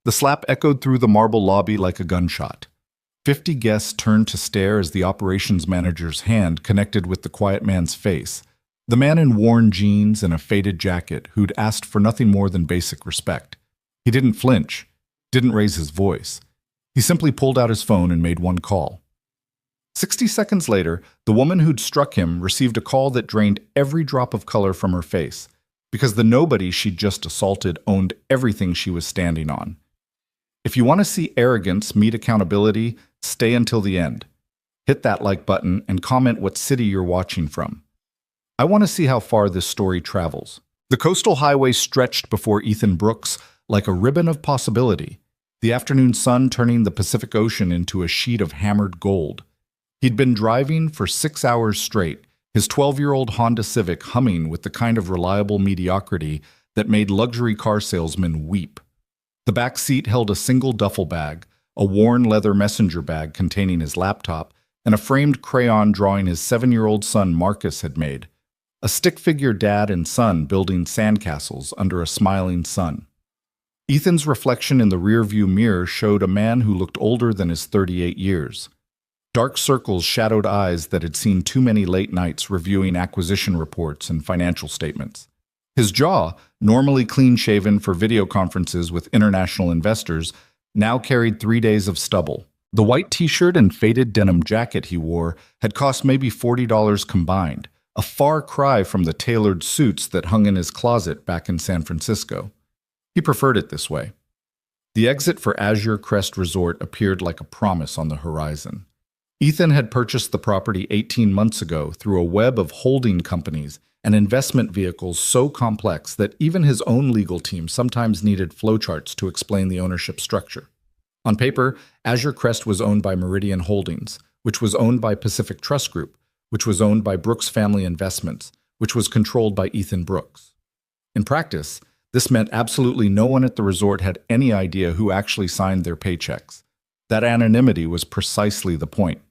The slap echoed through the marble lobby like a gunshot. 50 guests turned to stare as the operations manager's hand connected with the quiet man's face, the man in worn jeans and a faded jacket who'd asked for nothing more than basic respect. He didn't flinch, didn't raise his voice. He simply pulled out his phone and made one call. 60 seconds later, the woman who'd struck him received a call that drained every drop of color from her face, because the nobody she'd just assaulted owned everything she was standing on. If you want to see arrogance meet accountability, stay until the end. Hit that like button and comment what city you're watching from. I want to see how far this story travels. The coastal highway stretched before Ethan Brooks like a ribbon of possibility, the afternoon sun turning the Pacific Ocean into a sheet of hammered gold. He'd been driving for 6 hours straight, his 12-year-old Honda Civic humming with the kind of reliable mediocrity that made luxury car salesmen weep. The back seat held a single duffel bag, a worn leather messenger bag containing his laptop, and a framed crayon drawing his 7-year-old son Marcus had made. A stick-figure dad and son building sandcastles under a smiling sun. Ethan's reflection in the rearview mirror showed a man who looked older than his 38 years. Dark circles shadowed eyes that had seen too many late nights reviewing acquisition reports and financial statements. His jaw, normally clean-shaven for video conferences with international investors, now carried 3 days of stubble. The white t-shirt and faded denim jacket he wore had cost maybe $40 combined, a far cry from the tailored suits that hung in his closet back in San Francisco. He preferred it this way. The exit for Azure Crest Resort appeared like a promise on the horizon. Ethan had purchased the property 18 months ago through a web of holding companies and investment vehicles so complex that even his own legal team sometimes needed flowcharts to explain the ownership structure. On paper, Azure Crest was owned by Meridian Holdings, which was owned by Pacific Trust Group, which was owned by Brooks Family Investments, which was controlled by Ethan Brooks. In practice, this meant absolutely no one at the resort had any idea who actually signed their paychecks. That anonymity was precisely the point.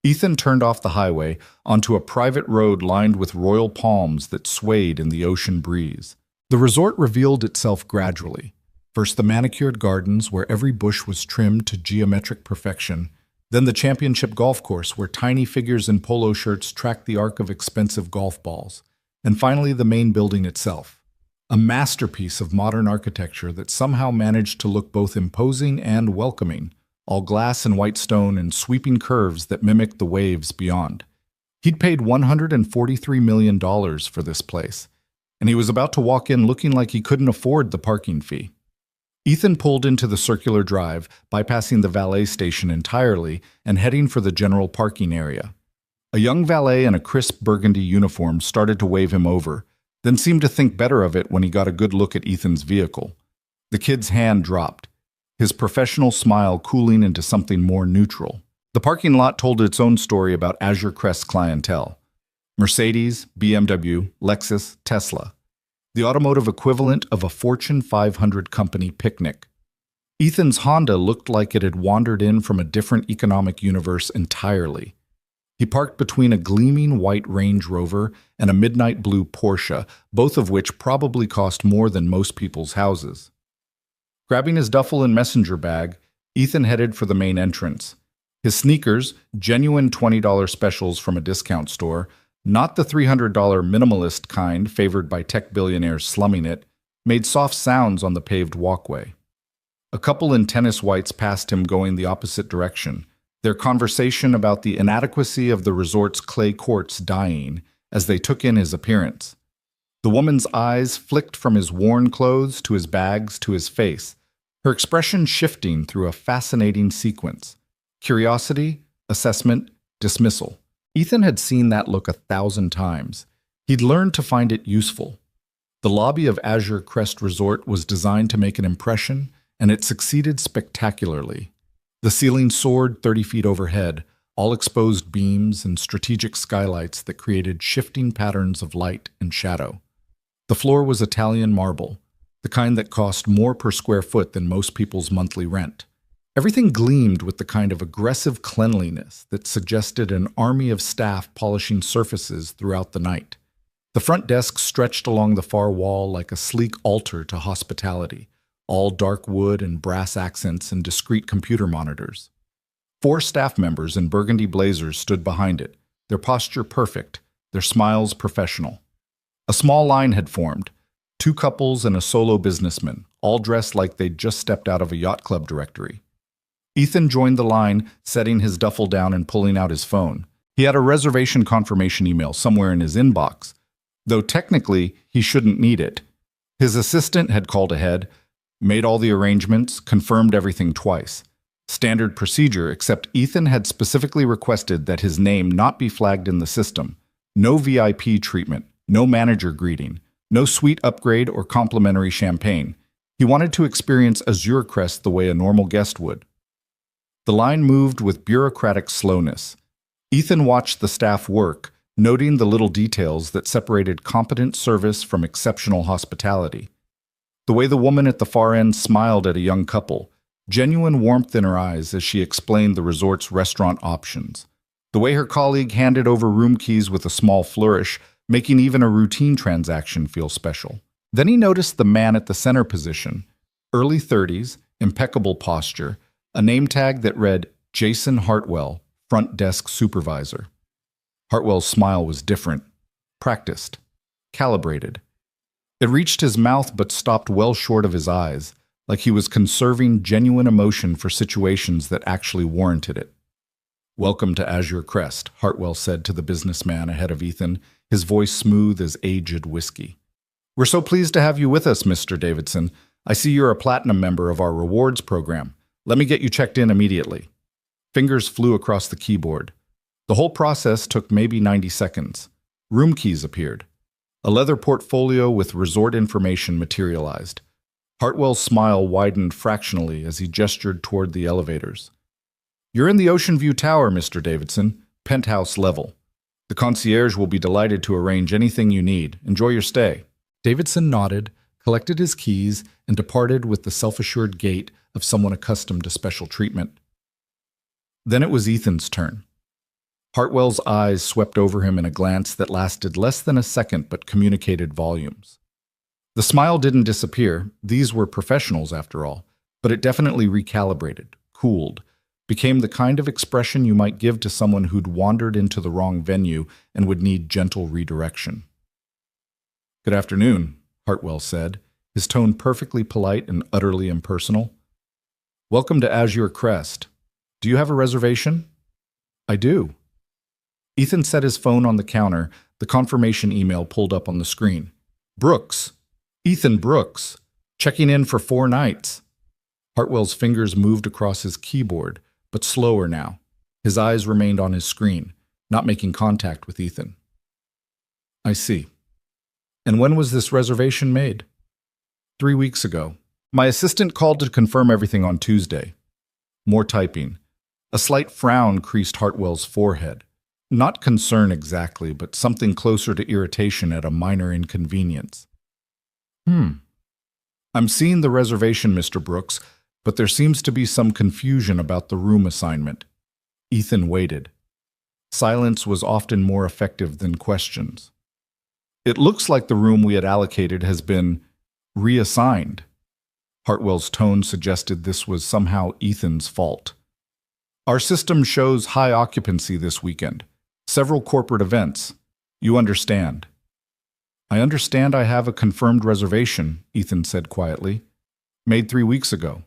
Ethan turned off the highway onto a private road lined with royal palms that swayed in the ocean breeze. The resort revealed itself gradually. First the manicured gardens where every bush was trimmed to geometric perfection, then the championship golf course where tiny figures in polo shirts tracked the arc of expensive golf balls, and finally the main building itself, a masterpiece of modern architecture that somehow managed to look both imposing and welcoming, all glass and white stone and sweeping curves that mimicked the waves beyond. He'd paid $143 million for this place, and he was about to walk in looking like he couldn't afford the parking fee. Ethan pulled into the circular drive, bypassing the valet station entirely and heading for the general parking area. A young valet in a crisp burgundy uniform started to wave him over, then seemed to think better of it when he got a good look at Ethan's vehicle. The kid's hand dropped, his professional smile cooling into something more neutral. The parking lot told its own story about Azure Crest's clientele. Mercedes, BMW, Lexus, Tesla. The automotive equivalent of a Fortune 500 company picnic. Ethan's Honda looked like it had wandered in from a different economic universe entirely. He parked between a gleaming white Range Rover and a midnight blue Porsche, both of which probably cost more than most people's houses. Grabbing his duffel and messenger bag, Ethan headed for the main entrance. His sneakers, genuine $20 specials from a discount store, not the $300 minimalist kind favored by tech billionaires slumming it, made soft sounds on the paved walkway. A couple in tennis whites passed him going the opposite direction, their conversation about the inadequacy of the resort's clay courts dying as they took in his appearance. The woman's eyes flicked from his worn clothes to his bags to his face, her expression shifting through a fascinating sequence. Curiosity, assessment, dismissal. Ethan had seen that look 1,000 times. He'd learned to find it useful. The lobby of Azure Crest Resort was designed to make an impression, and it succeeded spectacularly. The ceiling soared 30 feet overhead, all exposed beams and strategic skylights that created shifting patterns of light and shadow. The floor was Italian marble, the kind that cost more per square foot than most people's monthly rent. Everything gleamed with the kind of aggressive cleanliness that suggested an army of staff polishing surfaces throughout the night. The front desk stretched along the far wall like a sleek altar to hospitality, all dark wood and brass accents and discreet computer monitors. 4 staff members in burgundy blazers stood behind it, their posture perfect, their smiles professional. A small line had formed, 2 couples and a solo businessman, all dressed like they'd just stepped out of a yacht club directory. Ethan joined the line, setting his duffel down and pulling out his phone. He had a reservation confirmation email somewhere in his inbox, though technically he shouldn't need it. His assistant had called ahead, made all the arrangements, confirmed everything twice. Standard procedure, except Ethan had specifically requested that his name not be flagged in the system. No VIP treatment, no manager greeting, no suite upgrade or complimentary champagne. He wanted to experience Azure Crest the way a normal guest would. The line moved with bureaucratic slowness. Ethan watched the staff work, noting the little details that separated competent service from exceptional hospitality. The way the woman at the far end smiled at a young couple, genuine warmth in her eyes as she explained the resort's restaurant options. The way her colleague handed over room keys with a small flourish, making even a routine transaction feel special. Then he noticed the man at the center position, early 30s, impeccable posture, a name tag that read Jason Hartwell, front desk supervisor. Hartwell's smile was different, practiced, calibrated. It reached his mouth but stopped well short of his eyes, like he was conserving genuine emotion for situations that actually warranted it. "Welcome to Azure Crest," Hartwell said to the businessman ahead of Ethan, his voice smooth as aged whiskey. "We're so pleased to have you with us, Mr. Davidson. I see you're a platinum member of our rewards program. Let me get you checked in immediately." Fingers flew across the keyboard. The whole process took maybe 90 seconds. Room keys appeared. A leather portfolio with resort information materialized. Hartwell's smile widened fractionally as he gestured toward the elevators. "You're in the Ocean View Tower, Mr. Davidson, penthouse level. The concierge will be delighted to arrange anything you need. Enjoy your stay." Davidson nodded, collected his keys, and departed with the self-assured gait of someone accustomed to special treatment. Then it was Ethan's turn. Hartwell's eyes swept over him in a glance that lasted less than a second but communicated volumes. The smile didn't disappear. These were professionals, after all, but it definitely recalibrated, cooled, became the kind of expression you might give to someone who'd wandered into the wrong venue and would need gentle redirection. "Good afternoon," Hartwell said, his tone perfectly polite and utterly impersonal. "Welcome to Azure Crest. Do you have a reservation?" "I do." Ethan set his phone on the counter, the confirmation email pulled up on the screen. "Brooks. Ethan Brooks. Checking in for 4 nights." Hartwell's fingers moved across his keyboard, but slower now. His eyes remained on his screen, not making contact with Ethan. "I see. And when was this reservation made?" 3 weeks ago. My assistant called to confirm everything on Tuesday." More typing. A slight frown creased Hartwell's forehead. Not concern exactly, but something closer to irritation at a minor inconvenience. "I'm seeing the reservation, Mr. Brooks, but there seems to be some confusion about the room assignment." Ethan waited. Silence was often more effective than questions. "It looks like the room we had allocated has been reassigned." Hartwell's tone suggested this was somehow Ethan's fault. "Our system shows high occupancy this weekend. Several corporate events. You understand." "I understand I have a confirmed reservation," Ethan said quietly. "Made 3 weeks ago."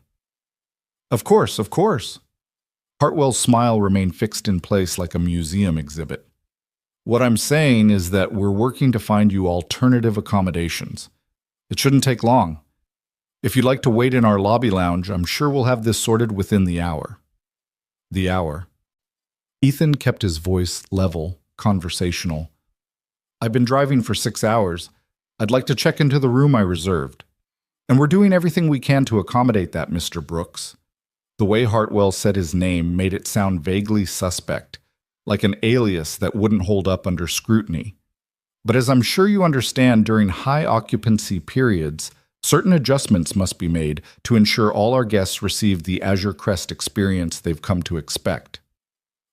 Of course, of course." Hartwell's smile remained fixed in place like a museum exhibit. "What I'm saying is that we're working to find you alternative accommodations. It shouldn't take long. If you'd like to wait in our lobby lounge, I'm sure we'll have this sorted within the hour." The hour. Ethan kept his voice level, conversational. "I've been driving for 6 hours. I'd like to check into the room I reserved. And we're doing everything we can to accommodate that, Mr. Brooks." The way Hartwell said his name made it sound vaguely suspect, like an alias that wouldn't hold up under scrutiny. But as I'm sure you understand, during high occupancy periods, certain adjustments must be made to ensure all our guests receive the Azure Crest experience they've come to expect.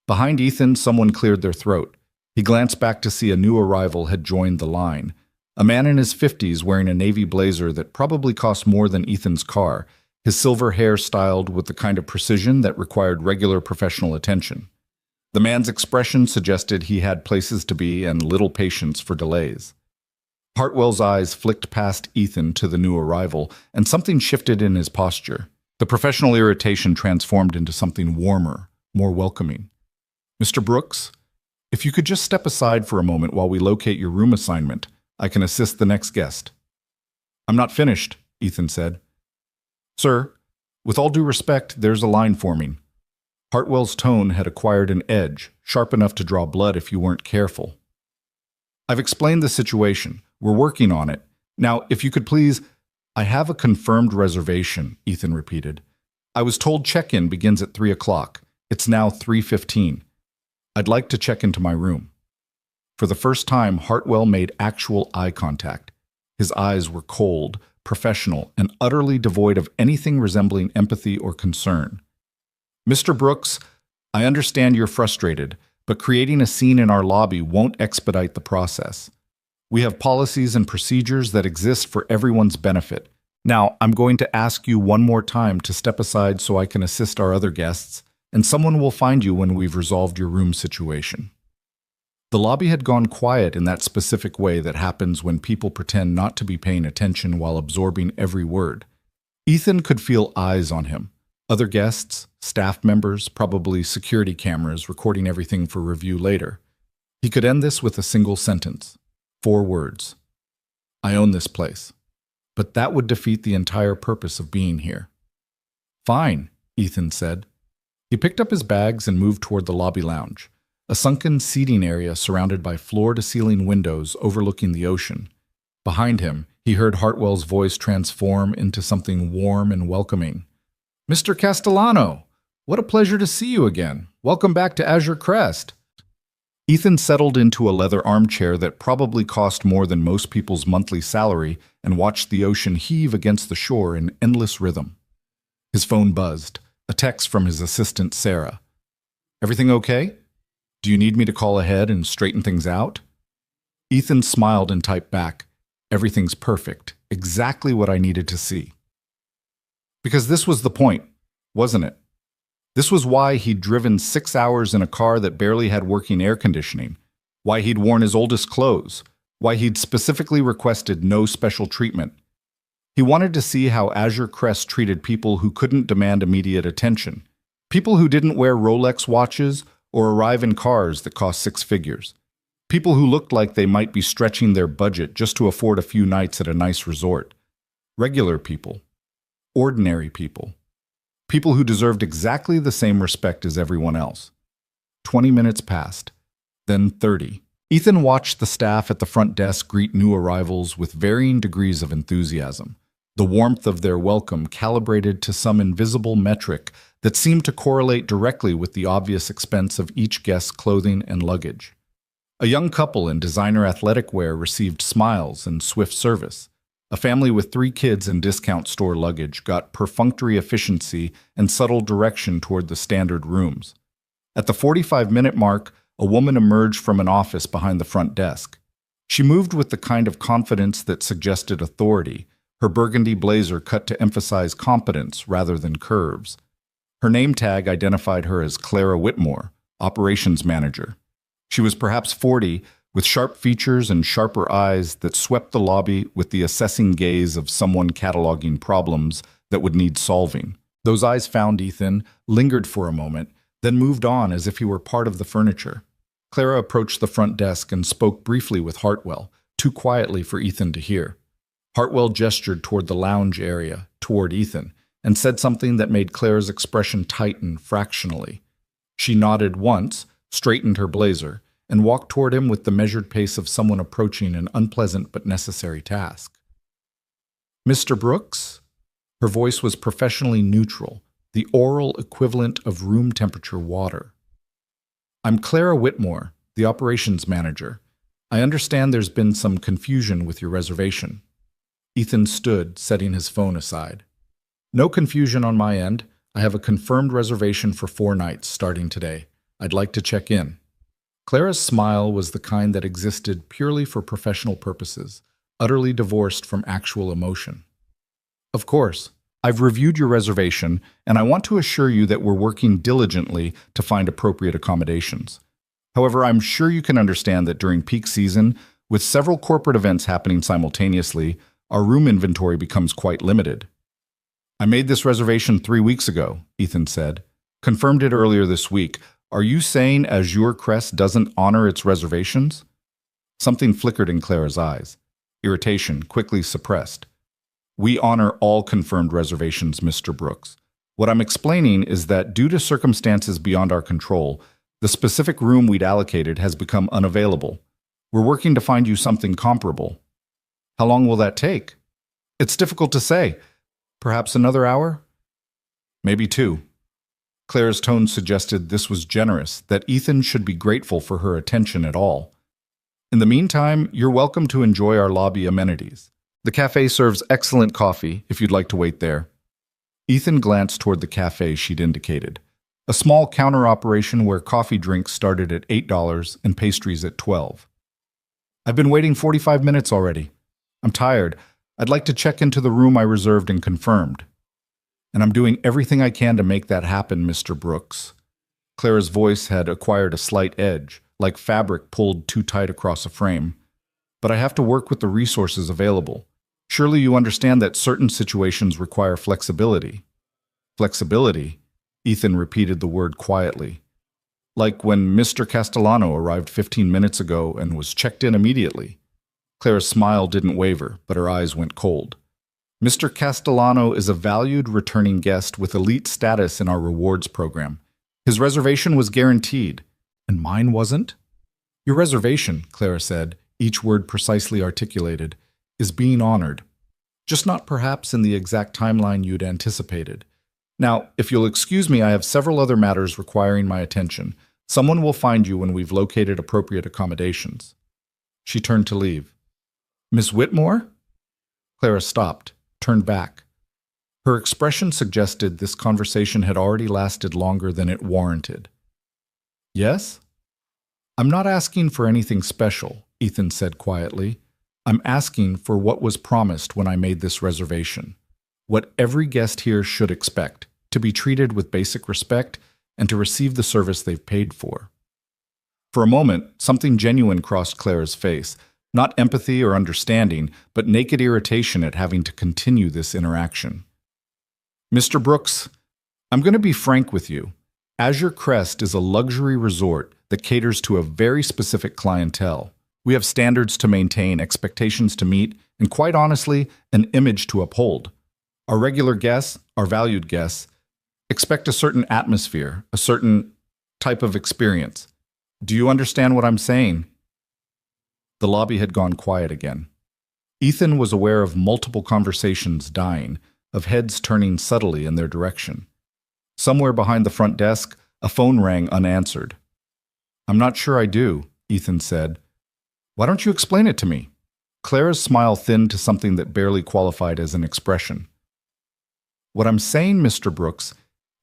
Behind Ethan, someone cleared their throat. He glanced back to see a new arrival had joined the line. A man in his 50s wearing a navy blazer that probably cost more than Ethan's car, his silver hair styled with the kind of precision that required regular professional attention. The man's expression suggested he had places to be and little patience for delays. Hartwell's eyes flicked past Ethan to the new arrival, and something shifted in his posture. The professional irritation transformed into something warmer, more welcoming. "Mr. Brooks, if you could just step aside for a moment while we locate your room assignment, I can assist the next guest." "I'm not finished," Ethan said. "Sir, with all due respect, there's a line forming." Hartwell's tone had acquired an edge, sharp enough to draw blood if you weren't careful. "I've explained the situation. We're working on it. Now, if you could please—" "I have a confirmed reservation," Ethan repeated. "I was told check-in begins at 3 o'clock. It's now 3:15. I'd like to check into my room." For the first time, Hartwell made actual eye contact. His eyes were cold, professional, and utterly devoid of anything resembling empathy or concern. "Mr. Brooks, I understand you're frustrated, but creating a scene in our lobby won't expedite the process. We have policies and procedures that exist for everyone's benefit. Now, I'm going to ask you one more time to step aside so I can assist our other guests, and someone will find you when we've resolved your room situation." The lobby had gone quiet in that specific way that happens when people pretend not to be paying attention while absorbing every word. Ethan could feel eyes on him. Other guests, staff members, probably security cameras recording everything for review later. He could end this with a single sentence. 4 words. "I own this place." But that would defeat the entire purpose of being here. "Fine," Ethan said. He picked up his bags and moved toward the lobby lounge, a sunken seating area surrounded by floor-to-ceiling windows overlooking the ocean. Behind him, he heard Hartwell's voice transform into something warm and welcoming. "Mr. Castellano, what a pleasure to see you again. Welcome back to Azure Crest." Ethan settled into a leather armchair that probably cost more than most people's monthly salary and watched the ocean heave against the shore in endless rhythm. His phone buzzed, a text from his assistant, Sarah. "Everything okay? Do you need me to call ahead and straighten things out?" Ethan smiled and typed back, "Everything's perfect, exactly what I needed to see." Because this was the point, wasn't it? This was why he'd driven 6 hours in a car that barely had working air conditioning, why he'd worn his oldest clothes, why he'd specifically requested no special treatment. He wanted to see how Azure Crest treated people who couldn't demand immediate attention, people who didn't wear Rolex watches or arrive in cars that cost 6 figures, people who looked like they might be stretching their budget just to afford a few nights at a nice resort. Regular people. Ordinary people. People who deserved exactly the same respect as everyone else. 20 minutes passed, then 30. Ethan watched the staff at the front desk greet new arrivals with varying degrees of enthusiasm, the warmth of their welcome calibrated to some invisible metric that seemed to correlate directly with the obvious expense of each guest's clothing and luggage. A young couple in designer athletic wear received smiles and swift service. A family with 3 kids and discount store luggage got perfunctory efficiency and subtle direction toward the standard rooms. At the 45-minute mark, a woman emerged from an office behind the front desk. She moved with the kind of confidence that suggested authority, her burgundy blazer cut to emphasize competence rather than curves. Her name tag identified her as Clara Whitmore, operations manager. She was perhaps 40, with sharp features and sharper eyes that swept the lobby with the assessing gaze of someone cataloging problems that would need solving. Those eyes found Ethan, lingered for a moment, then moved on as if he were part of the furniture. Clara approached the front desk and spoke briefly with Hartwell, too quietly for Ethan to hear. Hartwell gestured toward the lounge area, toward Ethan, and said something that made Clara's expression tighten fractionally. She nodded once, straightened her blazer, and walked toward him with the measured pace of someone approaching an unpleasant but necessary task. "Mr. Brooks?" Her voice was professionally neutral, the oral equivalent of room temperature water. "I'm Clara Whitmore, the operations manager. I understand there's been some confusion with your reservation." Ethan stood, setting his phone aside. "No confusion on my end. I have a confirmed reservation for 4 nights starting today. I'd like to check in." Clara's smile was the kind that existed purely for professional purposes, utterly divorced from actual emotion. Of course, I've reviewed your reservation, and I want to assure you that we're working diligently to find appropriate accommodations. However, I'm sure you can understand that during peak season, with several corporate events happening simultaneously, our room inventory becomes quite limited. I made this reservation 3 weeks ago, Ethan said. Confirmed it earlier this week. Are you saying Azure Crest doesn't honor its reservations? Something flickered in Clara's eyes. Irritation quickly suppressed. We honor all confirmed reservations, Mr. Brooks. What I'm explaining is that due to circumstances beyond our control, the specific room we'd allocated has become unavailable. We're working to find you something comparable. How long will that take? It's difficult to say. Perhaps another hour? Maybe 2. Clara's tone suggested this was generous, that Ethan should be grateful for her attention at all. In the meantime, you're welcome to enjoy our lobby amenities. The cafe serves excellent coffee, if you'd like to wait there. Ethan glanced toward the cafe she'd indicated. A small counter operation where coffee drinks started at $8 and pastries at $12. I've been waiting 45 minutes already. I'm tired. I'd like to check into the room I reserved and confirmed. And I'm doing everything I can to make that happen, Mr. Brooks. Clara's voice had acquired a slight edge, like fabric pulled too tight across a frame. But I have to work with the resources available. Surely you understand that certain situations require flexibility. Flexibility? Ethan repeated the word quietly. Like when Mr. Castellano arrived 15 minutes ago and was checked in immediately. Clara's smile didn't waver, but her eyes went cold. Mr. Castellano is a valued returning guest with elite status in our rewards program. His reservation was guaranteed, and mine wasn't? Your reservation, Clara said, each word precisely articulated, is being honored. Just not perhaps in the exact timeline you'd anticipated. Now, if you'll excuse me, I have several other matters requiring my attention. Someone will find you when we've located appropriate accommodations. She turned to leave. Miss Whitmore? Clara stopped, turned back. Her expression suggested this conversation had already lasted longer than it warranted. Yes? I'm not asking for anything special, Ethan said quietly. I'm asking for what was promised when I made this reservation. What every guest here should expect, to be treated with basic respect and to receive the service they've paid for. For a moment, something genuine crossed Clara's face, not empathy or understanding, but naked irritation at having to continue this interaction. Mr. Brooks, I'm going to be frank with you. Azure Crest is a luxury resort that caters to a very specific clientele. We have standards to maintain, expectations to meet, and quite honestly, an image to uphold. Our regular guests, our valued guests, expect a certain atmosphere, a certain type of experience. Do you understand what I'm saying? The lobby had gone quiet again. Ethan was aware of multiple conversations dying, of heads turning subtly in their direction. Somewhere behind the front desk, a phone rang unanswered. I'm not sure I do, Ethan said. Why don't you explain it to me? Clara's smile thinned to something that barely qualified as an expression. What I'm saying, Mr. Brooks,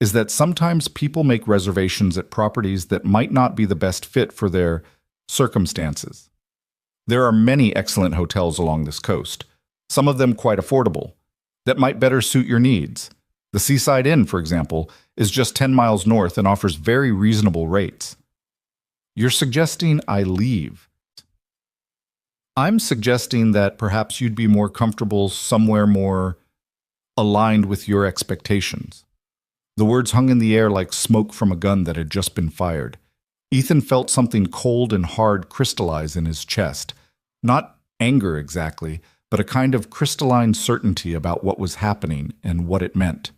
is that sometimes people make reservations at properties that might not be the best fit for their circumstances. There are many excellent hotels along this coast, some of them quite affordable, that might better suit your needs. The Seaside Inn, for example, is just 10 miles north and offers very reasonable rates. You're suggesting I leave. I'm suggesting that perhaps you'd be more comfortable somewhere more aligned with your expectations. The words hung in the air like smoke from a gun that had just been fired. Ethan felt something cold and hard crystallize in his chest. Not anger exactly, but a kind of crystalline certainty about what was happening and what it meant.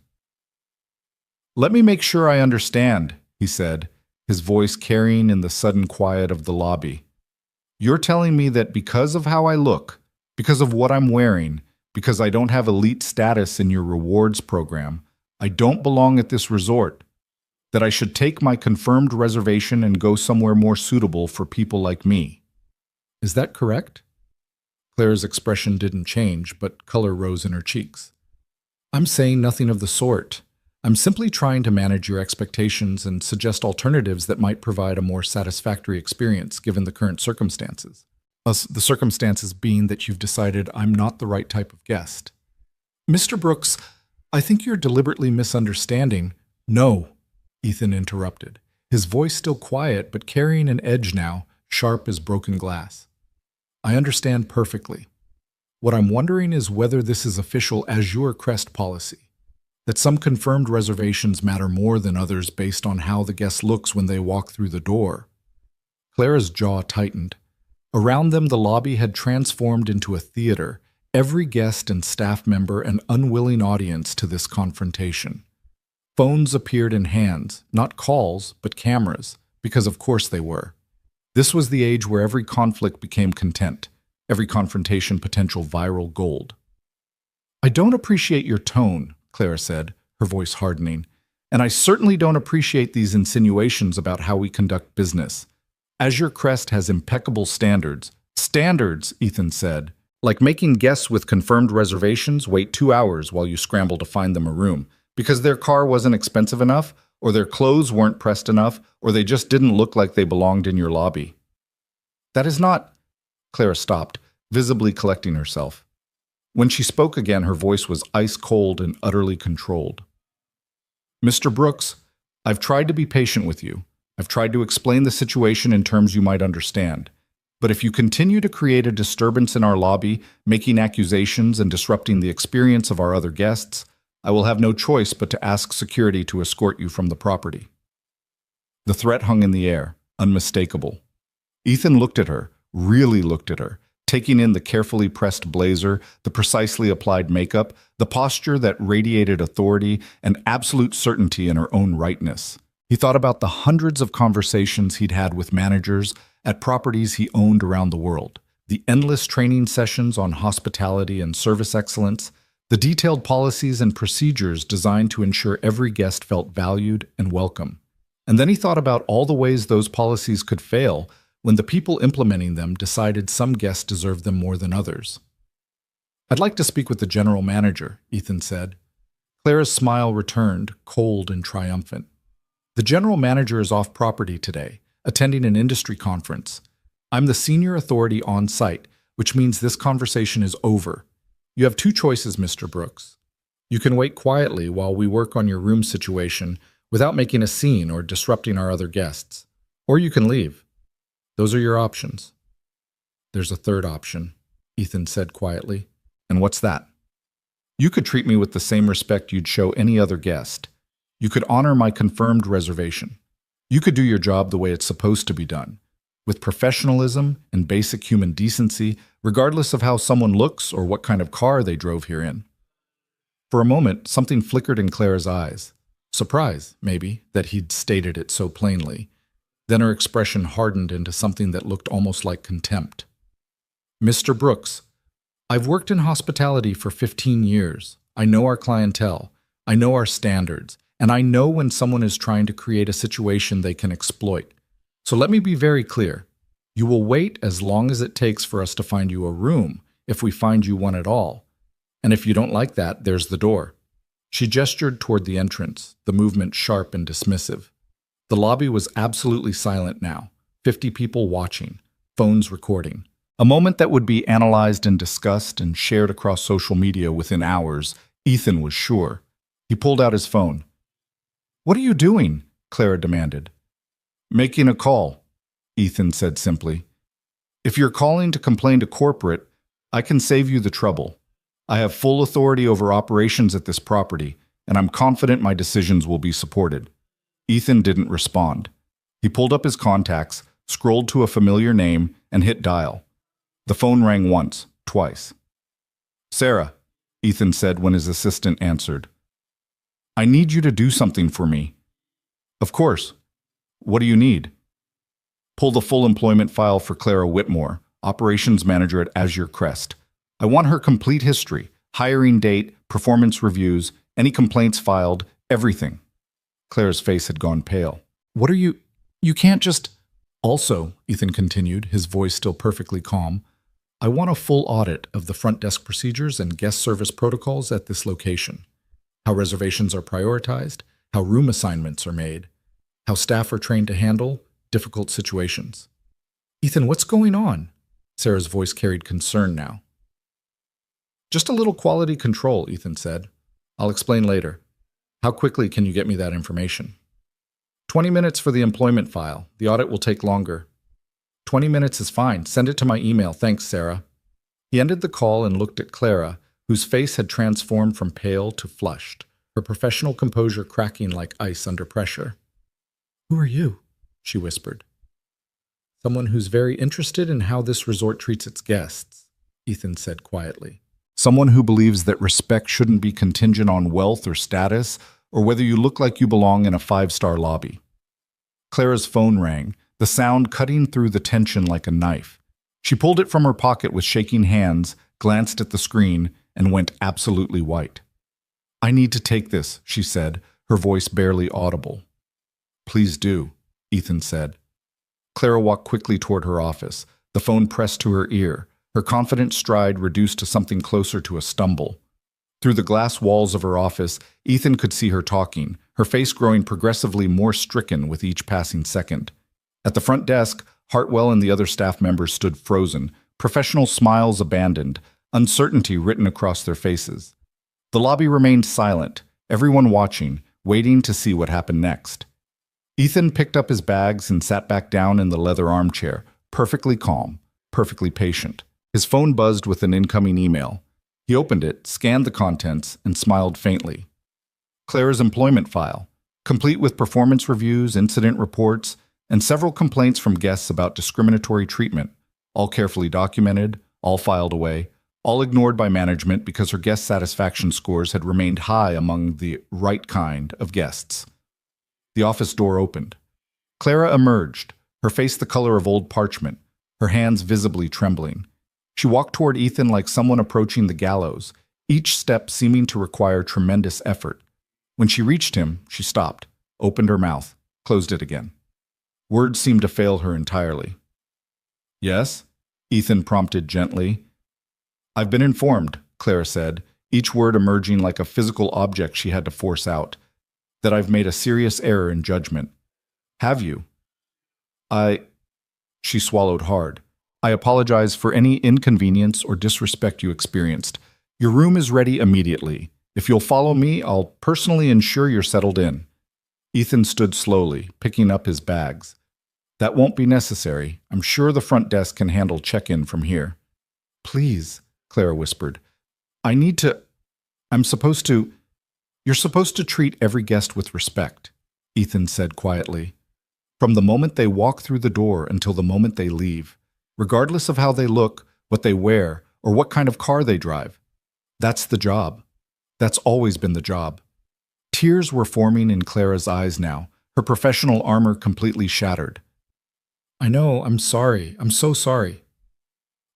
Let me make sure I understand, he said, his voice carrying in the sudden quiet of the lobby. You're telling me that because of how I look, because of what I'm wearing, because I don't have elite status in your rewards program, I don't belong at this resort, that I should take my confirmed reservation and go somewhere more suitable for people like me. Is that correct? Clara's expression didn't change, but color rose in her cheeks. I'm saying nothing of the sort. I'm simply trying to manage your expectations and suggest alternatives that might provide a more satisfactory experience given the current circumstances. The circumstances being that you've decided I'm not the right type of guest. Mr. Brooks, I think you're deliberately misunderstanding. No, Ethan interrupted, his voice still quiet but carrying an edge now, sharp as broken glass. I understand perfectly. What I'm wondering is whether this is official Azure Crest policy, that some confirmed reservations matter more than others based on how the guest looks when they walk through the door. Clara's jaw tightened. Around them, the lobby had transformed into a theater, every guest and staff member an unwilling audience to this confrontation. Phones appeared in hands, not calls, but cameras, because of course they were. This was the age where every conflict became content, every confrontation potential viral gold. I don't appreciate your tone, Clara said, her voice hardening, and I certainly don't appreciate these insinuations about how we conduct business. Azure Crest has impeccable standards. Standards, Ethan said, like making guests with confirmed reservations wait 2 hours while you scramble to find them a room, because their car wasn't expensive enough, or their clothes weren't pressed enough, or they just didn't look like they belonged in your lobby. That is not... Clara stopped, visibly collecting herself. When she spoke again, her voice was ice-cold and utterly controlled. Mr. Brooks, I've tried to be patient with you. I've tried to explain the situation in terms you might understand. But if you continue to create a disturbance in our lobby, making accusations and disrupting the experience of our other guests, I will have no choice but to ask security to escort you from the property. The threat hung in the air, unmistakable. Ethan looked at her, really looked at her, taking in the carefully pressed blazer, the precisely applied makeup, the posture that radiated authority and absolute certainty in her own rightness. He thought about the hundreds of conversations he'd had with managers at properties he owned around the world, the endless training sessions on hospitality and service excellence, the detailed policies and procedures designed to ensure every guest felt valued and welcome. And then he thought about all the ways those policies could fail when the people implementing them decided some guests deserved them more than others. I'd like to speak with the general manager, Ethan said. Clara's smile returned, cold and triumphant. The general manager is off property today, attending an industry conference. I'm the senior authority on site, which means this conversation is over. You have 2 choices, Mr. Brooks. You can wait quietly while we work on your room situation without making a scene or disrupting our other guests. Or you can leave. Those are your options. There's a third option, Ethan said quietly. And what's that? You could treat me with the same respect you'd show any other guest. You could honor my confirmed reservation. You could do your job the way it's supposed to be done, with professionalism and basic human decency, regardless of how someone looks or what kind of car they drove here in. For a moment, something flickered in Clara's eyes. Surprise, maybe, that he'd stated it so plainly. Then her expression hardened into something that looked almost like contempt. Mr. Brooks, I've worked in hospitality for 15 years. I know our clientele. I know our standards. And I know when someone is trying to create a situation they can exploit. So let me be very clear. You will wait as long as it takes for us to find you a room, if we find you one at all. And if you don't like that, there's the door. She gestured toward the entrance, the movement sharp and dismissive. The lobby was absolutely silent now, 50 people watching, phones recording. A moment that would be analyzed and discussed and shared across social media within hours, Ethan was sure. He pulled out his phone. What are you doing? Clara demanded. Making a call, Ethan said simply. If you're calling to complain to corporate, I can save you the trouble. I have full authority over operations at this property, and I'm confident my decisions will be supported. Ethan didn't respond. He pulled up his contacts, scrolled to a familiar name, and hit dial. The phone rang once, twice. Sarah, Ethan said when his assistant answered. I need you to do something for me. Of course. What do you need? Pull the full employment file for Clara Whitmore, operations manager at Azure Crest. I want her complete history, hiring date, performance reviews, any complaints filed, everything. Clara's face had gone pale. What are you... You can't just... Also, Ethan continued, his voice still perfectly calm, I want a full audit of the front desk procedures and guest service protocols at this location. How reservations are prioritized, how room assignments are made, how staff are trained to handle difficult situations. Ethan, what's going on? Sarah's voice carried concern now. Just a little quality control, Ethan said. I'll explain later. How quickly can you get me that information? 20 minutes for the employment file. The audit will take longer. 20 minutes is fine. Send it to my email. Thanks, Sarah. He ended the call and looked at Clara, whose face had transformed from pale to flushed, her professional composure cracking like ice under pressure. Who are you? She whispered. Someone who's very interested in how this resort treats its guests, Ethan said quietly. Someone who believes that respect shouldn't be contingent on wealth or status, or whether you look like you belong in a 5-star lobby. Clara's phone rang, the sound cutting through the tension like a knife. She pulled it from her pocket with shaking hands, glanced at the screen, and went absolutely white. I need to take this, she said, her voice barely audible. Please do, Ethan said. Clara walked quickly toward her office, the phone pressed to her ear, her confident stride reduced to something closer to a stumble. Through the glass walls of her office, Ethan could see her talking, her face growing progressively more stricken with each passing second. At the front desk, Hartwell and the other staff members stood frozen, professional smiles abandoned, uncertainty written across their faces. The lobby remained silent, everyone watching, waiting to see what happened next. Ethan picked up his bags and sat back down in the leather armchair, perfectly calm, perfectly patient. His phone buzzed with an incoming email. He opened it, scanned the contents, and smiled faintly. Clara's employment file, complete with performance reviews, incident reports, and several complaints from guests about discriminatory treatment, all carefully documented, all filed away, all ignored by management because her guest satisfaction scores had remained high among the right kind of guests. The office door opened. Clara emerged, her face the color of old parchment, her hands visibly trembling. She walked toward Ethan like someone approaching the gallows, each step seeming to require tremendous effort. When she reached him, she stopped, opened her mouth, closed it again. Words seemed to fail her entirely. Yes? Ethan prompted gently. I've been informed, Clara said, each word emerging like a physical object she had to force out, that I've made a serious error in judgment. Have you? She swallowed hard. I apologize for any inconvenience or disrespect you experienced. Your room is ready immediately. If you'll follow me, I'll personally ensure you're settled in. Ethan stood slowly, picking up his bags. That won't be necessary. I'm sure the front desk can handle check-in from here. Please, Clara whispered. You're supposed to treat every guest with respect, Ethan said quietly. From the moment they walk through the door until the moment they leave, regardless of how they look, what they wear, or what kind of car they drive. That's the job. That's always been the job. Tears were forming in Clara's eyes now, her professional armor completely shattered. I know, I'm sorry. I'm so sorry.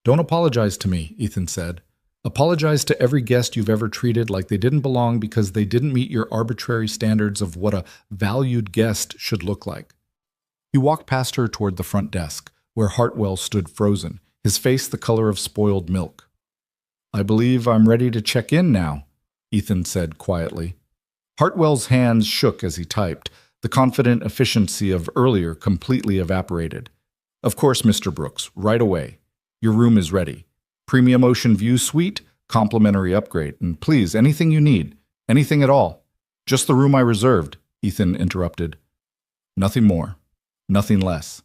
Don't apologize to me, Ethan said. Apologize to every guest you've ever treated like they didn't belong because they didn't meet your arbitrary standards of what a valued guest should look like. He walked past her toward the front desk, where Hartwell stood frozen, his face the color of spoiled milk. I believe I'm ready to check in now, Ethan said quietly. Hartwell's hands shook as he typed, the confident efficiency of earlier completely evaporated. Of course, Mr. Brooks, right away. Your room is ready. Premium Ocean View Suite, complimentary upgrade, and please, anything you need, anything at all. Just the room I reserved, Ethan interrupted. Nothing more, nothing less.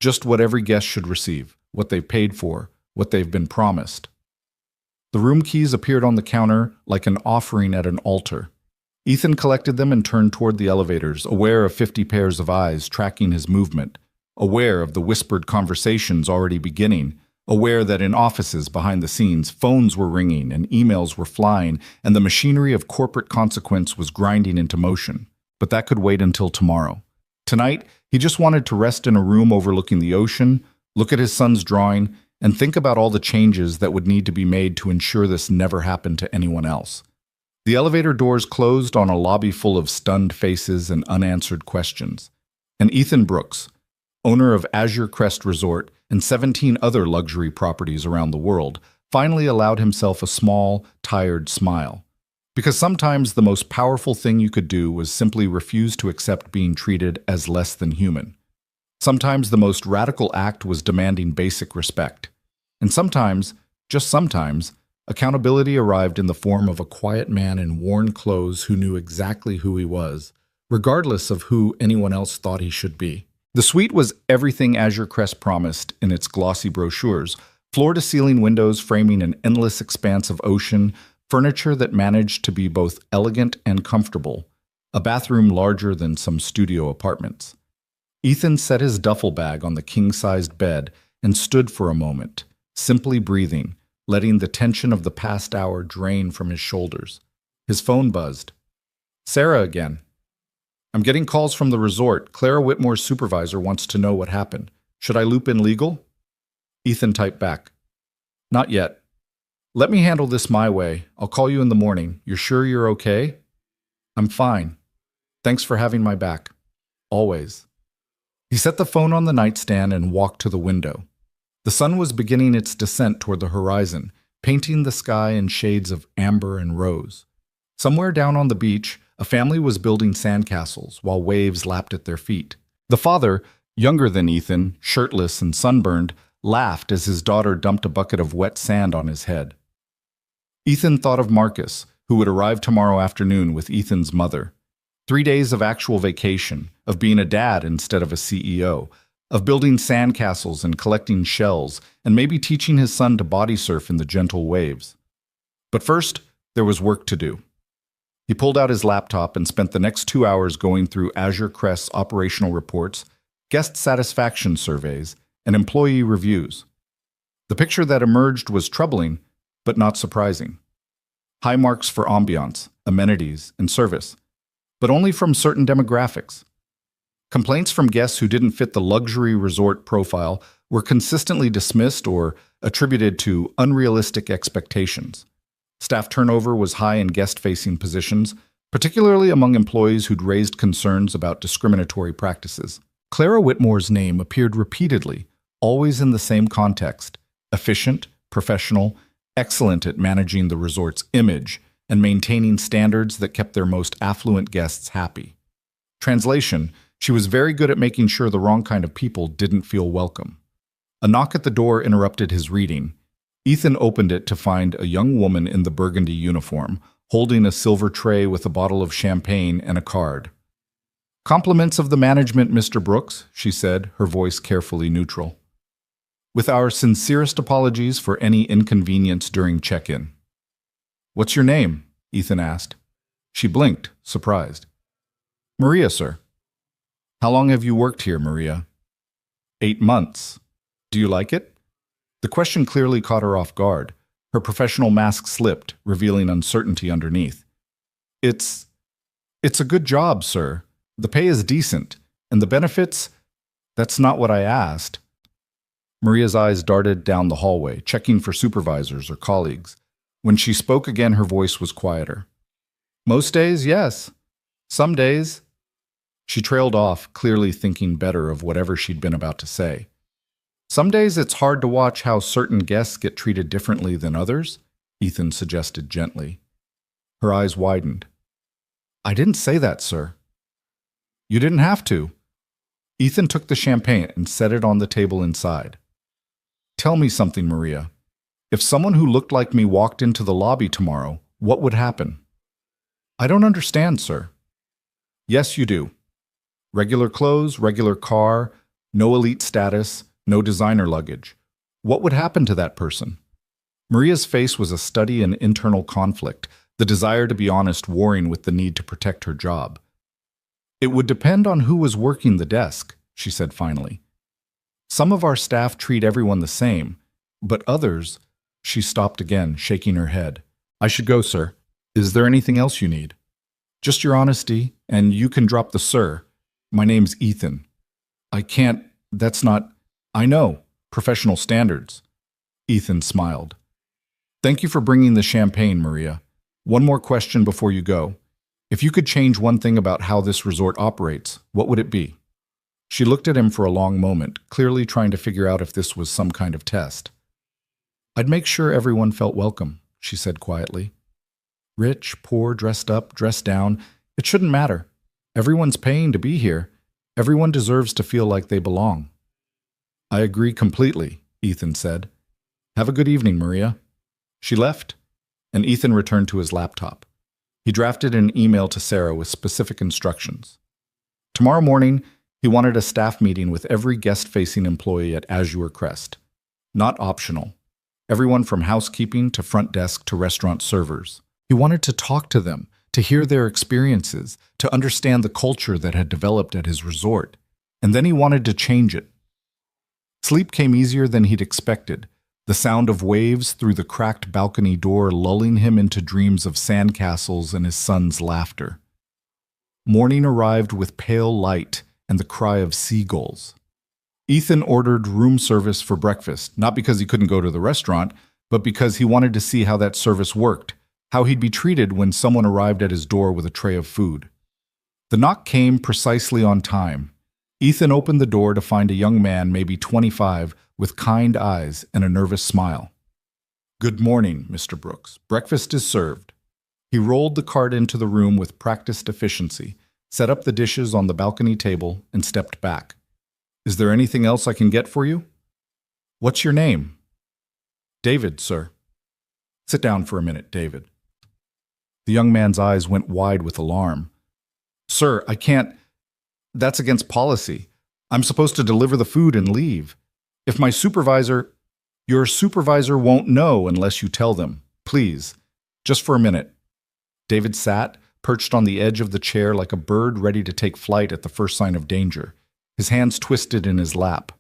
Just what every guest should receive, what they've paid for, what they've been promised. The room keys appeared on the counter like an offering at an altar. Ethan collected them and turned toward the elevators, aware of 50 pairs of eyes tracking his movement, aware of the whispered conversations already beginning, aware that in offices behind the scenes, phones were ringing and emails were flying, and the machinery of corporate consequence was grinding into motion. But that could wait until tomorrow. Tonight, he just wanted to rest in a room overlooking the ocean, look at his son's drawing, and think about all the changes that would need to be made to ensure this never happened to anyone else. The elevator doors closed on a lobby full of stunned faces and unanswered questions. And Ethan Brooks, owner of Azure Crest Resort and 17 other luxury properties around the world, finally allowed himself a small, tired smile. Because sometimes the most powerful thing you could do was simply refuse to accept being treated as less than human. Sometimes the most radical act was demanding basic respect. And sometimes, just sometimes, accountability arrived in the form of a quiet man in worn clothes who knew exactly who he was, regardless of who anyone else thought he should be. The suite was everything Azure Crest promised in its glossy brochures: floor-to-ceiling windows framing an endless expanse of ocean, furniture that managed to be both elegant and comfortable, a bathroom larger than some studio apartments. Ethan set his duffel bag on the king-sized bed and stood for a moment, simply breathing, letting the tension of the past hour drain from his shoulders. His phone buzzed. Sarah again. I'm getting calls from the resort. Clara Whitmore's supervisor wants to know what happened. Should I loop in legal? Ethan typed back. Not yet. Let me handle this my way. I'll call you in the morning. You're sure you're okay? I'm fine. Thanks for having my back. Always. He set the phone on the nightstand and walked to the window. The sun was beginning its descent toward the horizon, painting the sky in shades of amber and rose. Somewhere down on the beach, a family was building sandcastles while waves lapped at their feet. The father, younger than Ethan, shirtless and sunburned, laughed as his daughter dumped a bucket of wet sand on his head. Ethan thought of Marcus, who would arrive tomorrow afternoon with Ethan's mother. 3 days of actual vacation, of being a dad instead of a CEO, of building sandcastles and collecting shells, and maybe teaching his son to body surf in the gentle waves. But first, there was work to do. He pulled out his laptop and spent the next 2 hours going through Azure Crest's operational reports, guest satisfaction surveys, and employee reviews. The picture that emerged was troubling, but not surprising. High marks for ambiance, amenities, and service, but only from certain demographics. Complaints from guests who didn't fit the luxury resort profile were consistently dismissed or attributed to unrealistic expectations. Staff turnover was high in guest-facing positions, particularly among employees who'd raised concerns about discriminatory practices. Clara Whitmore's name appeared repeatedly, always in the same context: efficient, professional, excellent at managing the resort's image and maintaining standards that kept their most affluent guests happy. Translation: she was very good at making sure the wrong kind of people didn't feel welcome. A knock at the door interrupted his reading. Ethan opened it to find a young woman in the burgundy uniform, holding a silver tray with a bottle of champagne and a card. "Compliments of the management, Mr. Brooks," she said, her voice carefully neutral. "With our sincerest apologies for any inconvenience during check-in." "What's your name?" Ethan asked. She blinked, surprised. "Maria, sir." "How long have you worked here, Maria?" 8 months. "Do you like it?" The question clearly caught her off guard. Her professional mask slipped, revealing uncertainty underneath. It's a good job, sir. The pay is decent. And the benefits? That's not what I asked." Maria's eyes darted down the hallway, checking for supervisors or colleagues. When she spoke again, her voice was quieter. "Most days, yes. Some days." She trailed off, clearly thinking better of whatever she'd been about to say. "Some days it's hard to watch how certain guests get treated differently than others," Ethan suggested gently. Her eyes widened. "I didn't say that, sir." "You didn't have to." Ethan took the champagne and set it on the table inside. "Tell me something, Maria. If someone who looked like me walked into the lobby tomorrow, what would happen?" "I don't understand, sir." "Yes, you do. Regular clothes, regular car, no elite status, no designer luggage. What would happen to that person?" Maria's face was a study in internal conflict, the desire to be honest warring with the need to protect her job. "It would depend on who was working the desk," she said finally. "Some of our staff treat everyone the same, but others—" She stopped again, shaking her head. "I should go, sir. Is there anything else you need?" "Just your honesty, and you can drop the sir. My name's Ethan." "I can't, that's not—" "I know, professional standards." Ethan smiled. "Thank you for bringing the champagne, Maria. One more question before you go. If you could change one thing about how this resort operates, what would it be?" She looked at him for a long moment, clearly trying to figure out if this was some kind of test. "I'd make sure everyone felt welcome," she said quietly. "Rich, poor, dressed up, dressed down, it shouldn't matter. Everyone's paying to be here. Everyone deserves to feel like they belong." "I agree completely," Ethan said. Have a good evening, Maria. She left, and Ethan returned to his laptop. He drafted an email to Sarah with specific instructions. Tomorrow morning, he wanted a staff meeting with every guest-facing employee at Azure Crest. Not optional. Everyone from housekeeping to front desk to restaurant servers. He wanted to talk to them, to hear their experiences, to understand the culture that had developed at his resort. And then he wanted to change it. Sleep came easier than he'd expected, the sound of waves through the cracked balcony door lulling him into dreams of sandcastles and his son's laughter. Morning arrived with pale light and the cry of seagulls. Ethan ordered room service for breakfast, not because he couldn't go to the restaurant, but because he wanted to see how that service worked, how he'd be treated when someone arrived at his door with a tray of food. The knock came precisely on time. Ethan opened the door to find a young man, maybe 25, with kind eyes and a nervous smile. "Good morning, Mr. Brooks. Breakfast is served." He rolled the cart into the room with practiced efficiency, set up the dishes on the balcony table, and stepped back. "Is there anything else I can get for you?" "What's your name?" "David, sir." "Sit down for a minute, David." The young man's eyes went wide with alarm. "Sir, I can't. That's against policy. I'm supposed to deliver the food and leave. If my supervisor—" "Your supervisor won't know unless you tell them. Please, just for a minute." David sat, perched on the edge of the chair like a bird ready to take flight at the first sign of danger, his hands twisted in his lap.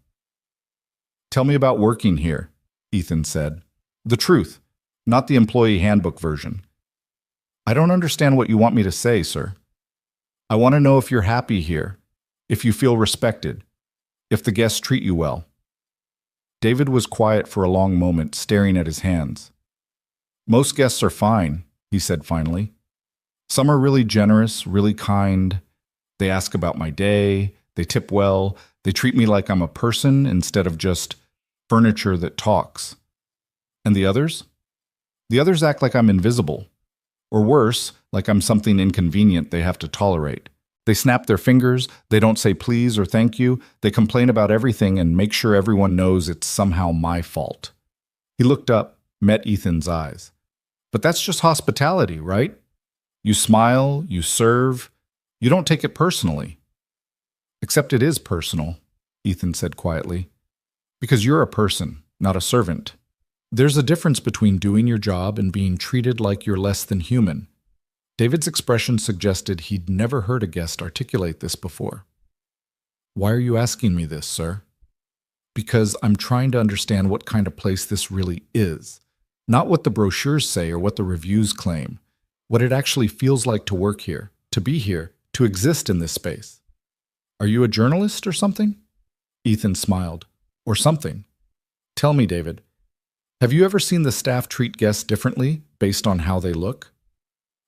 "Tell me about working here," Ethan said. "The truth, not the employee handbook version." "I don't understand what you want me to say, sir." "I want to know if you're happy here, if you feel respected, if the guests treat you well." David was quiet for a long moment, staring at his hands. "Most guests are fine," he said finally. "Some are really generous, really kind. They ask about my day, they tip well, they treat me like I'm a person instead of just furniture that talks. And the others? The others act like I'm invisible. Or worse, like I'm something inconvenient they have to tolerate. They snap their fingers, they don't say please or thank you, they complain about everything and make sure everyone knows it's somehow my fault." He looked up, met Ethan's eyes. "But that's just hospitality, right? You smile, you serve, you don't take it personally." "Except it is personal," Ethan said quietly. "Because you're a person, not a servant. There's a difference between doing your job and being treated like you're less than human." David's expression suggested he'd never heard a guest articulate this before. "Why are you asking me this, sir?" "Because I'm trying to understand what kind of place this really is. Not what the brochures say or what the reviews claim. What it actually feels like to work here, to be here, to exist in this space." "Are you a journalist or something?" Ethan smiled. "Or something. Tell me, David, have you ever seen the staff treat guests differently based on how they look?"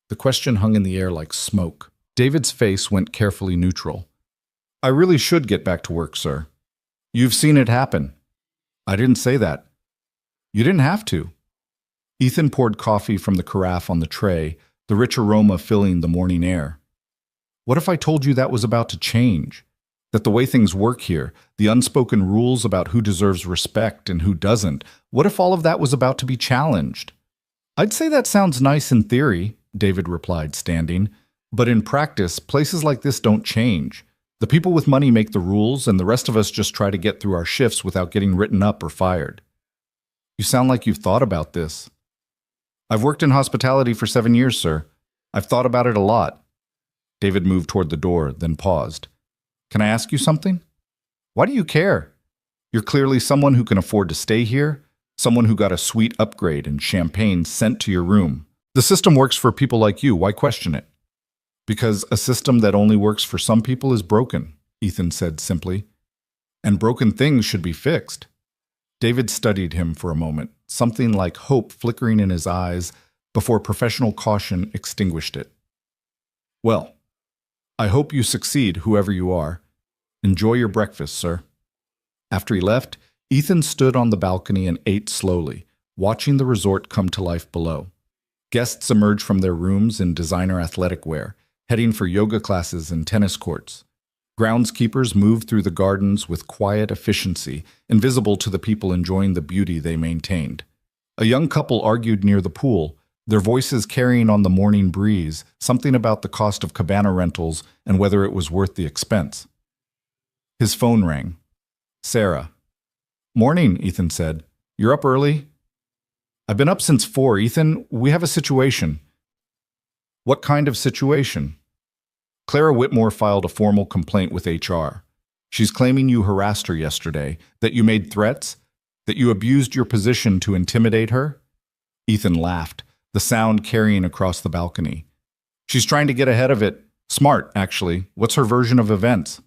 The question hung in the air like smoke. David's face went carefully neutral. "I really should get back to work, sir." "You've seen it happen." "I didn't say that." "You didn't have to." Ethan poured coffee from the carafe on the tray, the rich aroma filling the morning air. "What if I told you that was about to change? That the way things work here, the unspoken rules about who deserves respect and who doesn't, what if all of that was about to be challenged?" "I'd say that sounds nice in theory," David replied, standing. "But in practice, places like this don't change. The people with money make the rules, and the rest of us just try to get through our shifts without getting written up or fired." "You sound like you've thought about this." "I've worked in hospitality for 7 years, sir. I've thought about it a lot." David moved toward the door, then paused. "Can I ask you something?" "Why do you care? You're clearly someone who can afford to stay here, someone who got a sweet upgrade and champagne sent to your room. The system works for people like you. Why question it?" "Because a system that only works for some people is broken," Ethan said simply. "And broken things should be fixed." David studied him for a moment, something like hope flickering in his eyes before professional caution extinguished it. "Well, I hope you succeed, whoever you are. Enjoy your breakfast, sir." After he left, Ethan stood on the balcony and ate slowly, watching the resort come to life below. Guests emerged from their rooms in designer athletic wear, heading for yoga classes and tennis courts. Groundskeepers moved through the gardens with quiet efficiency, invisible to the people enjoying the beauty they maintained. A young couple argued near the pool, their voices carrying on the morning breeze, something about the cost of cabana rentals and whether it was worth the expense. His phone rang. Sarah. "Morning," Ethan said. "You're up early?" "I've been up since 4, Ethan. We have a situation." "What kind of situation?" Clara Whitmore filed a formal complaint with HR. She's claiming you harassed her yesterday, that you made threats, that you abused your position to intimidate her. Ethan laughed, the sound carrying across the balcony. "She's trying to get ahead of it. Smart, actually. What's her version of events?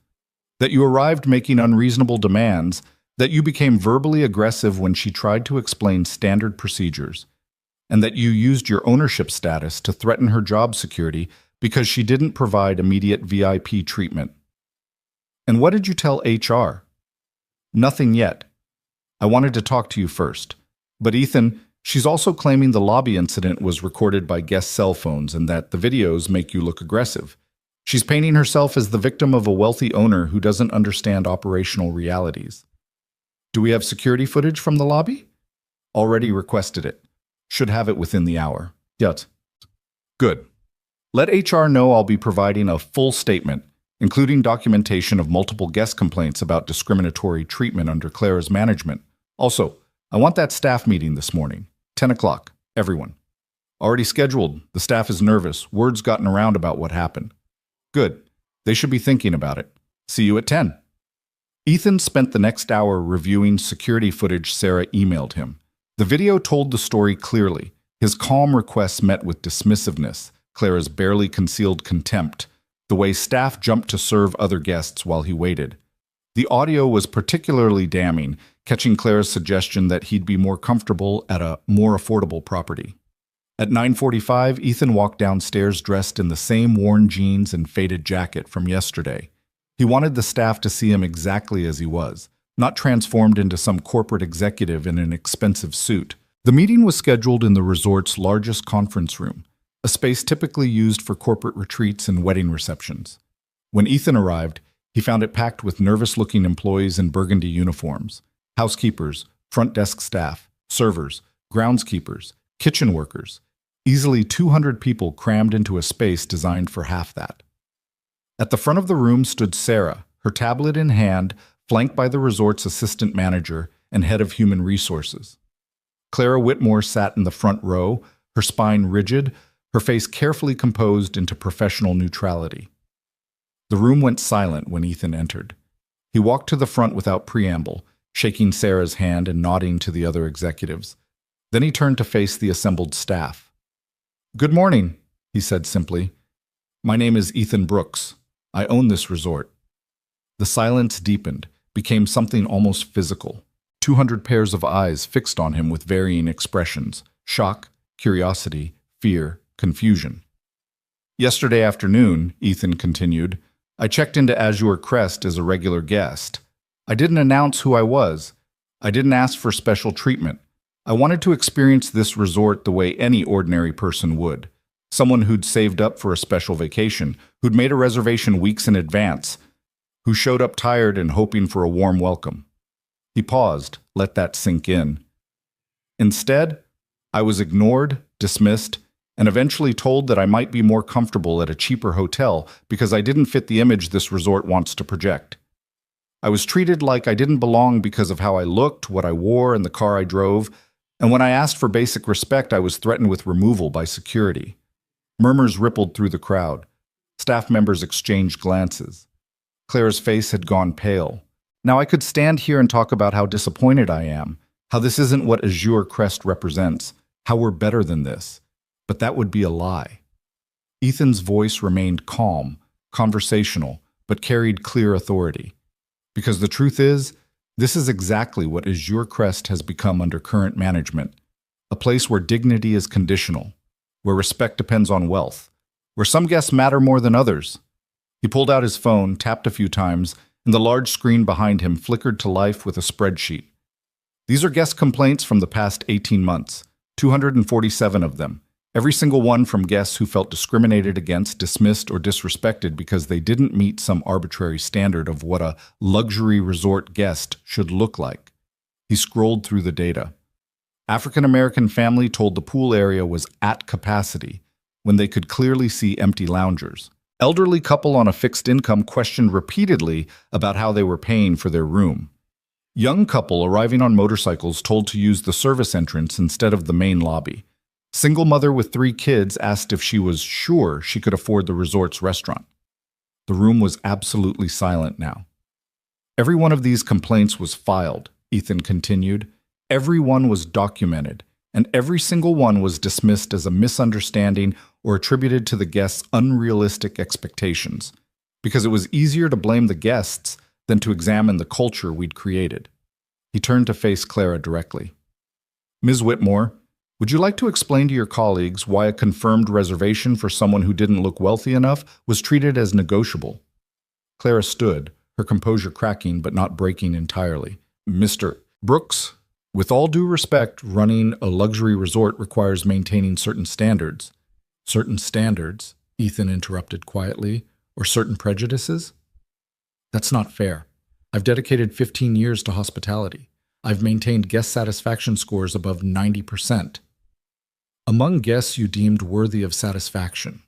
That you arrived making unreasonable demands, that you became verbally aggressive when she tried to explain standard procedures, and that you used your ownership status to threaten her job security because she didn't provide immediate VIP treatment." "And what did you tell HR?" "Nothing yet. I wanted to talk to you first. But Ethan, she's also claiming the lobby incident was recorded by guest cell phones and that the videos make you look aggressive. She's painting herself as the victim of a wealthy owner who doesn't understand operational realities." "Do we have security footage from the lobby?" "Already requested it. Should have it within the hour." "Yes." "Good. Let HR know I'll be providing a full statement, including documentation of multiple guest complaints about discriminatory treatment under Clara's management. Also, I want that staff meeting this morning, 10 o'clock, everyone. Already scheduled. The staff is nervous. Word's gotten around about what happened." "Good. They should be thinking about it. See you at 10. Ethan spent the next hour reviewing security footage Sarah emailed him. The video told the story clearly. His calm requests met with dismissiveness, Clara's barely concealed contempt, the way staff jumped to serve other guests while he waited. The audio was particularly damning, catching Clara's suggestion that he'd be more comfortable at a more affordable property. At 9:45, Ethan walked downstairs dressed in the same worn jeans and faded jacket from yesterday. He wanted the staff to see him exactly as he was, not transformed into some corporate executive in an expensive suit. The meeting was scheduled in the resort's largest conference room, a space typically used for corporate retreats and wedding receptions. When Ethan arrived, he found it packed with nervous-looking employees in burgundy uniforms, housekeepers, front desk staff, servers, groundskeepers, kitchen workers. Easily 200 people crammed into a space designed for half that. At the front of the room stood Sarah, her tablet in hand, flanked by the resort's assistant manager and head of human resources. Clara Whitmore sat in the front row, her spine rigid, her face carefully composed into professional neutrality. The room went silent when Ethan entered. He walked to the front without preamble, shaking Sarah's hand and nodding to the other executives. Then he turned to face the assembled staff. "Good morning," he said simply. "My name is Ethan Brooks. I own this resort." The silence deepened, became something almost physical. 200 pairs of eyes fixed on him with varying expressions: shock, curiosity, fear, confusion. "Yesterday afternoon," Ethan continued, "I checked into Azure Crest as a regular guest. I didn't announce who I was. I didn't ask for special treatment. I wanted to experience this resort the way any ordinary person would. Someone who'd saved up for a special vacation, who'd made a reservation weeks in advance, who showed up tired and hoping for a warm welcome." He paused, let that sink in. "Instead, I was ignored, dismissed, and eventually told that I might be more comfortable at a cheaper hotel because I didn't fit the image this resort wants to project. I was treated like I didn't belong because of how I looked, what I wore, and the car I drove, and when I asked for basic respect, I was threatened with removal by security." Murmurs rippled through the crowd. Staff members exchanged glances. Clara's face had gone pale. Now I could stand here and talk about how disappointed I am, how this isn't what Azure Crest represents, how we're better than this. But that would be a lie. Ethan's voice remained calm, conversational, but carried clear authority. Because the truth is, this is exactly what Azure Crest has become under current management. A place where dignity is conditional, where respect depends on wealth, where some guests matter more than others. He pulled out his phone, tapped a few times, and the large screen behind him flickered to life with a spreadsheet. "These are guest complaints from the past 18 months, 247 of them, Every single one from guests who felt discriminated against, dismissed, or disrespected because they didn't meet some arbitrary standard of what a luxury resort guest should look like. He scrolled through the data. African-American family told the pool area was at capacity when they could clearly see empty loungers. Elderly couple on a fixed income questioned repeatedly about how they were paying for their room. Young couple arriving on motorcycles told to use the service entrance instead of the main lobby. Single mother with 3 kids asked if she was sure she could afford the resort's restaurant. The room was absolutely silent now. Every one of these complaints was filed, Ethan continued. Every one was documented, and every single one was dismissed as a misunderstanding or attributed to the guests' unrealistic expectations, because it was easier to blame the guests than to examine the culture we'd created. He turned to face Clara directly. Ms. Whitmore, would you like to explain to your colleagues why a confirmed reservation for someone who didn't look wealthy enough was treated as negotiable? Clara stood, her composure cracking but not breaking entirely. Mr. Brooks, with all due respect, running a luxury resort requires maintaining certain standards. Certain standards, Ethan interrupted quietly, or certain prejudices? That's not fair. I've dedicated 15 years to hospitality. I've maintained guest satisfaction scores above 90%. Among guests you deemed worthy of satisfaction.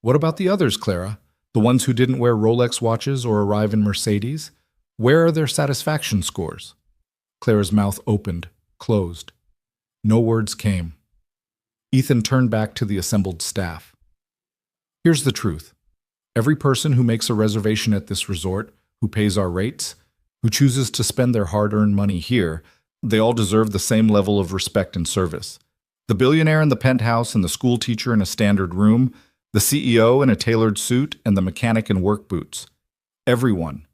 What about the others, Clara? The ones who didn't wear Rolex watches or arrive in Mercedes? Where are their satisfaction scores? Clara's mouth opened, closed. No words came. Ethan turned back to the assembled staff. Here's the truth. Every person who makes a reservation at this resort, who pays our rates, who chooses to spend their hard-earned money here, they all deserve the same level of respect and service. The billionaire in the penthouse and the school teacher in a standard room, the CEO in a tailored suit and the mechanic in work boots. Everyone.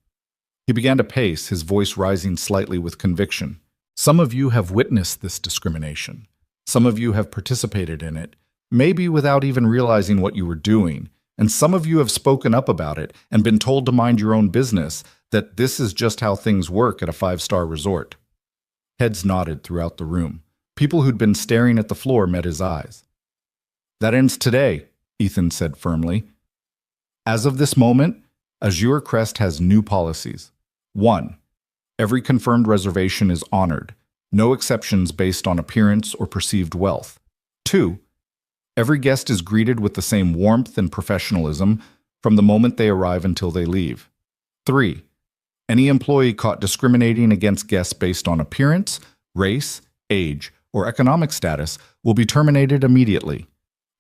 He began to pace, his voice rising slightly with conviction. Some of you have witnessed this discrimination. Some of you have participated in it, maybe without even realizing what you were doing. And some of you have spoken up about it and been told to mind your own business, that this is just how things work at a 5-star resort. Heads nodded throughout the room. People who'd been staring at the floor met his eyes. That ends today, Ethan said firmly. As of this moment, Azure Crest has new policies. 1. Every confirmed reservation is honored. No exceptions based on appearance or perceived wealth. 2. Every guest is greeted with the same warmth and professionalism from the moment they arrive until they leave. 3. Any employee caught discriminating against guests based on appearance, race, age, or economic status will be terminated immediately.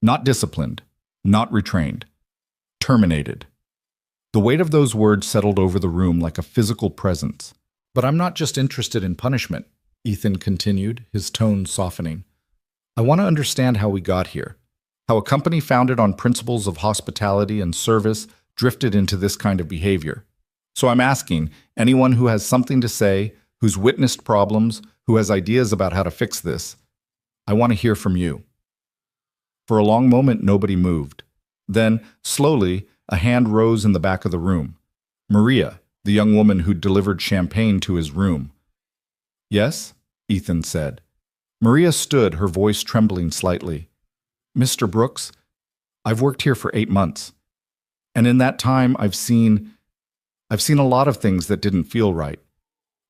Not disciplined, not retrained. Terminated. The weight of those words settled over the room like a physical presence. But I'm not just interested in punishment, Ethan continued, his tone softening. I want to understand how we got here. How a company founded on principles of hospitality and service drifted into this kind of behavior. So I'm asking, anyone who has something to say, who's witnessed problems, who has ideas about how to fix this, I want to hear from you. For a long moment, nobody moved. Then, slowly, a hand rose in the back of the room. Maria, the young woman who'd delivered champagne to his room. Yes, Ethan said. Maria stood, her voice trembling slightly. Mr. Brooks, I've worked here for 8 months. And in that time, I've seen a lot of things that didn't feel right.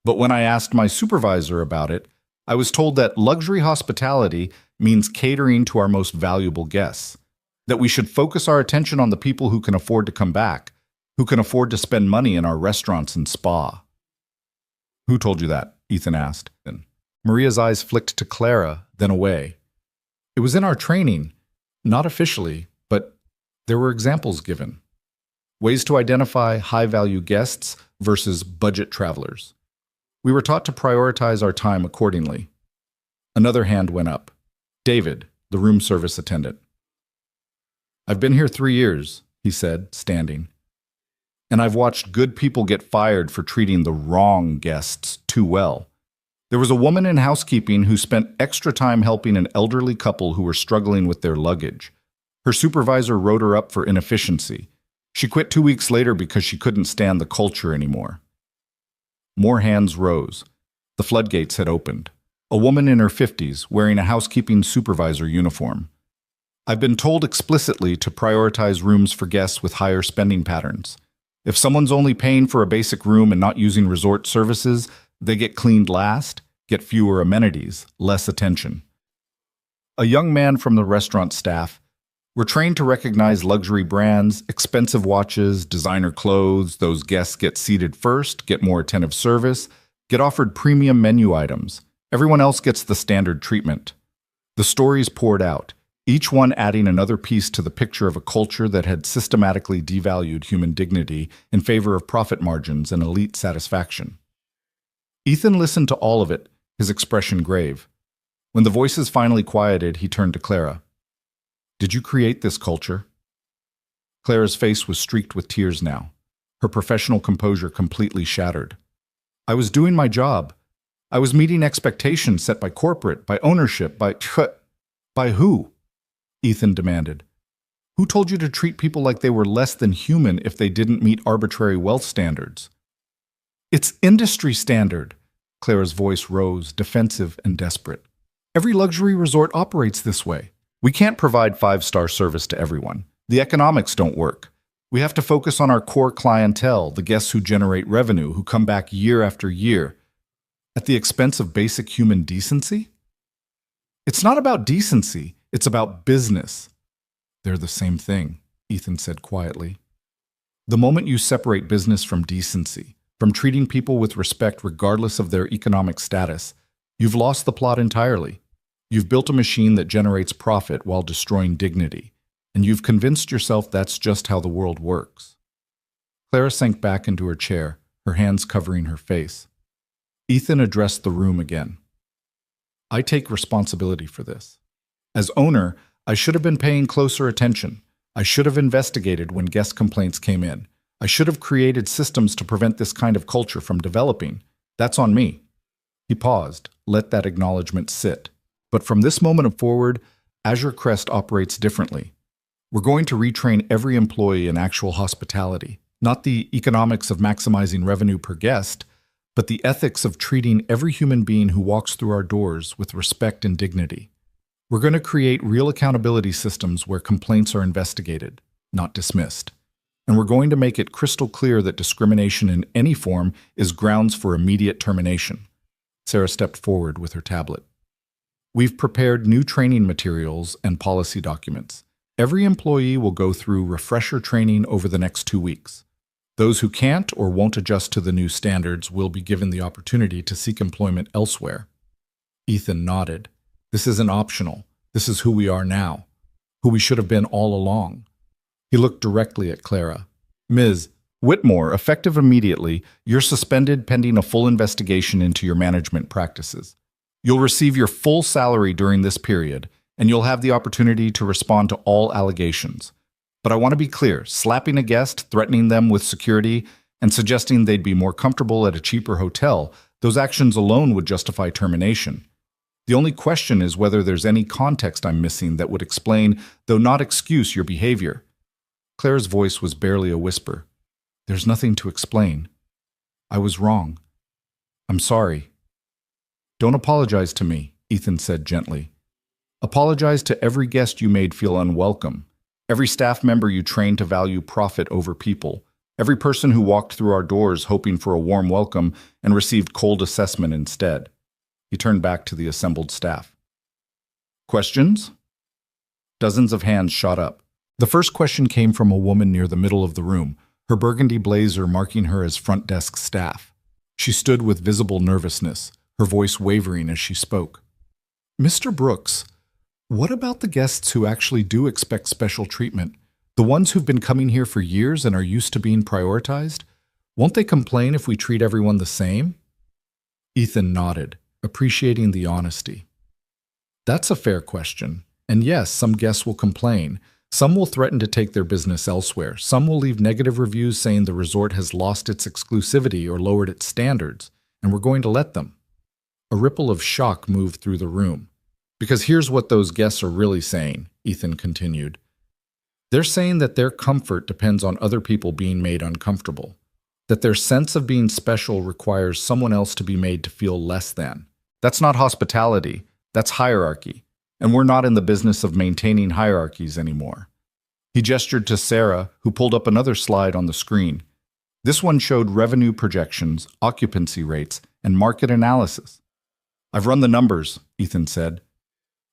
But when I asked my supervisor about it, I was told that luxury hospitality means catering to our most valuable guests, that we should focus our attention on the people who can afford to come back, who can afford to spend money in our restaurants and spa. Who told you that? Ethan asked. Maria's eyes flicked to Clara, then away. It was in our training, not officially, but there were examples given. Ways to identify high-value guests versus budget travelers. We were taught to prioritize our time accordingly. Another hand went up. David, the room service attendant. I've been here 3 years, he said, standing. And I've watched good people get fired for treating the wrong guests too well. There was a woman in housekeeping who spent extra time helping an elderly couple who were struggling with their luggage. Her supervisor wrote her up for inefficiency. She quit 2 weeks later because she couldn't stand the culture anymore. More hands rose. The floodgates had opened. A woman in her 50s, wearing a housekeeping supervisor uniform. I've been told explicitly to prioritize rooms for guests with higher spending patterns. If someone's only paying for a basic room and not using resort services, they get cleaned last, get fewer amenities, less attention. A young man from the restaurant staff. We're trained to recognize luxury brands, expensive watches, designer clothes. Those guests get seated first, get more attentive service, get offered premium menu items. Everyone else gets the standard treatment. The stories poured out, each one adding another piece to the picture of a culture that had systematically devalued human dignity in favor of profit margins and elite satisfaction. Ethan listened to all of it, his expression grave. When the voices finally quieted, he turned to Clara. Did you create this culture? Clara's face was streaked with tears now, her professional composure completely shattered. I was doing my job. I was meeting expectations set by corporate, by ownership, by who? Ethan demanded. Who told you to treat people like they were less than human if they didn't meet arbitrary wealth standards? It's industry standard. Clara's voice rose, defensive and desperate. Every luxury resort operates this way. We can't provide five-star service to everyone. The economics don't work. We have to focus on our core clientele, the guests who generate revenue, who come back year after year, at the expense of basic human decency? It's not about decency, it's about business. They're the same thing, Ethan said quietly. The moment you separate business from decency, from treating people with respect regardless of their economic status, you've lost the plot entirely. You've built a machine that generates profit while destroying dignity, and you've convinced yourself that's just how the world works. Clara sank back into her chair, her hands covering her face. Ethan addressed the room again. I take responsibility for this. As owner, I should have been paying closer attention. I should have investigated when guest complaints came in. I should have created systems to prevent this kind of culture from developing. That's on me. He paused, let that acknowledgement sit. But from this moment forward, Azure Crest operates differently. We're going to retrain every employee in actual hospitality, not the economics of maximizing revenue per guest, but the ethics of treating every human being who walks through our doors with respect and dignity. We're going to create real accountability systems where complaints are investigated, not dismissed. And we're going to make it crystal clear that discrimination in any form is grounds for immediate termination. Sarah stepped forward with her tablet. We've prepared new training materials and policy documents. Every employee will go through refresher training over the next 2 weeks. Those who can't or won't adjust to the new standards will be given the opportunity to seek employment elsewhere. Ethan nodded. This isn't optional. This is who we are now, who we should have been all along. He looked directly at Clara. Ms. Whitmore, effective immediately, you're suspended pending a full investigation into your management practices. You'll receive your full salary during this period, and you'll have the opportunity to respond to all allegations. But I want to be clear, slapping a guest, threatening them with security, and suggesting they'd be more comfortable at a cheaper hotel, those actions alone would justify termination. The only question is whether there's any context I'm missing that would explain, though not excuse, your behavior. Claire's voice was barely a whisper. There's nothing to explain. I was wrong. I'm sorry. Don't apologize to me, Ethan said gently. Apologize to every guest you made feel unwelcome, every staff member you trained to value profit over people, every person who walked through our doors hoping for a warm welcome and received cold assessment instead. He turned back to the assembled staff. Questions? Dozens of hands shot up. The first question came from a woman near the middle of the room, her burgundy blazer marking her as front desk staff. She stood with visible nervousness, her voice wavering as she spoke. Mr. Brooks, what about the guests who actually do expect special treatment? The ones who've been coming here for years and are used to being prioritized? Won't they complain if we treat everyone the same? Ethan nodded, appreciating the honesty. That's a fair question. And yes, some guests will complain. Some will threaten to take their business elsewhere. Some will leave negative reviews saying the resort has lost its exclusivity or lowered its standards, and we're going to let them. A ripple of shock moved through the room. Because here's what those guests are really saying, Ethan continued. They're saying that their comfort depends on other people being made uncomfortable, that their sense of being special requires someone else to be made to feel less than. That's not hospitality, that's hierarchy. and we're not in the business of maintaining hierarchies anymore. He gestured to Sarah, who pulled up another slide on the screen. This one showed revenue projections, occupancy rates, and market analysis. I've run the numbers, Ethan said.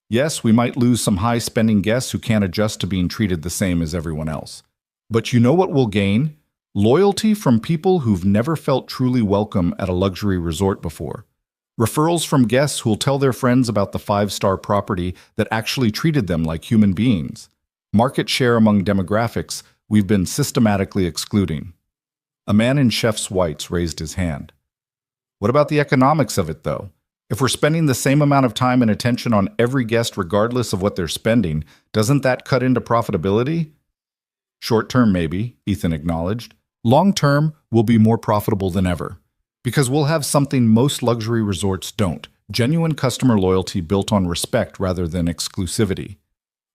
Yes, we might lose some high-spending guests who can't adjust to being treated the same as everyone else. But you know what we'll gain? Loyalty from people who've never felt truly welcome at a luxury resort before. Referrals from guests who'll tell their friends about the five-star property that actually treated them like human beings. Market share among demographics we've been systematically excluding. A man in chef's whites raised his hand. What about the economics of it, though? If we're spending the same amount of time and attention on every guest regardless of what they're spending, doesn't that cut into profitability? Short-term, maybe, Ethan acknowledged. Long-term, we'll be more profitable than ever. Because we'll have something most luxury resorts don't, genuine customer loyalty built on respect rather than exclusivity.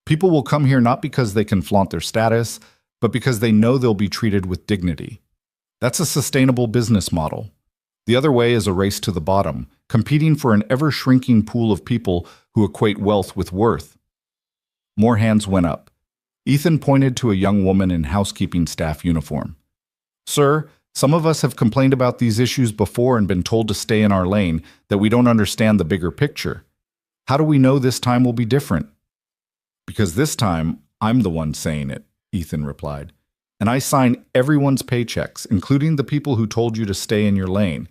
People will come here not because they can flaunt their status, but because they know they'll be treated with dignity. That's a sustainable business model. The other way is a race to the bottom, competing for an ever-shrinking pool of people who equate wealth with worth. More hands went up. Ethan pointed to a young woman in housekeeping staff uniform. Sir, some of us have complained about these issues before and been told to stay in our lane, that we don't understand the bigger picture. How do we know this time will be different? Because this time, I'm the one saying it, Ethan replied. And I sign everyone's paychecks, including the people who told you to stay in your lane.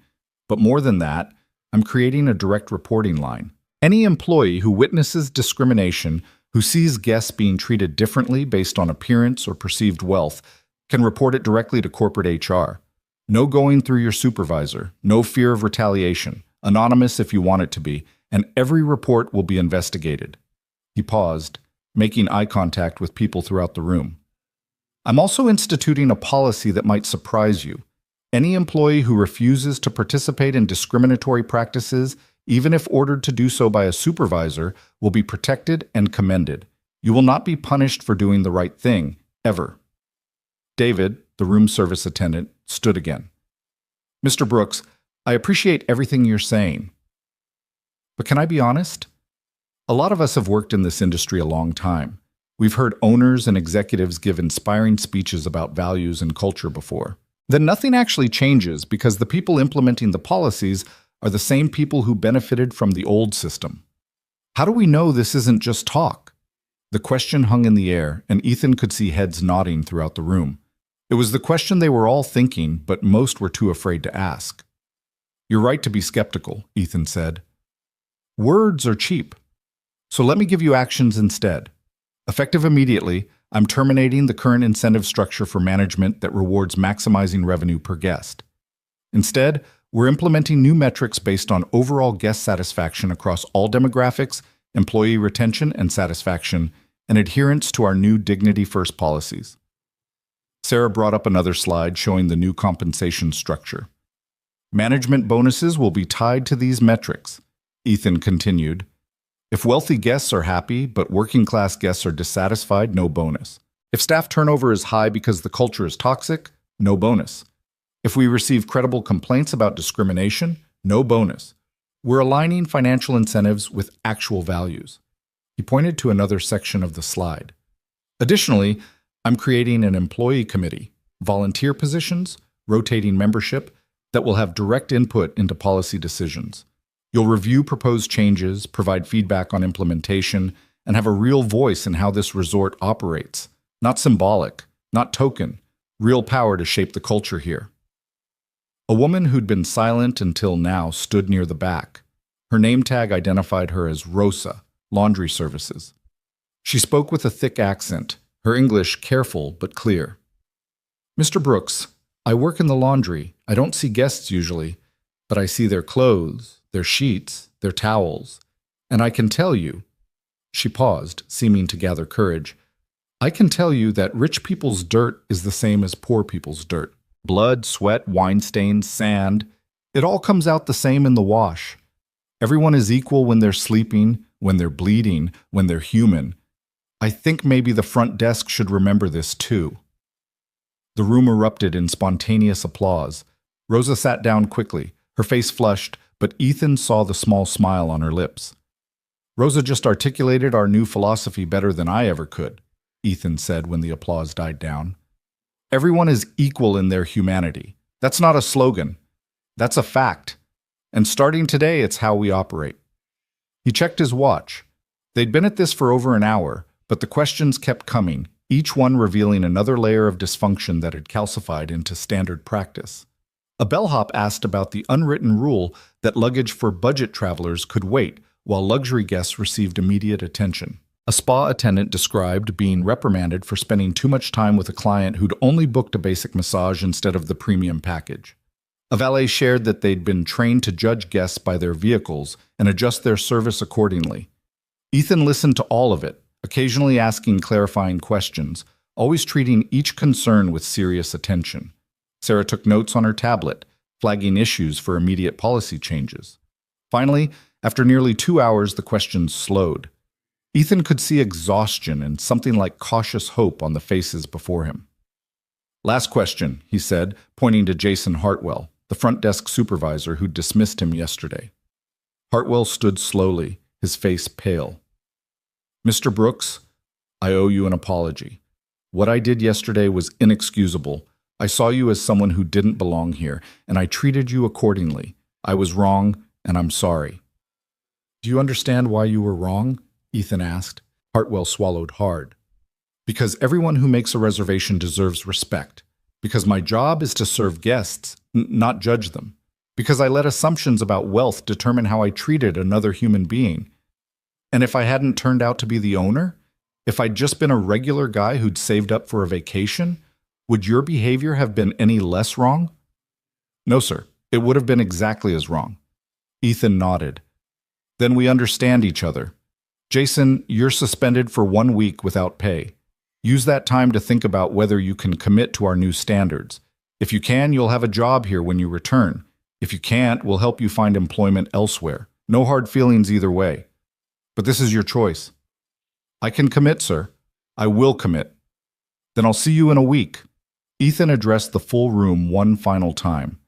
But more than that, I'm creating a direct reporting line. Any employee who witnesses discrimination, who sees guests being treated differently based on appearance or perceived wealth, can report it directly to corporate HR. No going through your supervisor, no fear of retaliation, anonymous if you want it to be, and every report will be investigated. He paused, making eye contact with people throughout the room. I'm also instituting a policy that might surprise you. Any employee who refuses to participate in discriminatory practices, even if ordered to do so by a supervisor, will be protected and commended. You will not be punished for doing the right thing, ever. David, the room service attendant, stood again. Mr. Brooks, I appreciate everything you're saying. But can I be honest? A lot of us have worked in this industry a long time. We've heard owners and executives give inspiring speeches about values and culture before. Then nothing actually changes because the people implementing the policies are the same people who benefited from the old system. How do we know this isn't just talk? The question hung in the air, and Ethan could see heads nodding throughout the room. It was the question they were all thinking, but most were too afraid to ask. You're right to be skeptical, Ethan said. Words are cheap. So let me give you actions instead. Effective immediately, I'm terminating the current incentive structure for management that rewards maximizing revenue per guest. Instead, we're implementing new metrics based on overall guest satisfaction across all demographics, employee retention and satisfaction, and adherence to our new Dignity First policies. Sarah brought up another slide showing the new compensation structure. Management bonuses will be tied to these metrics, Ethan continued. If wealthy guests are happy, but working-class guests are dissatisfied, no bonus. If staff turnover is high because the culture is toxic, no bonus. If we receive credible complaints about discrimination, no bonus. We're aligning financial incentives with actual values. He pointed to another section of the slide. Additionally, I'm creating an employee committee, volunteer positions, rotating membership, that will have direct input into policy decisions. You'll review proposed changes, provide feedback on implementation, and have a real voice in how this resort operates. Not symbolic, not token, real power to shape the culture here. A woman who'd been silent until now stood near the back. Her name tag identified her as Rosa, Laundry Services. She spoke with a thick accent, her English careful but clear. Mr. Brooks, I work in the laundry. I don't see guests usually, but I see their clothes, their sheets, their towels, and I can tell you, she paused, seeming to gather courage, I can tell you that rich people's dirt is the same as poor people's dirt. Blood, sweat, wine stains, sand, it all comes out the same in the wash. Everyone is equal when they're sleeping, when they're bleeding, when they're human. I think maybe the front desk should remember this too. The room erupted in spontaneous applause. Rosa sat down quickly, her face flushed, but Ethan saw the small smile on her lips. Rosa just articulated our new philosophy better than I ever could, Ethan said when the applause died down. Everyone is equal in their humanity. That's not a slogan. That's a fact. And starting today, it's how we operate. He checked his watch. They'd been at this for over an hour, but the questions kept coming, each one revealing another layer of dysfunction that had calcified into standard practice. A bellhop asked about the unwritten rule that luggage for budget travelers could wait, while luxury guests received immediate attention. A spa attendant described being reprimanded for spending too much time with a client who'd only booked a basic massage instead of the premium package. A valet shared that they'd been trained to judge guests by their vehicles and adjust their service accordingly. Ethan listened to all of it, occasionally asking clarifying questions, always treating each concern with serious attention. Sarah took notes on her tablet, flagging issues for immediate policy changes. Finally, after nearly 2 hours, the questions slowed. Ethan could see exhaustion and something like cautious hope on the faces before him. "Last question," he said, pointing to Jason Hartwell, the front desk supervisor who'd dismissed him yesterday. Hartwell stood slowly, his face pale. "Mr. Brooks, I owe you an apology. What I did yesterday was inexcusable. I saw you as someone who didn't belong here, and I treated you accordingly. I was wrong, and I'm sorry." "Do you understand why you were wrong?" Ethan asked. Hartwell swallowed hard. "Because everyone who makes a reservation deserves respect. Because my job is to serve guests, not judge them. Because I let assumptions about wealth determine how I treated another human being. And if I hadn't turned out to be the owner, if I'd just been a regular guy who'd saved up for a vacation, would your behavior have been any less wrong?" "No, sir. It would have been exactly as wrong." Ethan nodded. "Then we understand each other. Jason, you're suspended for 1 week without pay. Use that time to think about whether you can commit to our new standards. If you can, you'll have a job here when you return. If you can't, we'll help you find employment elsewhere. No hard feelings either way. But this is your choice." "I can commit, sir. I will commit." "Then I'll see you in a week." Ethan addressed the full room one final time.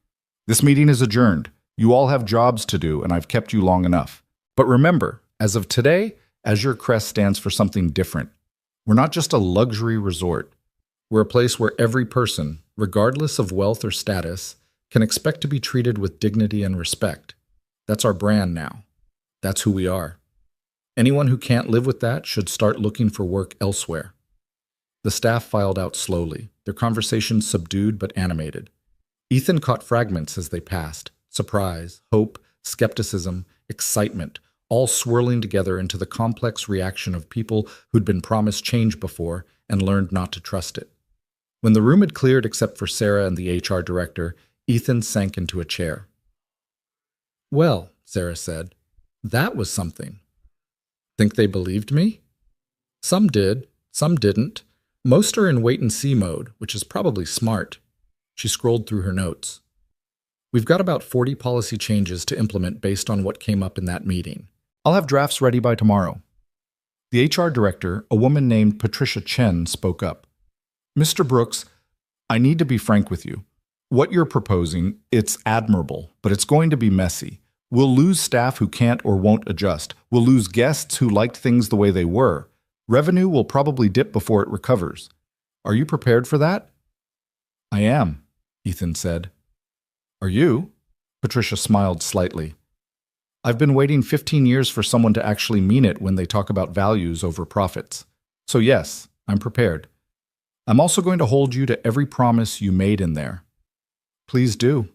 "This meeting is adjourned. You all have jobs to do, and I've kept you long enough. But remember, as of today, Azure Crest stands for something different. We're not just a luxury resort. We're a place where every person, regardless of wealth or status, can expect to be treated with dignity and respect. That's our brand now. That's who we are. Anyone who can't live with that should start looking for work elsewhere." The staff filed out slowly, their conversation subdued but animated. Ethan caught fragments as they passed: surprise, hope, skepticism, excitement, all swirling together into the complex reaction of people who'd been promised change before and learned not to trust it. When the room had cleared except for Sarah and the HR director, Ethan sank into a chair. "Well," Sarah said, "that was something. Think they believed me?" "Some did, some didn't. Most are in wait-and-see mode, which is probably smart." She scrolled through her notes. "We've got about 40 policy changes to implement based on what came up in that meeting. I'll have drafts ready by tomorrow." The HR director, a woman named Patricia Chen, spoke up. "Mr. Brooks, I need to be frank with you. What you're proposing, it's admirable, but it's going to be messy. We'll lose staff who can't or won't adjust. We'll lose guests who liked things the way they were. Revenue will probably dip before it recovers. Are you prepared for that?" "I am," Ethan said. "Are you?" Patricia smiled slightly. "I've been waiting 15 years for someone to actually mean it when they talk about values over profits. So yes, I'm prepared. I'm also going to hold you to every promise you made in there." "Please do."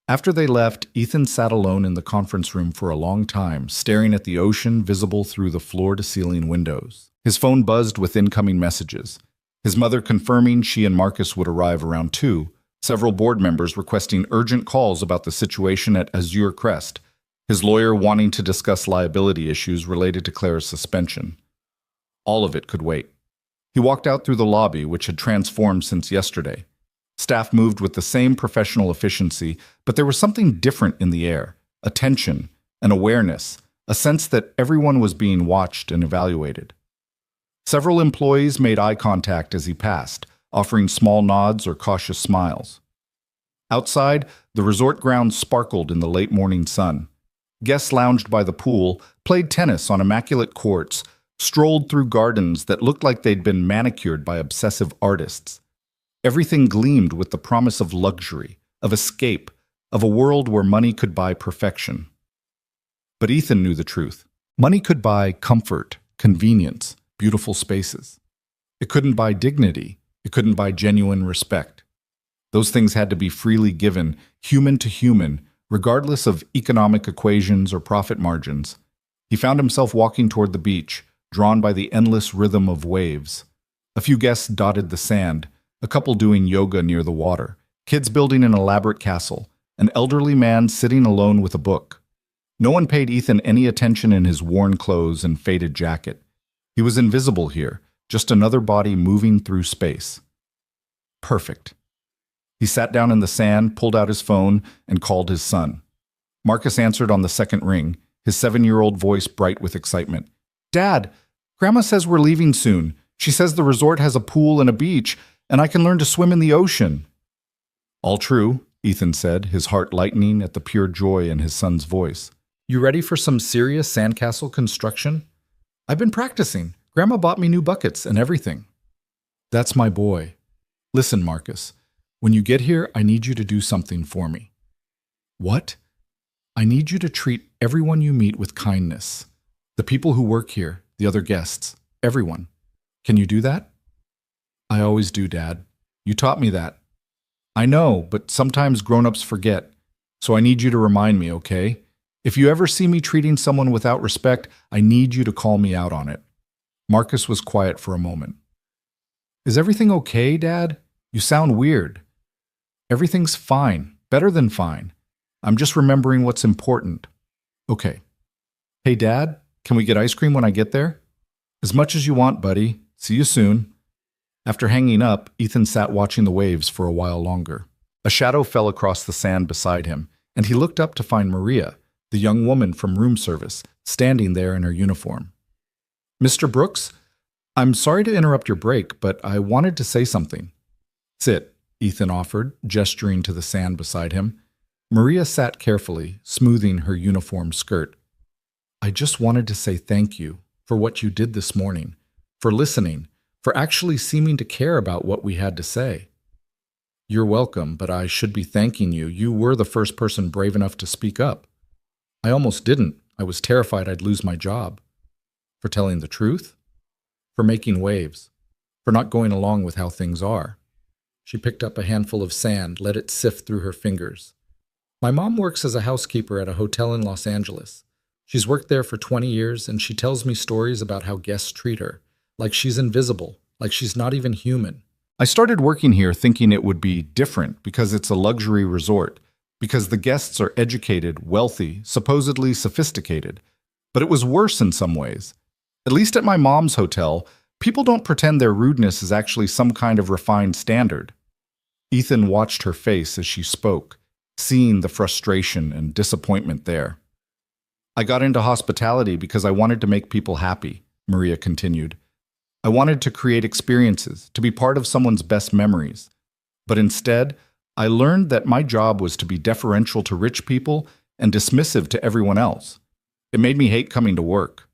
After they left, Ethan sat alone in the conference room for a long time, staring at the ocean visible through the floor-to-ceiling windows. His phone buzzed with incoming messages. His mother confirming she and Marcus would arrive around 2, several board members requesting urgent calls about the situation at Azure Crest, his lawyer wanting to discuss liability issues related to Clara's suspension. All of it could wait. He walked out through the lobby, which had transformed since yesterday. Staff moved with the same professional efficiency, but there was something different in the air: a tension, an awareness, a sense that everyone was being watched and evaluated. Several employees made eye contact as he passed, offering small nods or cautious smiles. Outside, the resort grounds sparkled in the late morning sun. Guests lounged by the pool, played tennis on immaculate courts, strolled through gardens that looked like they'd been manicured by obsessive artists. Everything gleamed with the promise of luxury, of escape, of a world where money could buy perfection. But Ethan knew the truth. Money could buy comfort, convenience, beautiful spaces. It couldn't buy dignity. It couldn't buy genuine respect. Those things had to be freely given, human to human, regardless of economic equations or profit margins. He found himself walking toward the beach, drawn by the endless rhythm of waves. A few guests dotted the sand, a couple doing yoga near the water, kids building an elaborate castle, an elderly man sitting alone with a book. No one paid Ethan any attention in his worn clothes and faded jacket. He was invisible here, just another body moving through space. Perfect. He sat down in the sand, pulled out his phone, and called his son. Marcus answered on the second ring, his 7-year-old voice bright with excitement. "Dad, Grandma says we're leaving soon. She says the resort has a pool and a beach, and I can learn to swim in the ocean." "All true," Ethan said, his heart lightening at the pure joy in his son's voice. "You ready for some serious sandcastle construction?" "I've been practicing. Grandma bought me new buckets and everything." "That's my boy. Listen, Marcus, when you get here, I need you to do something for me." "What?" "I need you to treat everyone you meet with kindness. The people who work here, the other guests, everyone. Can you do that?" "I always do, Dad. You taught me that." "I know, but sometimes grown-ups forget. So I need you to remind me, okay? If you ever see me treating someone without respect, I need you to call me out on it." Marcus was quiet for a moment. "Is everything okay, Dad? You sound weird." "Everything's fine, better than fine. I'm just remembering what's important." "Okay. Hey, Dad, can we get ice cream when I get there?" "As much as you want, buddy. See you soon." After hanging up, Ethan sat watching the waves for a while longer. A shadow fell across the sand beside him, and he looked up to find Maria, the young woman from room service, standing there in her uniform. "Mr. Brooks, I'm sorry to interrupt your break, but I wanted to say something." "Sit," Ethan offered, gesturing to the sand beside him. Maria sat carefully, smoothing her uniform skirt. "I just wanted to say thank you for what you did this morning, for listening, for actually seeming to care about what we had to say." "You're welcome, but I should be thanking you. You were the first person brave enough to speak up." "I almost didn't. I was terrified I'd lose my job." "For telling the truth?" "For making waves. For not going along with how things are." She picked up a handful of sand, let it sift through her fingers. "My mom works as a housekeeper at a hotel in Los Angeles. She's worked there for 20 years, and she tells me stories about how guests treat her, like she's invisible, like she's not even human. I started working here thinking it would be different because it's a luxury resort, because the guests are educated, wealthy, supposedly sophisticated. But it was worse in some ways. At least at my mom's hotel, people don't pretend their rudeness is actually some kind of refined standard." Ethan watched her face as she spoke, seeing the frustration and disappointment there. "I got into hospitality because I wanted to make people happy," Maria continued. "I wanted to create experiences, to be part of someone's best memories. But instead, I learned that my job was to be deferential to rich people and dismissive to everyone else. It made me hate coming to work."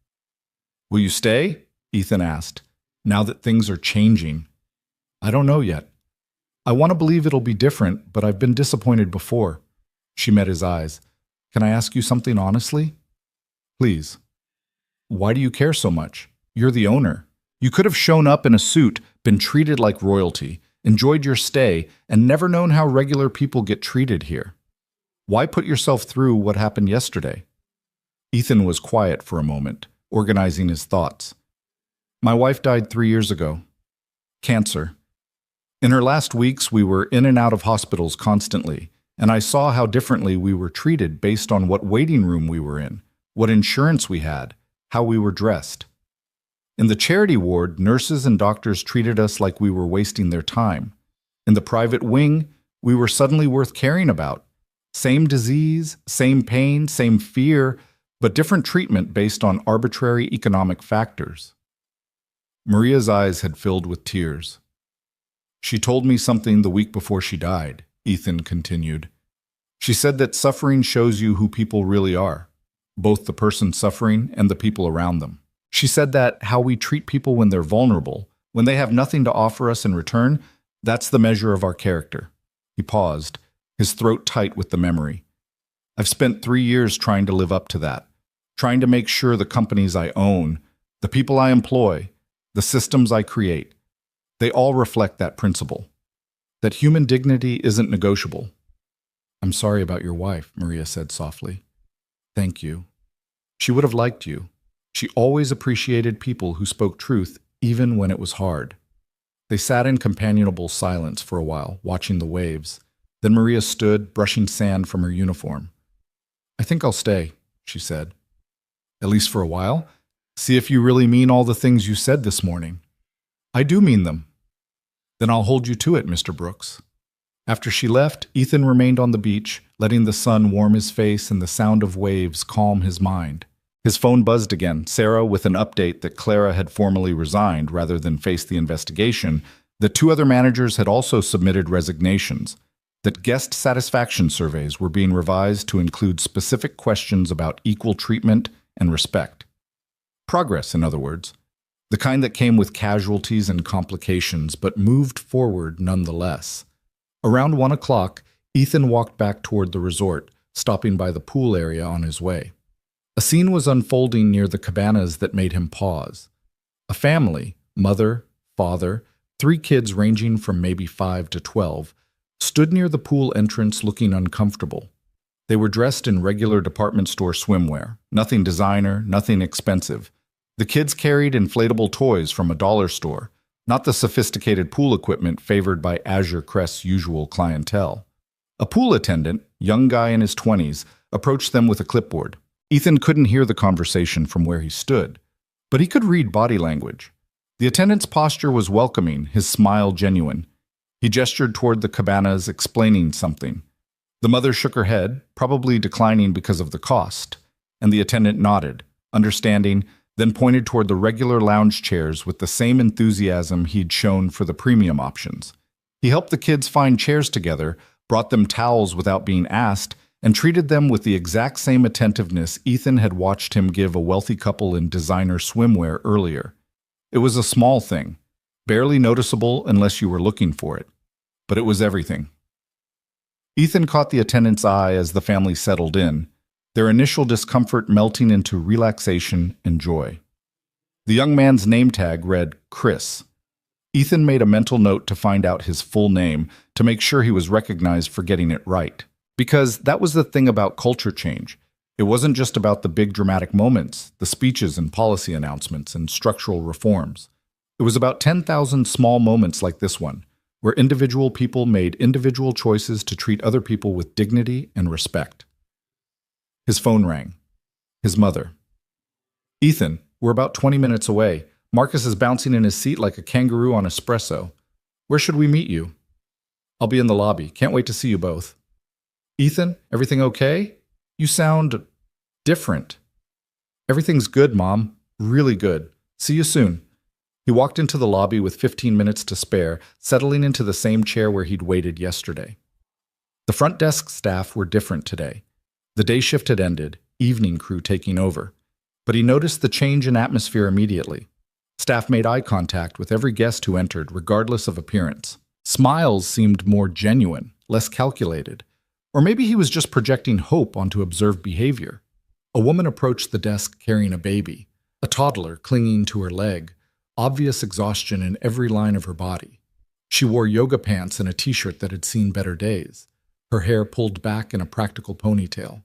"Will you stay?" Ethan asked, "now that things are changing?" "I don't know yet. I want to believe it'll be different, but I've been disappointed before." She met his eyes. "Can I ask you something honestly?" "Please." "Why do you care so much? You're the owner. You could have shown up in a suit, been treated like royalty, enjoyed your stay, and never known how regular people get treated here. Why put yourself through what happened yesterday?" Ethan was quiet for a moment, organizing his thoughts. "My wife died 3 years ago. Cancer. In her last weeks, we were in and out of hospitals constantly, and I saw how differently we were treated based on what waiting room we were in, what insurance we had, how we were dressed. In the charity ward, nurses and doctors treated us like we were wasting their time. In the private wing, we were suddenly worth caring about. Same disease, same pain, same fear, but different treatment based on arbitrary economic factors." Maria's eyes had filled with tears. "She told me something the week before she died," Ethan continued. "She said that suffering shows you who people really are. both the person suffering and the people around them. She said that how we treat people when they're vulnerable, when they have nothing to offer us in return, that's the measure of our character. He paused, his throat tight with the memory. I've spent 3 years trying to live up to that, trying to make sure the companies I own, the people I employ, the systems I create, they all reflect that principle, that human dignity isn't negotiable. I'm sorry about your wife, Maria said softly. Thank you. She would have liked you. She always appreciated people who spoke truth even when it was hard. They sat in companionable silence for a while, watching the waves. Then Maria stood, brushing sand from her uniform. I think I'll stay, she said. At least for a while. See if you really mean all the things you said this morning. I do mean them. Then I'll hold you to it, Mr. Brooks. After she left, Ethan remained on the beach, letting the sun warm his face and the sound of waves calm his mind. His phone buzzed again, Sarah with an update that Clara had formally resigned rather than face the investigation, that 2 other managers had also submitted resignations, that guest satisfaction surveys were being revised to include specific questions about equal treatment and respect. Progress, in other words. The kind that came with casualties and complications, but moved forward nonetheless. Around 1 o'clock, Ethan walked back toward the resort, stopping by the pool area on his way. A scene was unfolding near the cabanas that made him pause. A family, mother, father, 3 kids ranging from maybe 5 to 12, stood near the pool entrance looking uncomfortable. They were dressed in regular department store swimwear, nothing designer, nothing expensive. The kids carried inflatable toys from a dollar store, not the sophisticated pool equipment favored by Azure Crest's usual clientele. A pool attendant, young guy in his 20s, approached them with a clipboard. Ethan couldn't hear the conversation from where he stood, but he could read body language. The attendant's posture was welcoming, his smile genuine. He gestured toward the cabanas, explaining something. The mother shook her head, probably declining because of the cost, and the attendant nodded, understanding, then pointed toward the regular lounge chairs with the same enthusiasm he'd shown for the premium options. He helped the kids find chairs together, brought them towels without being asked, and treated them with the exact same attentiveness Ethan had watched him give a wealthy couple in designer swimwear earlier. It was a small thing, barely noticeable unless you were looking for it, but it was everything. Ethan caught the attendant's eye as the family settled in, their initial discomfort melting into relaxation and joy. The young man's name tag read Chris. Ethan made a mental note to find out his full name to make sure he was recognized for getting it right. Because that was the thing about culture change. It wasn't just about the big dramatic moments, the speeches and policy announcements and structural reforms. It was about 10,000 small moments like this one, where individual people made individual choices to treat other people with dignity and respect. His phone rang. His mother. Ethan, we're about 20 minutes away. Marcus is bouncing in his seat like a kangaroo on espresso. Where should we meet you? I'll be in the lobby. Can't wait to see you both. Ethan, everything okay? You sound different. Everything's good, Mom. Really good. See you soon. He walked into the lobby with 15 minutes to spare, settling into the same chair where he'd waited yesterday. The front desk staff were different today. The day shift had ended, evening crew taking over. But he noticed the change in atmosphere immediately. Staff made eye contact with every guest who entered, regardless of appearance. Smiles seemed more genuine, less calculated. Or maybe he was just projecting hope onto observed behavior. A woman approached the desk carrying a baby, a toddler clinging to her leg, obvious exhaustion in every line of her body. She wore yoga pants and a t-shirt that had seen better days, her hair pulled back in a practical ponytail.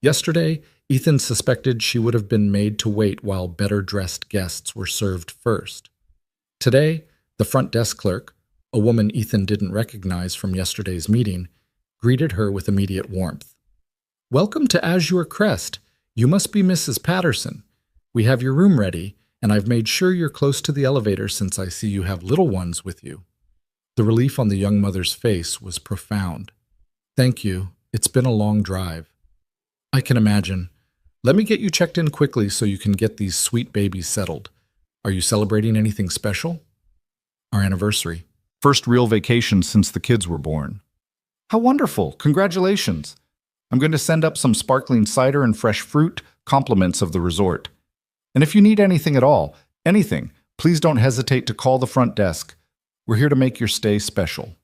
Yesterday, Ethan suspected she would have been made to wait while better-dressed guests were served first. Today, the front desk clerk, a woman Ethan didn't recognize from yesterday's meeting, greeted her with immediate warmth. Welcome to Azure Crest. You must be Mrs. Patterson. We have your room ready, and I've made sure you're close to the elevator since I see you have little ones with you. The relief on the young mother's face was profound. Thank you. It's been a long drive. I can imagine. Let me get you checked in quickly so you can get these sweet babies settled. Are you celebrating anything special? Our anniversary. First real vacation since the kids were born. How wonderful! Congratulations! I'm going to send up some sparkling cider and fresh fruit, compliments of the resort. And if you need anything at all, anything, please don't hesitate to call the front desk. We're here to make your stay special."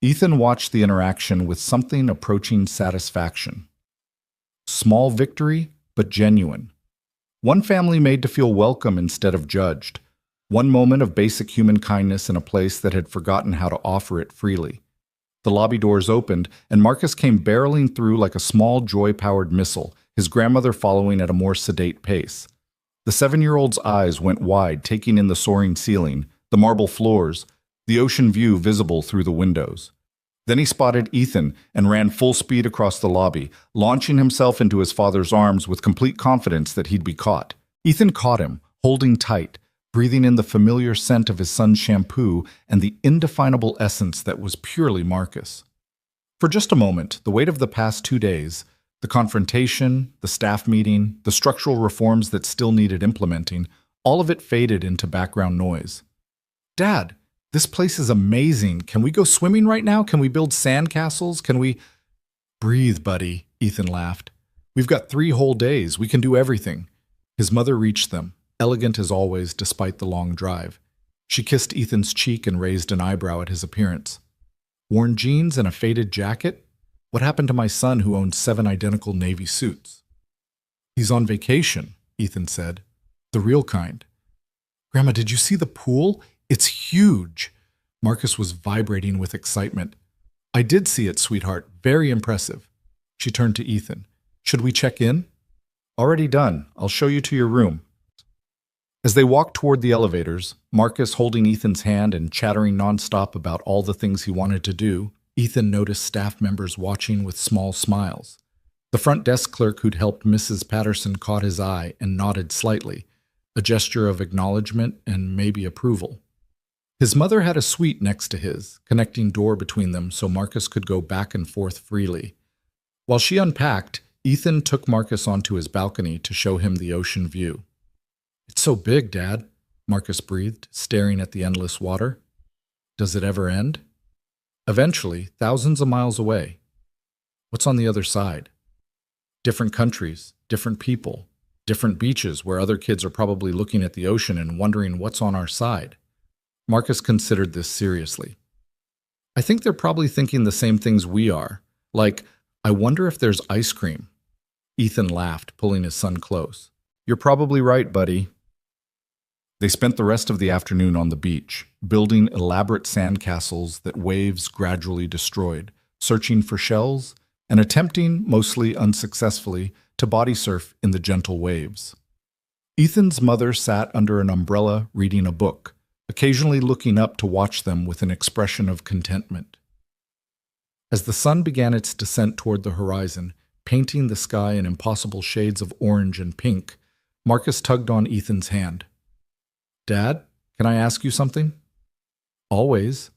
Ethan watched the interaction with something approaching satisfaction. Small victory, but genuine. One family made to feel welcome instead of judged. One moment of basic human kindness in a place that had forgotten how to offer it freely. The lobby doors opened, and Marcus came barreling through like a small joy-powered missile, his grandmother following at a more sedate pace. The 7-year-old's eyes went wide, taking in the soaring ceiling, the marble floors, the ocean view visible through the windows. Then he spotted Ethan and ran full speed across the lobby, launching himself into his father's arms with complete confidence that he'd be caught. Ethan caught him, holding tight, breathing in the familiar scent of his son's shampoo and the indefinable essence that was purely Marcus. For just a moment, the weight of the past 2 days, the confrontation, the staff meeting, the structural reforms that still needed implementing, all of it faded into background noise. "Dad, this place is amazing. Can we go swimming right now? Can we build sandcastles? Can we—" "Breathe, buddy," Ethan laughed. "We've got 3 whole days. We can do everything." His mother reached them, elegant as always despite the long drive. She kissed Ethan's cheek and raised an eyebrow at his appearance. "Worn jeans and a faded jacket? What happened to my son who owns 7 identical Navy suits?" "He's on vacation," Ethan said. "The real kind." "Grandma, did you see the pool? It's huge." Marcus was vibrating with excitement. "I did see it, sweetheart. Very impressive." She turned to Ethan. "Should we check in?" "Already done. I'll show you to your room." As they walked toward the elevators, Marcus holding Ethan's hand and chattering nonstop about all the things he wanted to do, Ethan noticed staff members watching with small smiles. The front desk clerk who'd helped Mrs. Patterson caught his eye and nodded slightly, a gesture of acknowledgement and maybe approval. His mother had a suite next to his, connecting door between them so Marcus could go back and forth freely. While she unpacked, Ethan took Marcus onto his balcony to show him the ocean view. "It's so big, Dad," Marcus breathed, staring at the endless water. "Does it ever end?" "Eventually, thousands of miles away." "What's on the other side?" "Different countries, different people, different beaches where other kids are probably looking at the ocean and wondering what's on our side." Marcus considered this seriously. "I think they're probably thinking the same things we are, like, I wonder if there's ice cream." Ethan laughed, pulling his son close. "You're probably right, buddy." They spent the rest of the afternoon on the beach, building elaborate sandcastles that waves gradually destroyed, searching for shells, and attempting, mostly unsuccessfully, to body surf in the gentle waves. Ethan's mother sat under an umbrella reading a book, occasionally looking up to watch them with an expression of contentment. As the sun began its descent toward the horizon, painting the sky in impossible shades of orange and pink, Marcus tugged on Ethan's hand. "Dad, can I ask you something?" "Always."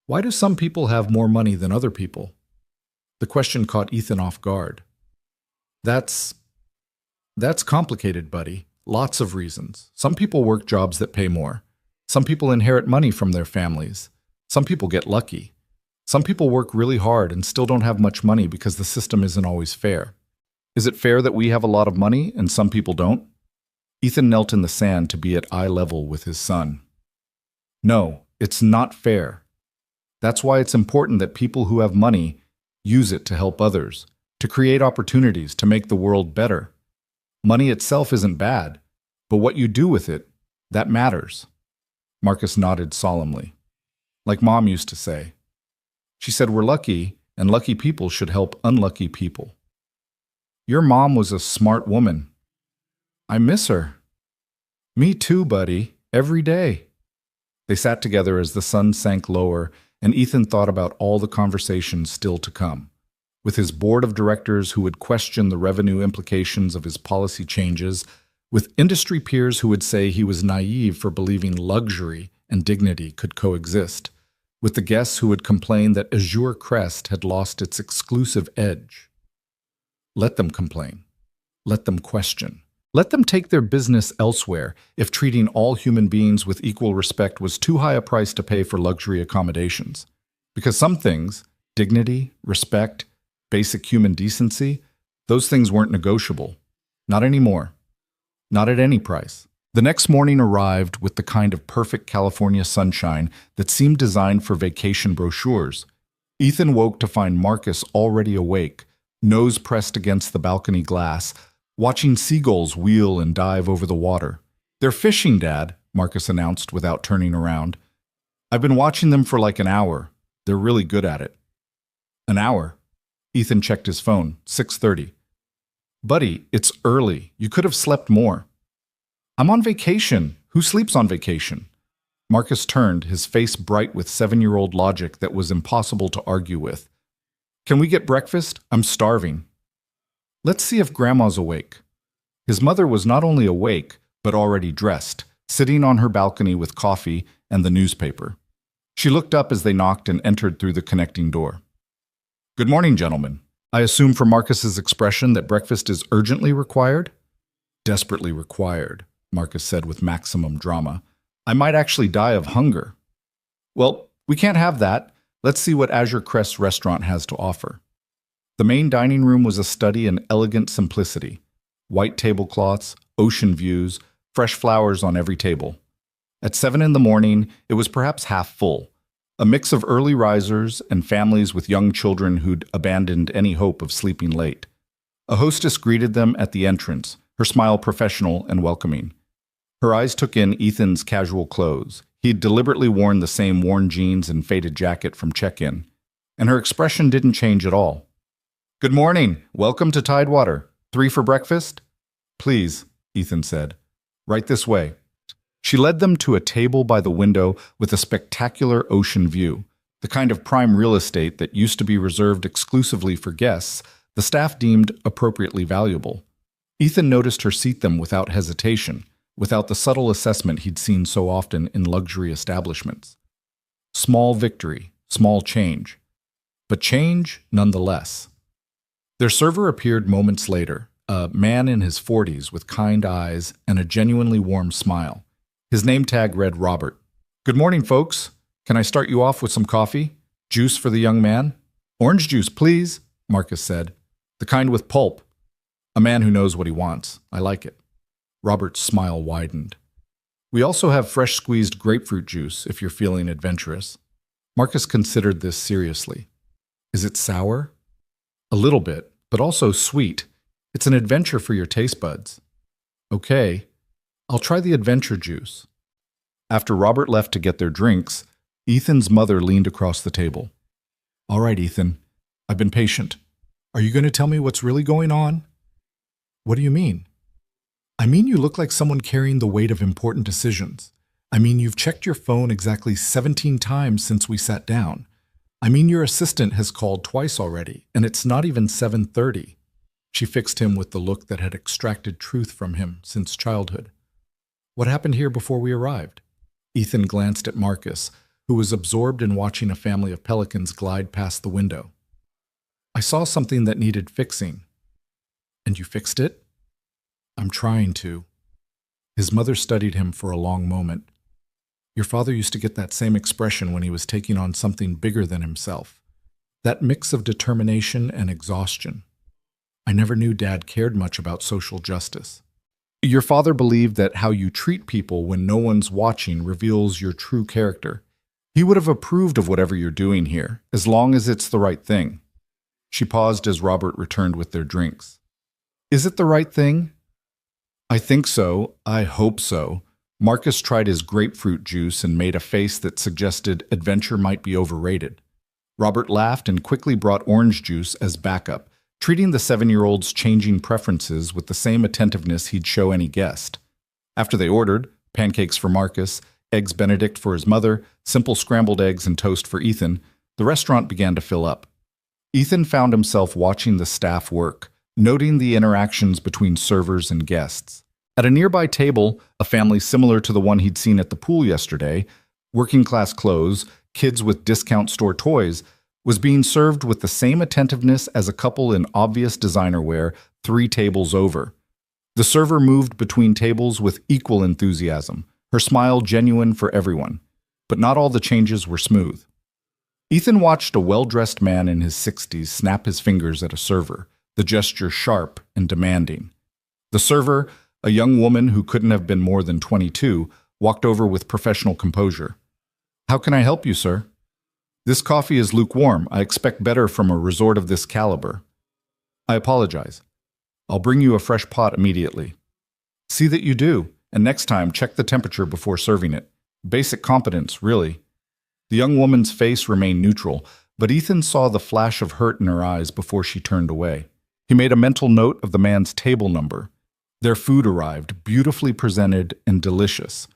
"Why do some people have more money than other people?" The question caught Ethan off guard. That's complicated, buddy. Lots of reasons. Some people work jobs that pay more. Some people inherit money from their families. Some people get lucky. Some people work really hard and still don't have much money because the system isn't always fair. Is it fair that we have a lot of money and some people don't? Ethan knelt in the sand to be at eye level with his son. No, it's not fair. That's why it's important that people who have money use it to help others, to create opportunities, to make the world better. Money itself isn't bad, but what you do with it, that matters. Marcus nodded solemnly. Like Mom used to say. She said we're lucky, and lucky people should help unlucky people. Your mom was a smart woman. I miss her. Me too, buddy. Every day. They sat together as the sun sank lower, and Ethan thought about all the conversations still to come. With his board of directors who would question the revenue implications of his policy changes, with industry peers who would say he was naive for believing luxury and dignity could coexist, with the guests who would complain that Azure Crest had lost its exclusive edge. Let them complain. Let them question. Let them take their business elsewhere if treating all human beings with equal respect was too high a price to pay for luxury accommodations. Because some things, dignity, respect, Basic human decency? Those things weren't negotiable. Not anymore. Not at any price. The next morning arrived with the kind of perfect California sunshine that seemed designed for vacation brochures. Ethan woke to find Marcus already awake, nose pressed against the balcony glass, watching seagulls wheel and dive over the water. "They're fishing, Dad," Marcus announced without turning around. "I've been watching them for like an hour. They're really good at it." An hour? Ethan checked his phone. 6:30. "Buddy, it's early. You could have slept more." "I'm on vacation. Who sleeps on vacation?" Marcus turned, his face bright with 7-year-old logic that was impossible to argue with. "Can we get breakfast? I'm starving." "Let's see if Grandma's awake." His mother was not only awake, but already dressed, sitting on her balcony with coffee and the newspaper. She looked up as they knocked and entered through the connecting door. "Good morning, gentlemen. I assume from Marcus's expression that breakfast is urgently required?" "Desperately required," Marcus said with maximum drama. "I might actually die of hunger." "Well, we can't have that. Let's see what Azure Crest restaurant has to offer." The main dining room was a study in elegant simplicity. White tablecloths, ocean views, fresh flowers on every table. At 7 in the morning, it was perhaps half full. A mix of early risers and families with young children who'd abandoned any hope of sleeping late. A hostess greeted them at the entrance, her smile professional and welcoming. Her eyes took in Ethan's casual clothes. He'd deliberately worn the same worn jeans and faded jacket from check-in, and her expression didn't change at all. "Good morning. Welcome to Tidewater. 3 for breakfast?" "Please," Ethan said. "Right this way." She led them to a table by the window with a spectacular ocean view, the kind of prime real estate that used to be reserved exclusively for guests the staff deemed appropriately valuable. Ethan noticed her seat them without hesitation, without the subtle assessment he'd seen so often in luxury establishments. Small victory, small change, but change nonetheless. Their server appeared moments later, a man in his 40s with kind eyes and a genuinely warm smile. His name tag read Robert. "Good morning, folks. Can I start you off with some coffee? Juice for the young man?" "Orange juice, please," Marcus said. "The kind with pulp." "A man who knows what he wants. I like it." Robert's smile widened. "We also have fresh squeezed grapefruit juice if you're feeling adventurous." Marcus considered this seriously. "Is it sour?" "A little bit, but also sweet. It's an adventure for your taste buds." "Okay. I'll try the adventure juice." After Robert left to get their drinks, Ethan's mother leaned across the table. "All right, Ethan. I've been patient. Are you going to tell me what's really going on?" "What do you mean?" "I mean you look like someone carrying the weight of important decisions. I mean you've checked your phone exactly 17 times since we sat down. I mean your assistant has called twice already, and it's not even 7:30. She fixed him with the look that had extracted truth from him since childhood. "What happened here before we arrived?" Ethan glanced at Marcus, who was absorbed in watching a family of pelicans glide past the window. "I saw something that needed fixing." "And you fixed it?" "I'm trying to." His mother studied him for a long moment. "Your father used to get that same expression when he was taking on something bigger than himself. That mix of determination and exhaustion. I never knew Dad cared much about social justice." "Your father believed that how you treat people when no one's watching reveals your true character. He would have approved of whatever you're doing here, as long as it's the right thing." She paused as Robert returned with their drinks. "Is it the right thing?" "I think so. I hope so." Marcus tried his grapefruit juice and made a face that suggested adventure might be overrated. Robert laughed and quickly brought orange juice as backup, treating the 7-year-old's changing preferences with the same attentiveness he'd show any guest. After they ordered, pancakes for Marcus, eggs Benedict for his mother, simple scrambled eggs and toast for Ethan, the restaurant began to fill up. Ethan found himself watching the staff work, noting the interactions between servers and guests. At a nearby table, a family similar to the one he'd seen at the pool yesterday, working-class clothes, kids with discount store toys, was being served with the same attentiveness as a couple in obvious designer wear 3 tables over. The server moved between tables with equal enthusiasm, her smile genuine for everyone. But not all the changes were smooth. Ethan watched a well-dressed man in his 60s snap his fingers at a server, the gesture sharp and demanding. The server, a young woman who couldn't have been more than 22, walked over with professional composure. "How can I help you, sir?" "This coffee is lukewarm. I expect better from a resort of this caliber." "I apologize. I'll bring you a fresh pot immediately." "See that you do, and next time check the temperature before serving it. Basic competence, really." The young woman's face remained neutral, but Ethan saw the flash of hurt in her eyes before she turned away. He made a mental note of the man's table number. Their food arrived, beautifully presented and delicious.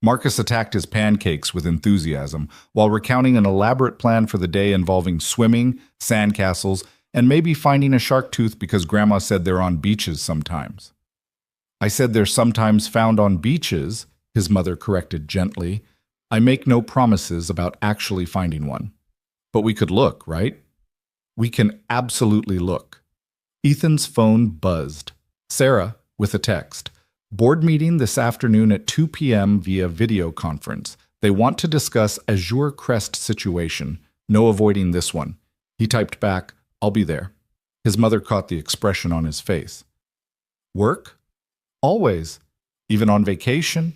Marcus attacked his pancakes with enthusiasm, while recounting an elaborate plan for the day involving swimming, sandcastles, and maybe finding a shark tooth because Grandma said they're on beaches sometimes. "I said they're sometimes found on beaches," his mother corrected gently. "I make no promises about actually finding one. But we could look, right?" "We can absolutely look." Ethan's phone buzzed. Sarah, with a text. "Board meeting this afternoon at 2 p.m. via video conference. They want to discuss Azure Crest situation. No avoiding this one." He typed back, "I'll be there." His mother caught the expression on his face. "Work? Always. Even on vacation?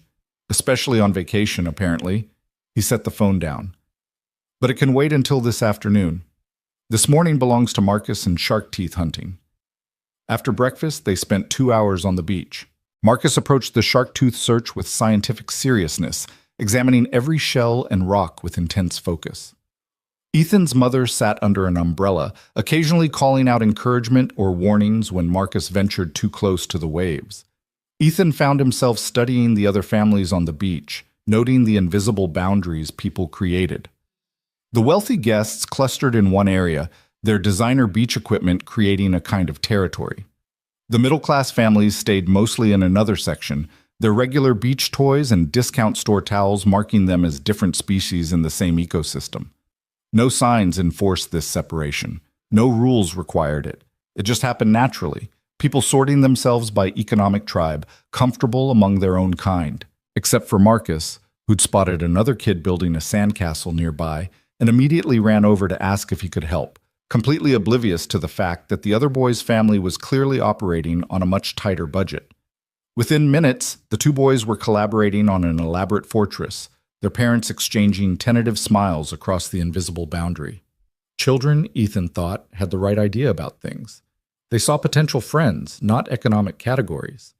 Especially on vacation, apparently." He set the phone down. "But it can wait until this afternoon. This morning belongs to Marcus and shark teeth hunting." After breakfast, they spent 2 hours on the beach. Marcus approached the shark tooth search with scientific seriousness, examining every shell and rock with intense focus. Ethan's mother sat under an umbrella, occasionally calling out encouragement or warnings when Marcus ventured too close to the waves. Ethan found himself studying the other families on the beach, noting the invisible boundaries people created. The wealthy guests clustered in one area, their designer beach equipment creating a kind of territory. The middle-class families stayed mostly in another section, their regular beach toys and discount store towels marking them as different species in the same ecosystem. No signs enforced this separation. No rules required it. It just happened naturally, people sorting themselves by economic tribe, comfortable among their own kind. Except for Marcus, who'd spotted another kid building a sandcastle nearby and immediately ran over to ask if he could help, completely oblivious to the fact that the other boy's family was clearly operating on a much tighter budget. Within minutes, the two boys were collaborating on an elaborate fortress, their parents exchanging tentative smiles across the invisible boundary. Children, Ethan thought, had the right idea about things. They saw potential friends, not economic categories.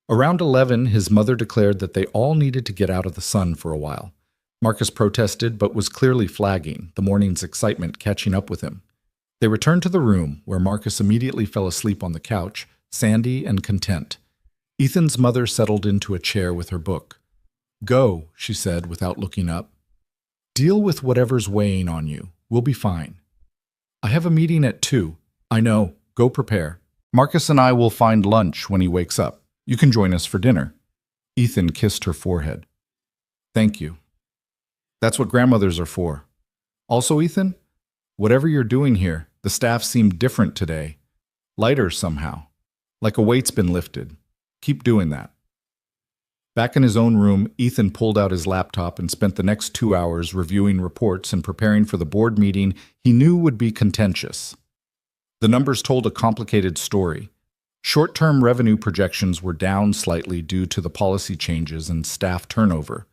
Around 11, his mother declared that they all needed to get out of the sun for a while. Marcus protested, but was clearly flagging, the morning's excitement catching up with him. They returned to the room, where Marcus immediately fell asleep on the couch, sandy and content. Ethan's mother settled into a chair with her book. "Go," she said without looking up. "Deal with whatever's weighing on you. We'll be fine." "I have a meeting at 2. I know. Go prepare. Marcus and I will find lunch when he wakes up. You can join us for dinner." Ethan kissed her forehead. "Thank you. That's what grandmothers are for. Also, Ethan, whatever you're doing here, the staff seemed different today. Lighter somehow. Like a weight's been lifted. Keep doing that." Back in his own room, Ethan pulled out his laptop and spent the next 2 hours reviewing reports and preparing for the board meeting he knew would be contentious. The numbers told a complicated story. Short-term revenue projections were down slightly due to the policy changes and staff turnover.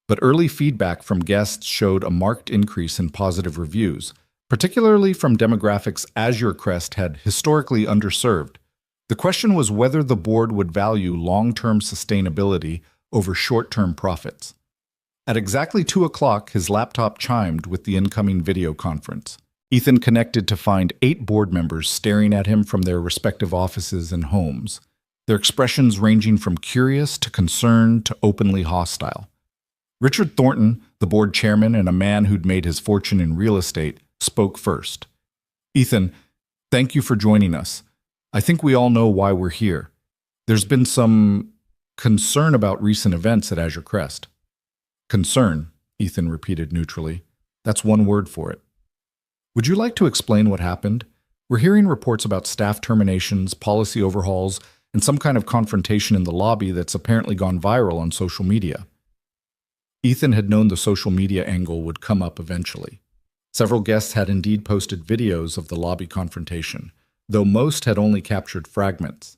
But early feedback from guests showed a marked increase in positive reviews, particularly from demographics Azure Crest had historically underserved. The question was whether the board would value long-term sustainability over short-term profits. At exactly 2 o'clock, his laptop chimed with the incoming video conference. Ethan connected to find 8 board members staring at him from their respective offices and homes, their expressions ranging from curious to concerned to openly hostile. Richard Thornton, the board chairman and a man who'd made his fortune in real estate, spoke first. "Ethan, thank you for joining us. I think we all know why we're here. There's been some concern about recent events at Azure Crest." "Concern," Ethan repeated neutrally. "That's one word for it." "Would you like to explain what happened? We're hearing reports about staff terminations, policy overhauls, and some kind of confrontation in the lobby that's apparently gone viral on social media." Ethan had known the social media angle would come up eventually. Several guests had indeed posted videos of the lobby confrontation, though most had only captured fragments.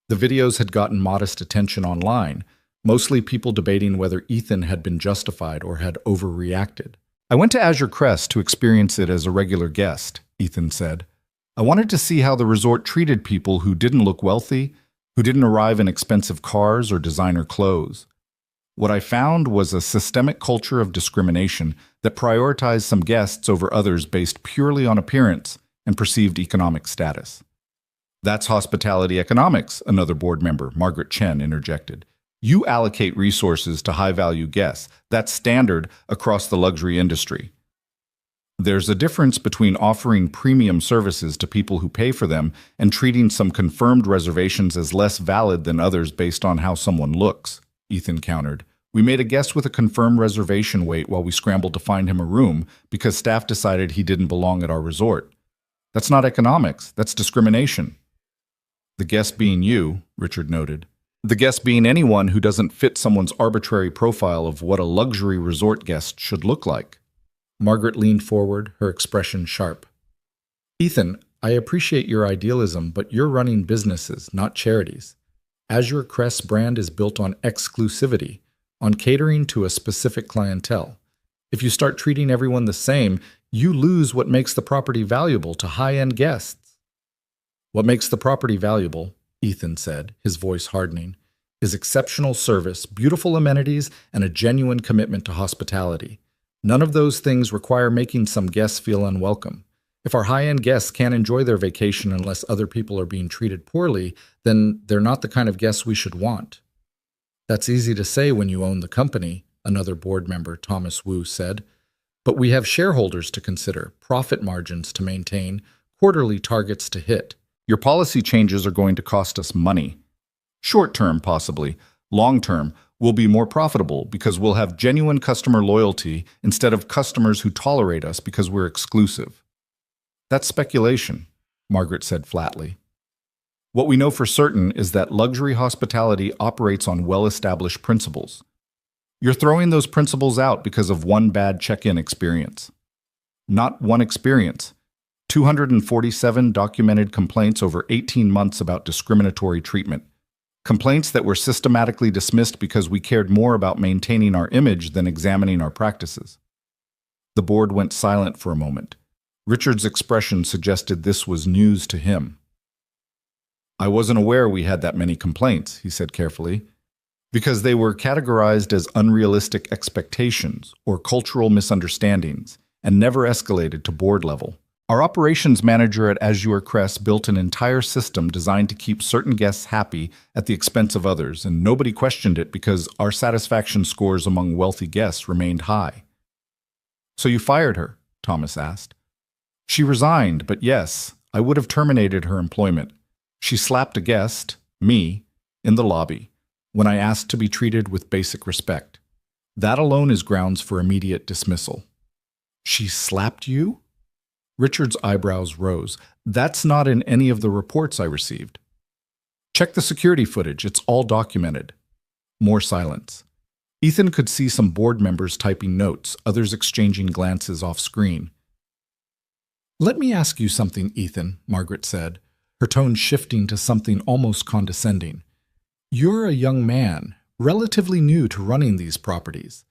The videos had gotten modest attention online, mostly people debating whether Ethan had been justified or had overreacted. "I went to Azure Crest to experience it as a regular guest," Ethan said. "I wanted to see how the resort treated people who didn't look wealthy, who didn't arrive in expensive cars or designer clothes. What I found was a systemic culture of discrimination that prioritized some guests over others based purely on appearance and perceived economic status." "That's hospitality economics," another board member, Margaret Chen, interjected. "You allocate resources to high-value guests. That's standard across the luxury industry. There's a difference between offering premium services to people who pay for them and treating some confirmed reservations as less valid than others based on how someone looks," Ethan countered. "We made a guest with a confirmed reservation wait while we scrambled to find him a room because staff decided he didn't belong at our resort. That's not economics, that's discrimination." "The guest being you," Richard noted. "The guest being anyone who doesn't fit someone's arbitrary profile of what a luxury resort guest should look like." Margaret leaned forward, her expression sharp. "Ethan, I appreciate your idealism, but you're running businesses, not charities. Azure Crest's brand is built on exclusivity, on catering to a specific clientele. If you start treating everyone the same, you lose what makes the property valuable to high-end guests." "What makes the property valuable," Ethan said, his voice hardening, "is exceptional service, beautiful amenities, and a genuine commitment to hospitality. None of those things require making some guests feel unwelcome. If our high-end guests can't enjoy their vacation unless other people are being treated poorly, then they're not the kind of guests we should want." "That's easy to say when you own the company," another board member, Thomas Wu, said. "But we have shareholders to consider, profit margins to maintain, quarterly targets to hit. Your policy changes are going to cost us money. Short-term, possibly. Long-term, we'll be more profitable because we'll have genuine customer loyalty instead of customers who tolerate us because we're exclusive." "That's speculation," Margaret said flatly. "What we know for certain is that luxury hospitality operates on well-established principles. You're throwing those principles out because of one bad check-in experience." "Not one experience. 247 documented complaints over 18 months about discriminatory treatment. Complaints that were systematically dismissed because we cared more about maintaining our image than examining our practices." The board went silent for a moment. Richard's expression suggested this was news to him. "I wasn't aware we had that many complaints," he said carefully, "because they were categorized as unrealistic expectations or cultural misunderstandings and never escalated to board level. Our operations manager at Azure Crest built an entire system designed to keep certain guests happy at the expense of others, and nobody questioned it because our satisfaction scores among wealthy guests remained high." "So you fired her?" Thomas asked. "She resigned, but yes, I would have terminated her employment. She slapped a guest, me, in the lobby, when I asked to be treated with basic respect. That alone is grounds for immediate dismissal." "She slapped you?" Richard's eyebrows rose. "That's not in any of the reports I received." "Check the security footage, it's all documented." More silence. Ethan could see some board members typing notes, others exchanging glances off screen. "Let me ask you something, Ethan," Margaret said, her tone shifting to something almost condescending. "You're a young man, relatively new to running these properties.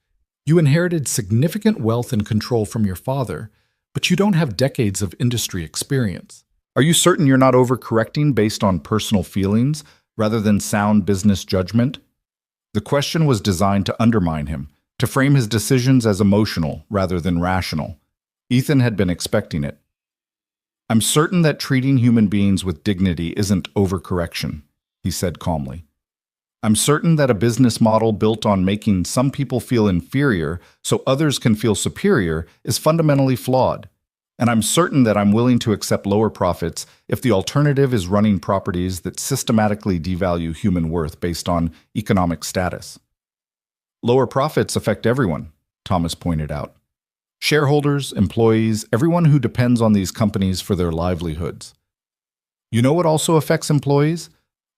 You inherited significant wealth and control from your father, but you don't have decades of industry experience. Are you certain you're not overcorrecting based on personal feelings rather than sound business judgment?" The question was designed to undermine him, to frame his decisions as emotional rather than rational. Ethan had been expecting it. "I'm certain that treating human beings with dignity isn't overcorrection," he said calmly. "I'm certain that a business model built on making some people feel inferior so others can feel superior is fundamentally flawed. And I'm certain that I'm willing to accept lower profits if the alternative is running properties that systematically devalue human worth based on economic status." "Lower profits affect everyone," Thomas pointed out. "Shareholders, employees, everyone who depends on these companies for their livelihoods. You know what also affects employees?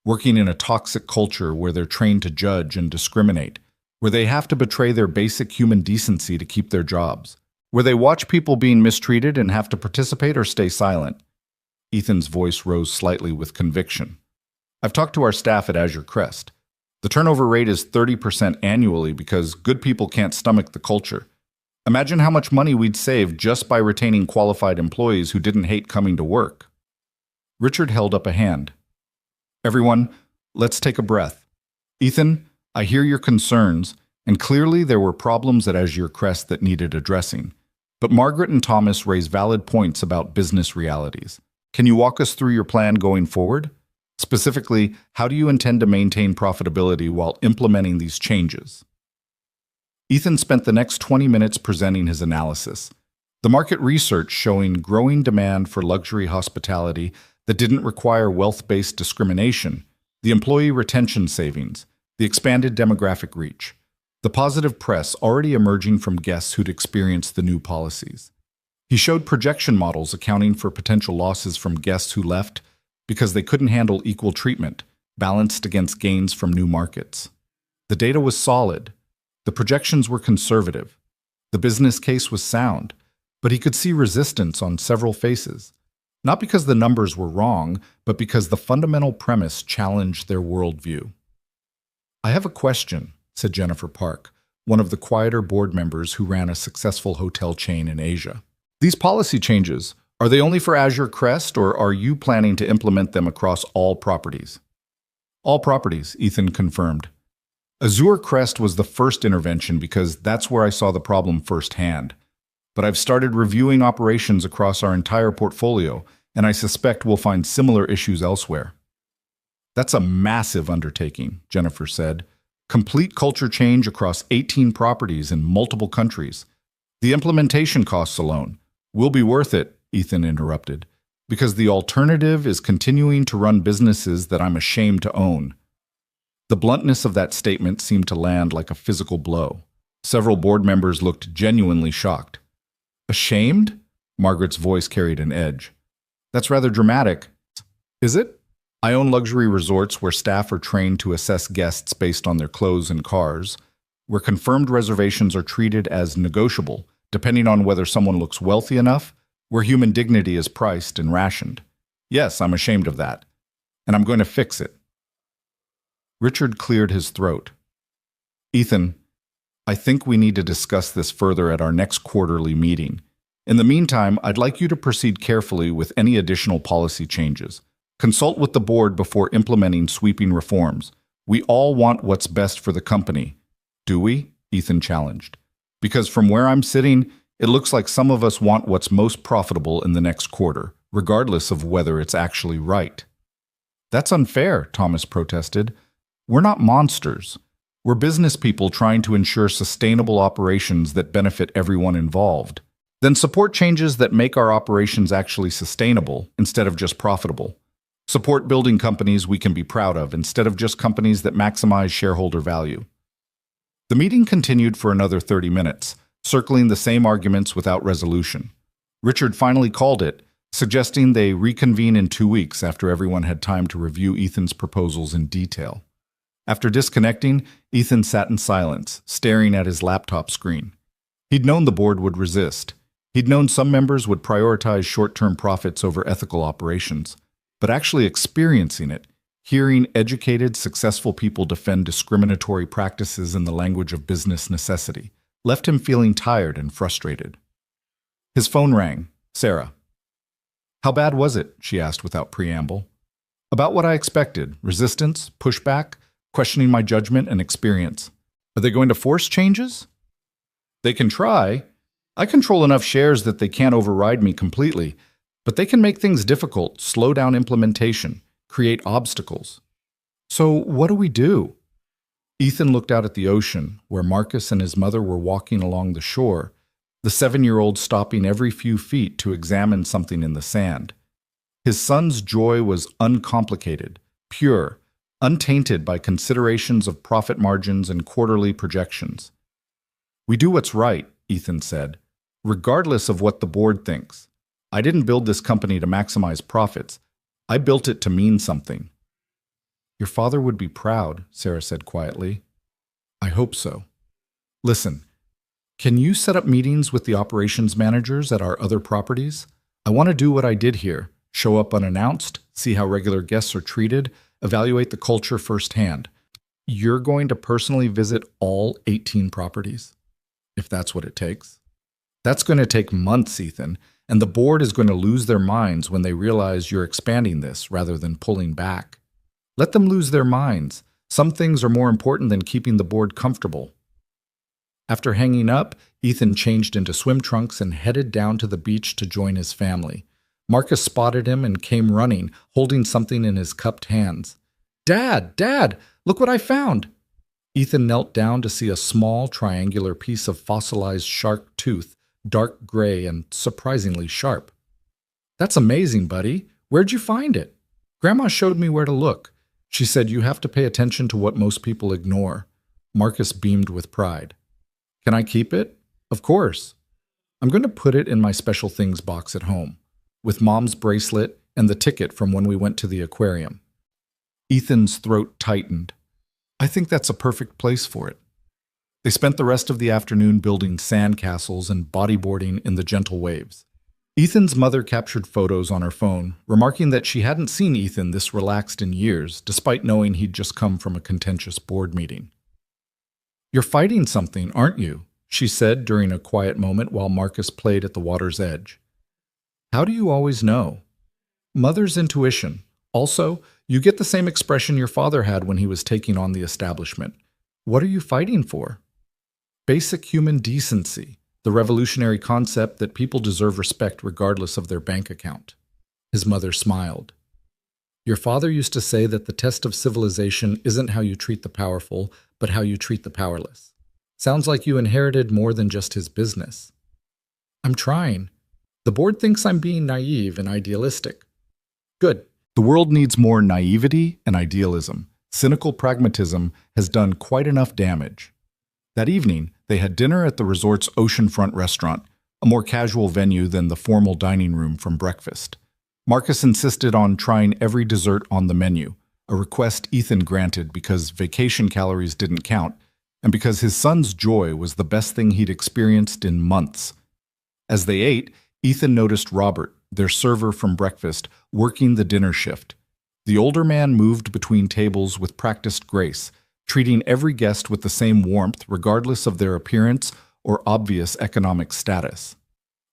Working in a toxic culture where they're trained to judge and discriminate, where they have to betray their basic human decency to keep their jobs. where they watch people being mistreated and have to participate or stay silent. Ethan's voice rose slightly with conviction. I've talked to our staff at Azure Crest. The turnover rate is 30% annually because good people can't stomach the culture. Imagine how much money we'd save just by retaining qualified employees who didn't hate coming to work. Richard held up a hand. Everyone, let's take a breath. Ethan, I hear your concerns, and clearly there were problems at Azure Crest that needed addressing. But Margaret and Thomas raise valid points about business realities. Can you walk us through your plan going forward? Specifically, how do you intend to maintain profitability while implementing these changes? Ethan spent the next 20 minutes presenting his analysis. The market research showing growing demand for luxury hospitality that didn't require wealth-based discrimination, the employee retention savings, the expanded demographic reach, the positive press already emerging from guests who'd experienced the new policies. He showed projection models accounting for potential losses from guests who left because they couldn't handle equal treatment, balanced against gains from new markets. The data was solid. The projections were conservative. The business case was sound, but he could see resistance on several faces. Not because the numbers were wrong, but because the fundamental premise challenged their worldview. I have a question, said Jennifer Park, one of the quieter board members who ran a successful hotel chain in Asia. These policy changes, are they only for Azure Crest, or are you planning to implement them across all properties? All properties, Ethan confirmed. Azure Crest was the first intervention because that's where I saw the problem firsthand. But I've started reviewing operations across our entire portfolio, and I suspect we'll find similar issues elsewhere. That's a massive undertaking, Jennifer said. Complete culture change across 18 properties in multiple countries. The implementation costs alone will be worth it, Ethan interrupted, because the alternative is continuing to run businesses that I'm ashamed to own. The bluntness of that statement seemed to land like a physical blow. Several board members looked genuinely shocked. Ashamed? Margaret's voice carried an edge. That's rather dramatic. Is it? I own luxury resorts where staff are trained to assess guests based on their clothes and cars, where confirmed reservations are treated as negotiable, depending on whether someone looks wealthy enough, where human dignity is priced and rationed. Yes, I'm ashamed of that, and I'm going to fix it. Richard cleared his throat. Ethan, I think we need to discuss this further at our next quarterly meeting. In the meantime, I'd like you to proceed carefully with any additional policy changes. Consult with the board before implementing sweeping reforms. We all want what's best for the company. Do we? Ethan challenged. Because from where I'm sitting, it looks like some of us want what's most profitable in the next quarter, regardless of whether it's actually right. That's unfair, Thomas protested. We're not monsters. We're business people trying to ensure sustainable operations that benefit everyone involved. Then support changes that make our operations actually sustainable instead of just profitable. Support building companies we can be proud of instead of just companies that maximize shareholder value. The meeting continued for another 30 minutes, circling the same arguments without resolution. Richard finally called it, suggesting they reconvene in 2 weeks after everyone had time to review Ethan's proposals in detail. After disconnecting, Ethan sat in silence, staring at his laptop screen. He'd known the board would resist. He'd known some members would prioritize short-term profits over ethical operations. But actually experiencing it, hearing educated, successful people defend discriminatory practices in the language of business necessity, left him feeling tired and frustrated. His phone rang. Sarah. How bad was it? She asked without preamble. About what I expected. Resistance, pushback, questioning my judgment and experience. Are they going to force changes? They can try. I control enough shares that they can't override me completely, but they can make things difficult, slow down implementation, create obstacles. So what do we do? Ethan looked out at the ocean, where Marcus and his mother were walking along the shore, the 7-year-old stopping every few feet to examine something in the sand. His son's joy was uncomplicated, pure, untainted by considerations of profit margins and quarterly projections. We do what's right, Ethan said, regardless of what the board thinks. I didn't build this company to maximize profits. I built it to mean something. Your father would be proud, Sarah said quietly. I hope so. Listen, Can you set up meetings with the operations managers at our other properties? I want to do what I did here. Show up unannounced, see how regular guests are treated, evaluate the culture firsthand. You're going to personally visit all 18 properties, if that's what it takes. That's going to take months, Ethan, and the board is going to lose their minds when they realize you're expanding this rather than pulling back. Let them lose their minds. Some things are more important than keeping the board comfortable. After hanging up, Ethan changed into swim trunks and headed down to the beach to join his family. Marcus spotted him and came running, holding something in his cupped hands. "Dad, Dad, look what I found!" Ethan knelt down to see a small, triangular piece of fossilized shark tooth, dark gray and surprisingly sharp. "That's amazing, buddy. Where'd you find it?" "Grandma showed me where to look. She said you have to pay attention to what most people ignore." Marcus beamed with pride. "Can I keep it?" "Of course. I'm going to put it in my special things box at home, with Mom's bracelet and the ticket from when we went to the aquarium." Ethan's throat tightened. "I think that's a perfect place for it." They spent the rest of the afternoon building sandcastles and bodyboarding in the gentle waves. Ethan's mother captured photos on her phone, remarking that she hadn't seen Ethan this relaxed in years, despite knowing he'd just come from a contentious board meeting. "You're fighting something, aren't you?" she said during a quiet moment while Marcus played at the water's edge. "How do you always know?" "Mother's intuition. Also, you get the same expression your father had when he was taking on the establishment. What are you fighting for?" "Basic human decency, the revolutionary concept that people deserve respect regardless of their bank account." His mother smiled. "Your father used to say that the test of civilization isn't how you treat the powerful, but how you treat the powerless. Sounds like you inherited more than just his business." "I'm trying. The board thinks I'm being naive and idealistic." "Good. The world needs more naivety and idealism. Cynical pragmatism has done quite enough damage." That evening, they had dinner at the resort's oceanfront restaurant, a more casual venue than the formal dining room from breakfast. Marcus insisted on trying every dessert on the menu, a request Ethan granted because vacation calories didn't count, and because his son's joy was the best thing he'd experienced in months. As they ate, Ethan noticed Robert, their server from breakfast, working the dinner shift. The older man moved between tables with practiced grace, treating every guest with the same warmth regardless of their appearance or obvious economic status.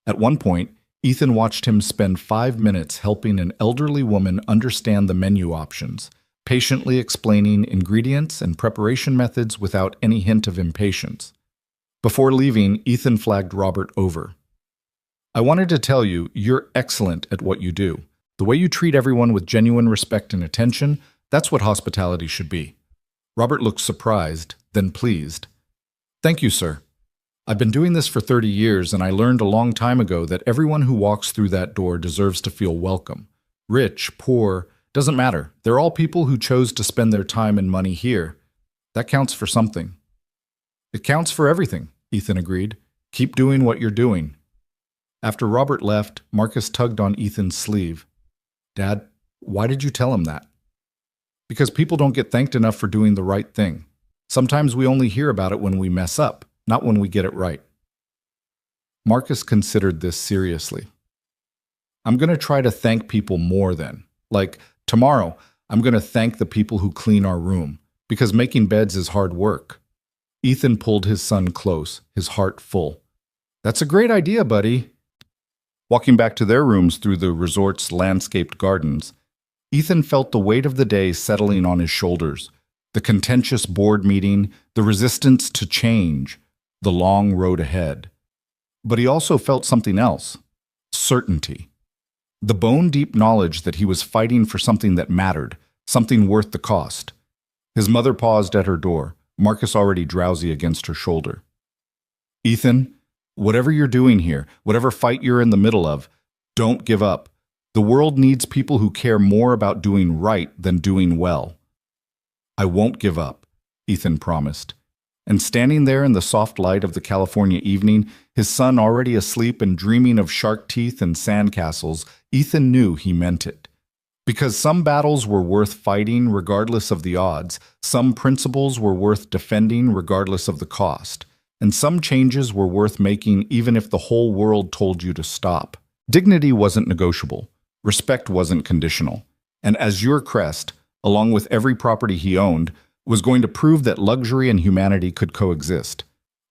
At one point, Ethan watched him spend 5 minutes helping an elderly woman understand the menu options, patiently explaining ingredients and preparation methods without any hint of impatience. Before leaving, Ethan flagged Robert over. "I wanted to tell you, you're excellent at what you do. The way you treat everyone with genuine respect and attention, that's what hospitality should be." Robert looked surprised, then pleased. "Thank you, sir. I've been doing this for 30 years, and I learned a long time ago that everyone who walks through that door deserves to feel welcome. Rich, poor, doesn't matter. They're all people who chose to spend their time and money here. That counts for something." "It counts for everything," Ethan agreed. "Keep doing what you're doing." After Robert left, Marcus tugged on Ethan's sleeve. "Dad, why did you tell him that?" "Because people don't get thanked enough for doing the right thing. Sometimes we only hear about it when we mess up, not when we get it right." Marcus considered this seriously. "I'm going to try to thank people more then. Like, tomorrow, I'm going to thank the people who clean our room, because making beds is hard work." Ethan pulled his son close, his heart full. "That's a great idea, buddy." Walking back to their rooms through the resort's landscaped gardens, Ethan felt the weight of the day settling on his shoulders, the contentious board meeting, the resistance to change, the long road ahead. But he also felt something else, certainty. The bone-deep knowledge that he was fighting for something that mattered, something worth the cost. His mother paused at her door, Marcus already drowsy against her shoulder. "Ethan, whatever you're doing here, whatever fight you're in the middle of, don't give up. The world needs people who care more about doing right than doing well." "I won't give up," Ethan promised. And standing there in the soft light of the California evening, his son already asleep and dreaming of shark teeth and sandcastles, Ethan knew he meant it. Because some battles were worth fighting regardless of the odds, some principles were worth defending regardless of the cost. and some changes were worth making even if the whole world told you to stop. Dignity wasn't negotiable. Respect wasn't conditional. And Azure Crest, along with every property he owned, was going to prove that luxury and humanity could coexist,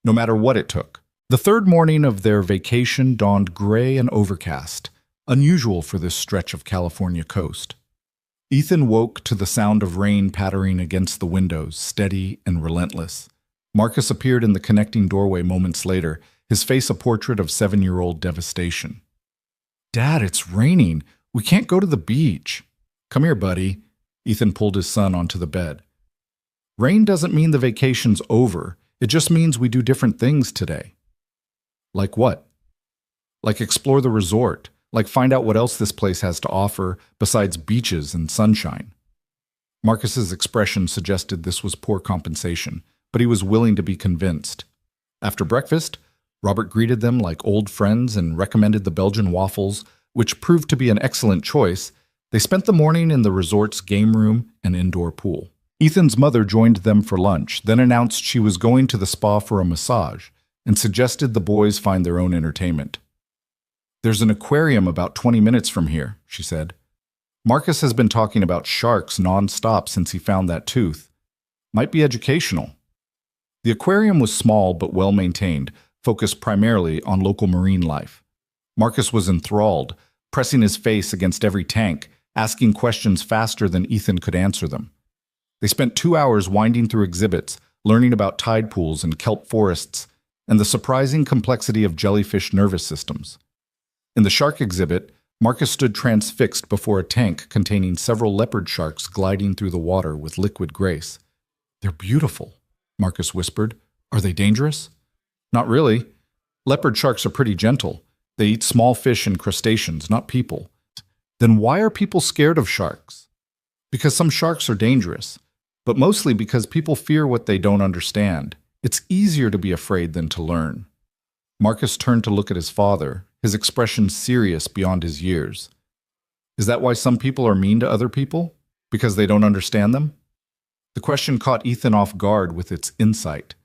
no matter what it took. The third morning of their vacation dawned gray and overcast, unusual for this stretch of California coast. Ethan woke to the sound of rain pattering against the windows, steady and relentless. Marcus appeared in the connecting doorway moments later, his face a portrait of 7-year-old devastation. "Dad, it's raining. We can't go to the beach." "Come here, buddy." Ethan pulled his son onto the bed. "Rain doesn't mean the vacation's over. It just means we do different things today." "Like what?" "Like explore the resort. Like find out what else this place has to offer besides beaches and sunshine." Marcus's expression suggested this was poor compensation, but he was willing to be convinced. After breakfast, Robert greeted them like old friends and recommended the Belgian waffles, which proved to be an excellent choice. They spent the morning in the resort's game room and indoor pool. Ethan's mother joined them for lunch, then announced she was going to the spa for a massage, and suggested the boys find their own entertainment. "There's an aquarium about 20 minutes from here," she said. "Marcus has been talking about sharks non-stop since he found that tooth. Might be educational." The aquarium was small but well-maintained, focused primarily on local marine life. Marcus was enthralled, pressing his face against every tank, asking questions faster than Ethan could answer them. They spent 2 hours winding through exhibits, learning about tide pools and kelp forests, and the surprising complexity of jellyfish nervous systems. In the shark exhibit, Marcus stood transfixed before a tank containing several leopard sharks gliding through the water with liquid grace. "They're beautiful," Marcus whispered. "Are they dangerous?" "Not really. Leopard sharks are pretty gentle. They eat small fish and crustaceans, not people." "Then why are people scared of sharks?" "Because some sharks are dangerous, but mostly because people fear what they don't understand. It's easier to be afraid than to learn." Marcus turned to look at his father, his expression serious beyond his years. "Is that why some people are mean to other people? Because they don't understand them?" The question caught Ethan off guard with its insight.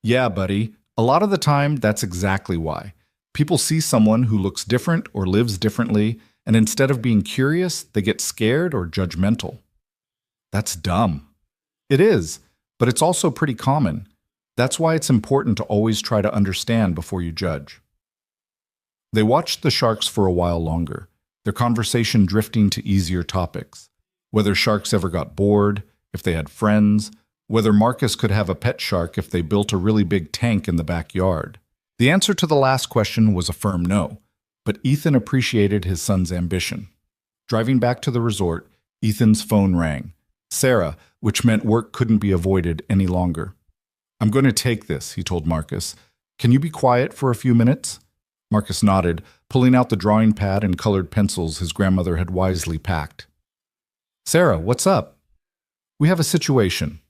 "Yeah, buddy. A lot of the time, that's exactly why. People see someone who looks different or lives differently, and instead of being curious, they get scared or judgmental." "That's dumb." "It is, but it's also pretty common. That's why it's important to always try to understand before you judge." They watched the sharks for a while longer, their conversation drifting to easier topics. Whether sharks ever got bored, if they had friends, whether Marcus could have a pet shark if they built a really big tank in the backyard. The answer to the last question was a firm no, but Ethan appreciated his son's ambition. Driving back to the resort, Ethan's phone rang. Sarah, which meant work couldn't be avoided any longer. "I'm going to take this," he told Marcus. "Can you be quiet for a few minutes?" Marcus nodded, pulling out the drawing pad and colored pencils his grandmother had wisely packed. "Sarah, what's up?" "We have a situation."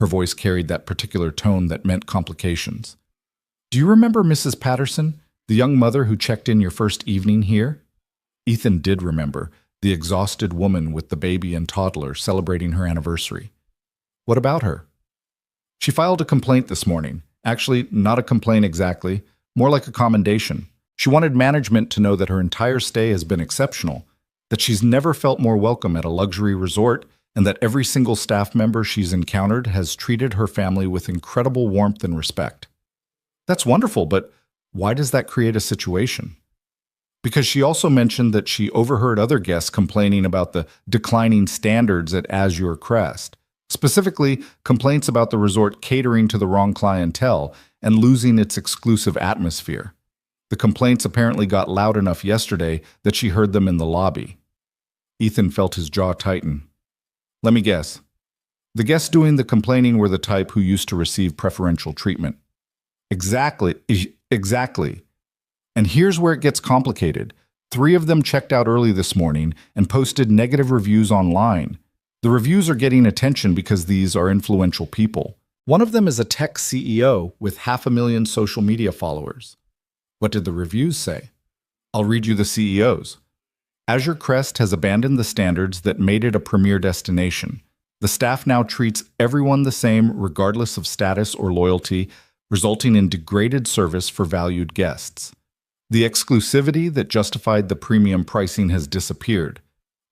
Her voice carried that particular tone that meant complications. "Do you remember Mrs. Patterson, the young mother who checked in your first evening here?" Ethan did remember, the exhausted woman with the baby and toddler celebrating her anniversary. "What about her?" "She filed a complaint this morning. Actually, not a complaint exactly, more like a commendation. She wanted management to know that her entire stay has been exceptional, that she's never felt more welcome at a luxury resort, and that every single staff member she's encountered has treated her family with incredible warmth and respect." "That's wonderful, but why does that create a situation?" "Because she also mentioned that she overheard other guests complaining about the declining standards at Azure Crest. Specifically, complaints about the resort catering to the wrong clientele and losing its exclusive atmosphere. The complaints apparently got loud enough yesterday that she heard them in the lobby." Ethan felt his jaw tighten. "Let me guess. The guests doing the complaining were the type who used to receive preferential treatment." Exactly. And here's where it gets complicated. 3 of them checked out early this morning and posted negative reviews online. The reviews are getting attention because these are influential people. One of them is a tech CEO with 500,000 social media followers. What did the reviews say? I'll read you the CEO's. "Azure Crest has abandoned the standards that made it a premier destination. The staff now treats everyone the same regardless of status or loyalty. resulting in degraded service for valued guests. The exclusivity that justified the premium pricing has disappeared.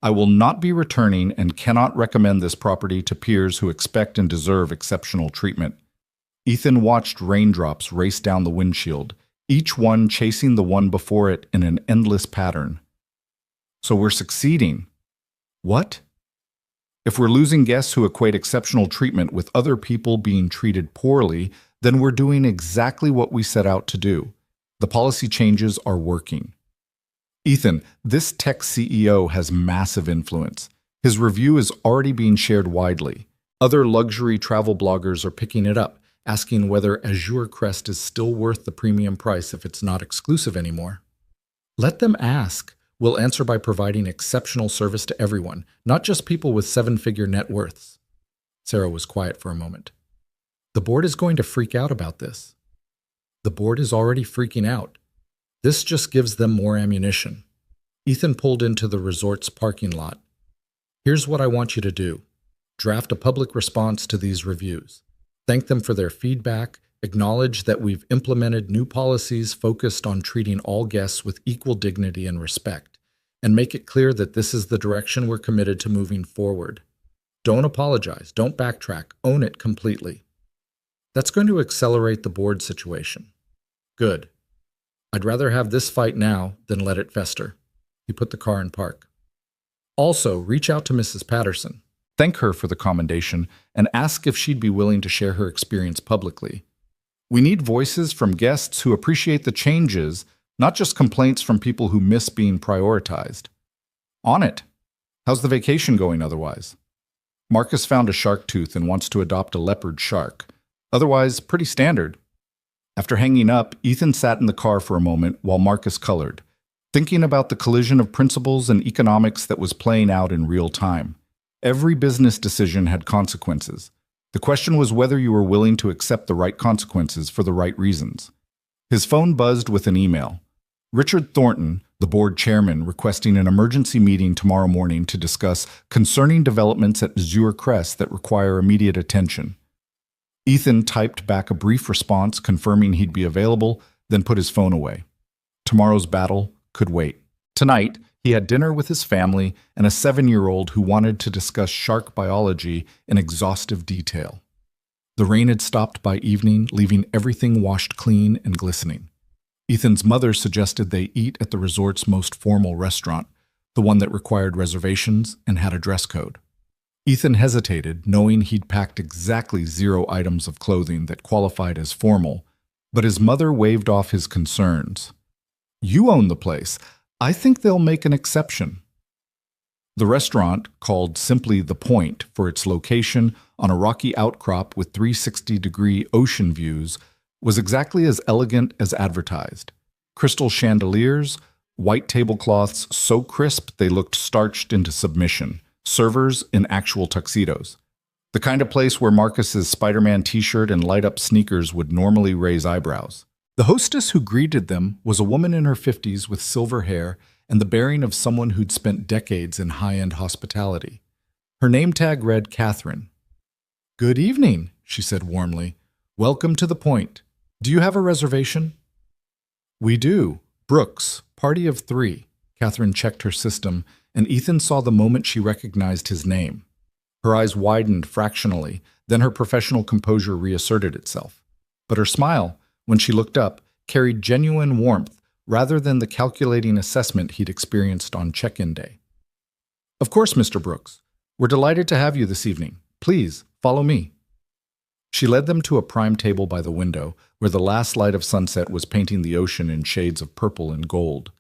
I will not be returning and cannot recommend this property to peers who expect and deserve exceptional treatment. Ethan watched raindrops race down the windshield, each one chasing the one before it in an endless pattern. So we're succeeding. What? If we're losing guests who equate exceptional treatment with other people being treated poorly, then we're doing exactly what we set out to do. The policy changes are working. Ethan, this tech CEO has massive influence. His review is already being shared widely. Other luxury travel bloggers are picking it up, asking whether Azure Crest is still worth the premium price if it's not exclusive anymore. Let them ask. We'll answer by providing exceptional service to everyone, not just people with seven-figure net worths. Sarah was quiet for a moment. The board is going to freak out about this. The board is already freaking out. This just gives them more ammunition. Ethan pulled into the resort's parking lot. Here's what I want you to do. Draft a public response to these reviews. Thank them for their feedback, acknowledge that we've implemented new policies focused on treating all guests with equal dignity and respect, and make it clear that this is the direction we're committed to moving forward. Don't apologize, don't backtrack, own it completely. That's going to accelerate the board situation. Good. I'd rather have this fight now than let it fester. He put the car in park. Also, reach out to Mrs. Patterson. Thank her for the commendation and ask if she'd be willing to share her experience publicly. We need voices from guests who appreciate the changes, not just complaints from people who miss being prioritized. On it. How's the vacation going otherwise? Marcus found a shark tooth and wants to adopt a leopard shark. Otherwise, pretty standard. After hanging up, Ethan sat in the car for a moment while Marcus colored, thinking about the collision of principles and economics that was playing out in real time. Every business decision had consequences. The question was whether you were willing to accept the right consequences for the right reasons. His phone buzzed with an email. Richard Thornton, the board chairman, requesting an emergency meeting tomorrow morning to discuss concerning developments at Azure Crest that require immediate attention. Ethan typed back a brief response confirming he'd be available, then put his phone away. Tomorrow's battle could wait. Tonight, he had dinner with his family and a 7-year-old who wanted to discuss shark biology in exhaustive detail. The rain had stopped by evening, leaving everything washed clean and glistening. Ethan's mother suggested they eat at the resort's most formal restaurant, the one that required reservations and had a dress code. Ethan hesitated, knowing he'd packed exactly 0 items of clothing that qualified as formal, but his mother waved off his concerns. You own the place. I think they'll make an exception. The restaurant, called simply The Point for its location on a rocky outcrop with 360-degree ocean views, was exactly as elegant as advertised. Crystal chandeliers, white tablecloths so crisp they looked starched into submission, servers in actual tuxedos. The kind of place where Marcus's Spider-Man t-shirt and light-up sneakers would normally raise eyebrows. The hostess who greeted them was a woman in her 50s with silver hair and the bearing of someone who'd spent decades in high-end hospitality. Her name tag read Catherine. "Good evening," she said warmly. "Welcome to The Point. Do you have a reservation?" "We do. Brooks, party of 3. Catherine checked her system, and Ethan saw the moment she recognized his name. Her eyes widened fractionally, then her professional composure reasserted itself. But her smile, when she looked up, carried genuine warmth rather than the calculating assessment he'd experienced on check-in day. "Of course, Mr. Brooks. We're delighted to have you this evening. Please, follow me." She led them to a prime table by the window, where the last light of sunset was painting the ocean in shades of purple and gold.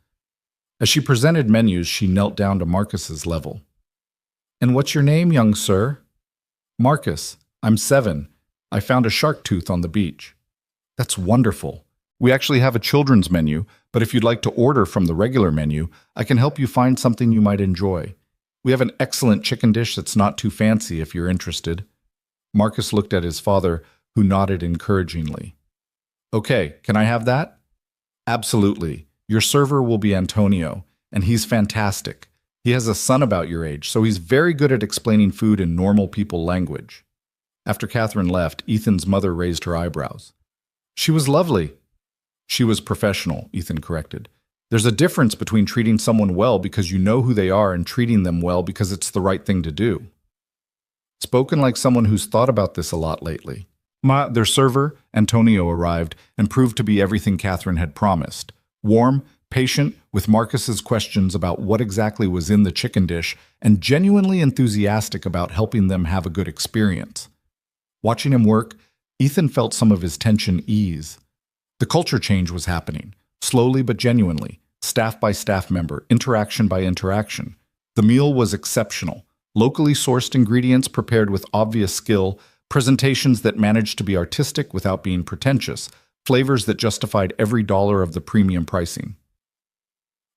As she presented menus, she knelt down to Marcus's level. "And what's your name, young sir?" "Marcus. I'm 7. I found a shark tooth on the beach." "That's wonderful. We actually have a children's menu, but if you'd like to order from the regular menu, I can help you find something you might enjoy. We have an excellent chicken dish that's not too fancy if you're interested." Marcus looked at his father, who nodded encouragingly. "Okay, can I have that?" "Absolutely. Your server will be Antonio, and he's fantastic. He has a son about your age, so he's very good at explaining food in normal people language." After Catherine left, Ethan's mother raised her eyebrows. She was lovely. She was professional, Ethan corrected. There's a difference between treating someone well because you know who they are and treating them well because it's the right thing to do. Spoken like someone who's thought about this a lot lately. Their server, Antonio, arrived and proved to be everything Catherine had promised. Warm, patient, with Marcus's questions about what exactly was in the chicken dish, and genuinely enthusiastic about helping them have a good experience. Watching him work, Ethan felt some of his tension ease. The culture change was happening, slowly but genuinely, staff by staff member, interaction by interaction. The meal was exceptional. Locally sourced ingredients prepared with obvious skill, presentations that managed to be artistic without being pretentious, flavors that justified every dollar of the premium pricing.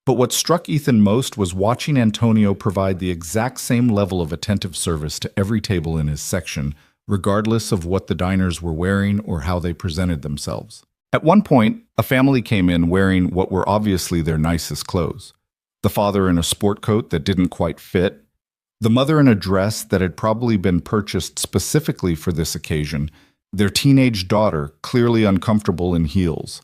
But what struck Ethan most was watching Antonio provide the exact same level of attentive service to every table in his section, regardless of what the diners were wearing or how they presented themselves. At one point, a family came in wearing what were obviously their nicest clothes. The father in a sport coat that didn't quite fit, the mother in a dress that had probably been purchased specifically for this occasion, their teenage daughter clearly uncomfortable in heels.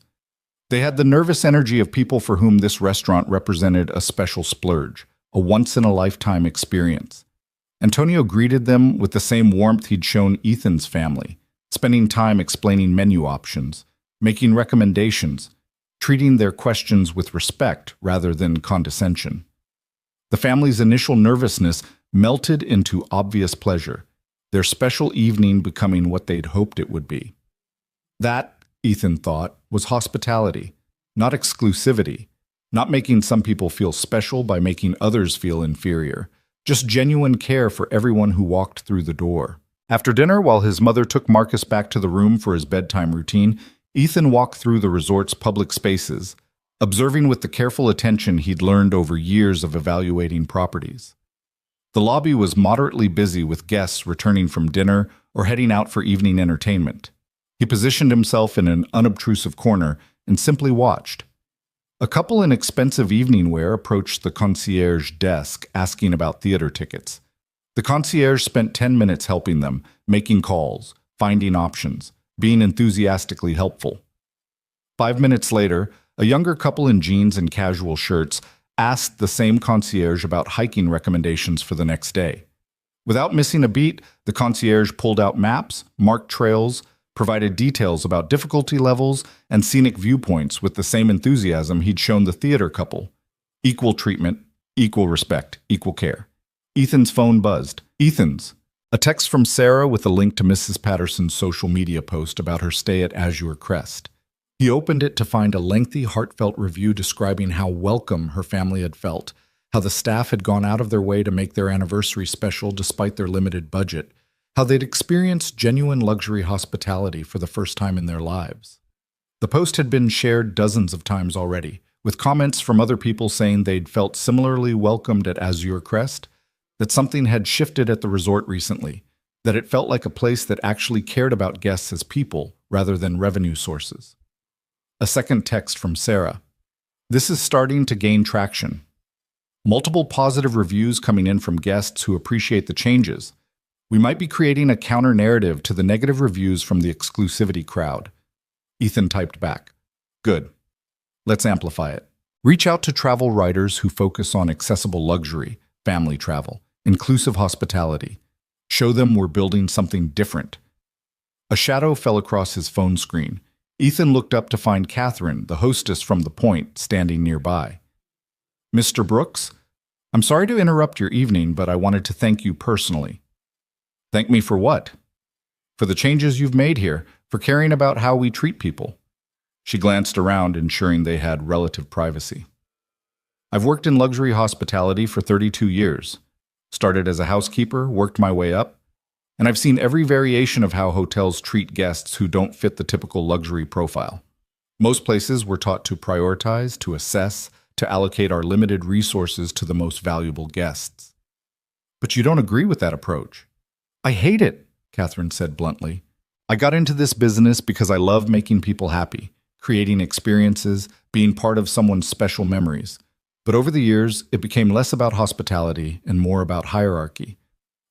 They had the nervous energy of people for whom this restaurant represented a special splurge, a once-in-a-lifetime experience. Antonio greeted them with the same warmth he'd shown Ethan's family, spending time explaining menu options, making recommendations, treating their questions with respect rather than condescension. The family's initial nervousness melted into obvious pleasure, their special evening becoming what they'd hoped it would be. That, Ethan thought, was hospitality, not exclusivity, not making some people feel special by making others feel inferior, just genuine care for everyone who walked through the door. After dinner, while his mother took Marcus back to the room for his bedtime routine, Ethan walked through the resort's public spaces, observing with the careful attention he'd learned over years of evaluating properties. The lobby was moderately busy with guests returning from dinner or heading out for evening entertainment. He positioned himself in an unobtrusive corner and simply watched. A couple in expensive evening wear approached the concierge desk asking about theater tickets. The concierge spent 10 minutes helping them, making calls, finding options, being enthusiastically helpful. 5 minutes later, a younger couple in jeans and casual shirts asked the same concierge about hiking recommendations for the next day. Without missing a beat, the concierge pulled out maps, marked trails, provided details about difficulty levels and scenic viewpoints with the same enthusiasm he'd shown the theater couple. Equal treatment, equal respect, equal care. Ethan's phone buzzed. Ethan's. A text from Sarah with a link to Mrs. Patterson's social media post about her stay at Azure Crest. He opened it to find a lengthy, heartfelt review describing how welcome her family had felt, how the staff had gone out of their way to make their anniversary special despite their limited budget, how they'd experienced genuine luxury hospitality for the first time in their lives. The post had been shared dozens of times already, with comments from other people saying they'd felt similarly welcomed at Azure Crest, that something had shifted at the resort recently, that it felt like a place that actually cared about guests as people rather than revenue sources. A second text from Sarah. This is starting to gain traction. Multiple positive reviews coming in from guests who appreciate the changes. We might be creating a counter-narrative to the negative reviews from the exclusivity crowd. Ethan typed back. Good. Let's amplify it. Reach out to travel writers who focus on accessible luxury, family travel, inclusive hospitality. Show them we're building something different. A shadow fell across his phone screen. Ethan looked up to find Catherine, the hostess from The Point, standing nearby. Mr. Brooks, I'm sorry to interrupt your evening, but I wanted to thank you personally. Thank me for what? For the changes you've made here, for caring about how we treat people. She glanced around, ensuring they had relative privacy. I've worked in luxury hospitality for 32 years. Started as a housekeeper, worked my way up, and I've seen every variation of how hotels treat guests who don't fit the typical luxury profile. Most places we're taught to prioritize, to assess, to allocate our limited resources to the most valuable guests. But you don't agree with that approach. I hate it, Catherine said bluntly. I got into this business because I love making people happy, creating experiences, being part of someone's special memories. But over the years, it became less about hospitality and more about hierarchy.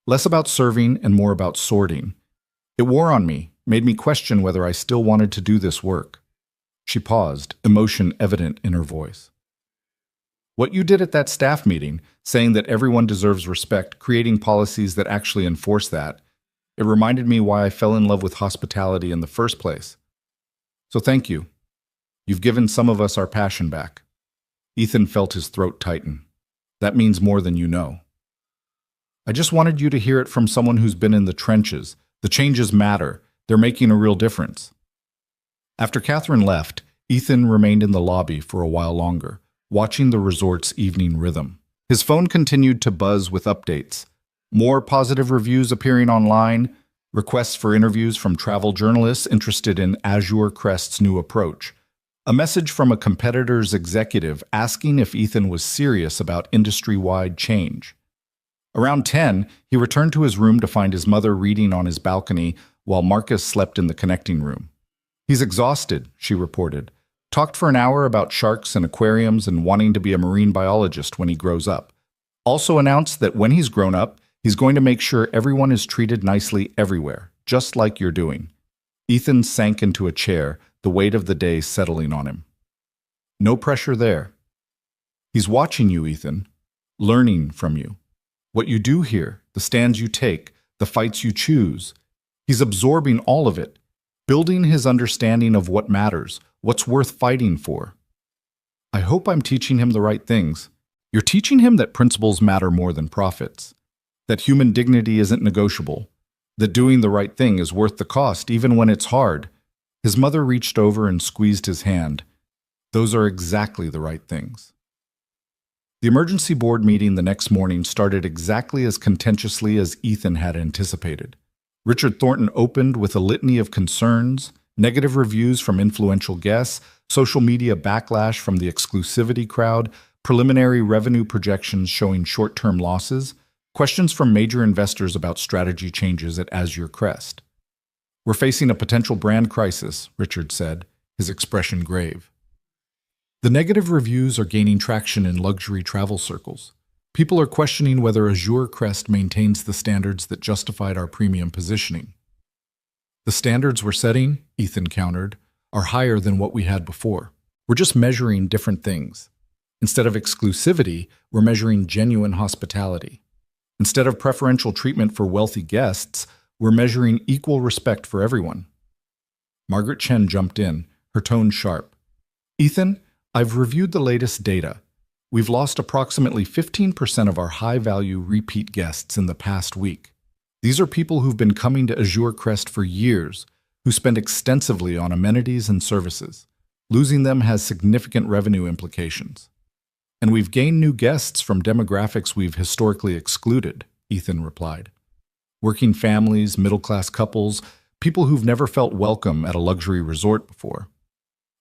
Less about serving and more about sorting. It wore on me, made me question whether I still wanted to do this work. She paused, emotion evident in her voice. What you did at that staff meeting, saying that everyone deserves respect, creating policies that actually enforce that, it reminded me why I fell in love with hospitality in the first place. So thank you. You've given some of us our passion back. Ethan felt his throat tighten. That means more than you know. I just wanted you to hear it from someone who's been in the trenches. The changes matter. They're making a real difference. After Catherine left, Ethan remained in the lobby for a while longer, watching the resort's evening rhythm. His phone continued to buzz with updates. More positive reviews appearing online, requests for interviews from travel journalists interested in Azure Crest's new approach. A message from a competitor's executive asking if Ethan was serious about industry-wide change. Around 10, he returned to his room to find his mother reading on his balcony while Marcus slept in the connecting room. He's exhausted, she reported. Talked for an hour about sharks and aquariums and wanting to be a marine biologist when he grows up. Also announced that when he's grown up, he's going to make sure everyone is treated nicely everywhere, just like you're doing. Ethan sank into a chair, the weight of the day settling on him. No pressure there. He's watching you, Ethan, learning from you. What you do here, the stands you take, the fights you choose. He's absorbing all of it, building his understanding of what matters, what's worth fighting for. I hope I'm teaching him the right things. You're teaching him that principles matter more than profits, that human dignity isn't negotiable, that doing the right thing is worth the cost even when it's hard. His mother reached over and squeezed his hand. Those are exactly the right things. The emergency board meeting the next morning started exactly as contentiously as Ethan had anticipated. Richard Thornton opened with a litany of concerns, negative reviews from influential guests, social media backlash from the exclusivity crowd, preliminary revenue projections showing short-term losses, questions from major investors about strategy changes at Azure Crest. We're facing a potential brand crisis, Richard said, his expression grave. The negative reviews are gaining traction in luxury travel circles. People are questioning whether Azure Crest maintains the standards that justified our premium positioning. The standards we're setting, Ethan countered, are higher than what we had before. We're just measuring different things. Instead of exclusivity, we're measuring genuine hospitality. Instead of preferential treatment for wealthy guests, we're measuring equal respect for everyone. Margaret Chen jumped in, her tone sharp. Ethan, I've reviewed the latest data. We've lost approximately 15% of our high-value repeat guests in the past week. These are people who've been coming to Azure Crest for years, who spend extensively on amenities and services. Losing them has significant revenue implications. And we've gained new guests from demographics we've historically excluded, Ethan replied. Working families, middle-class couples, people who've never felt welcome at a luxury resort before.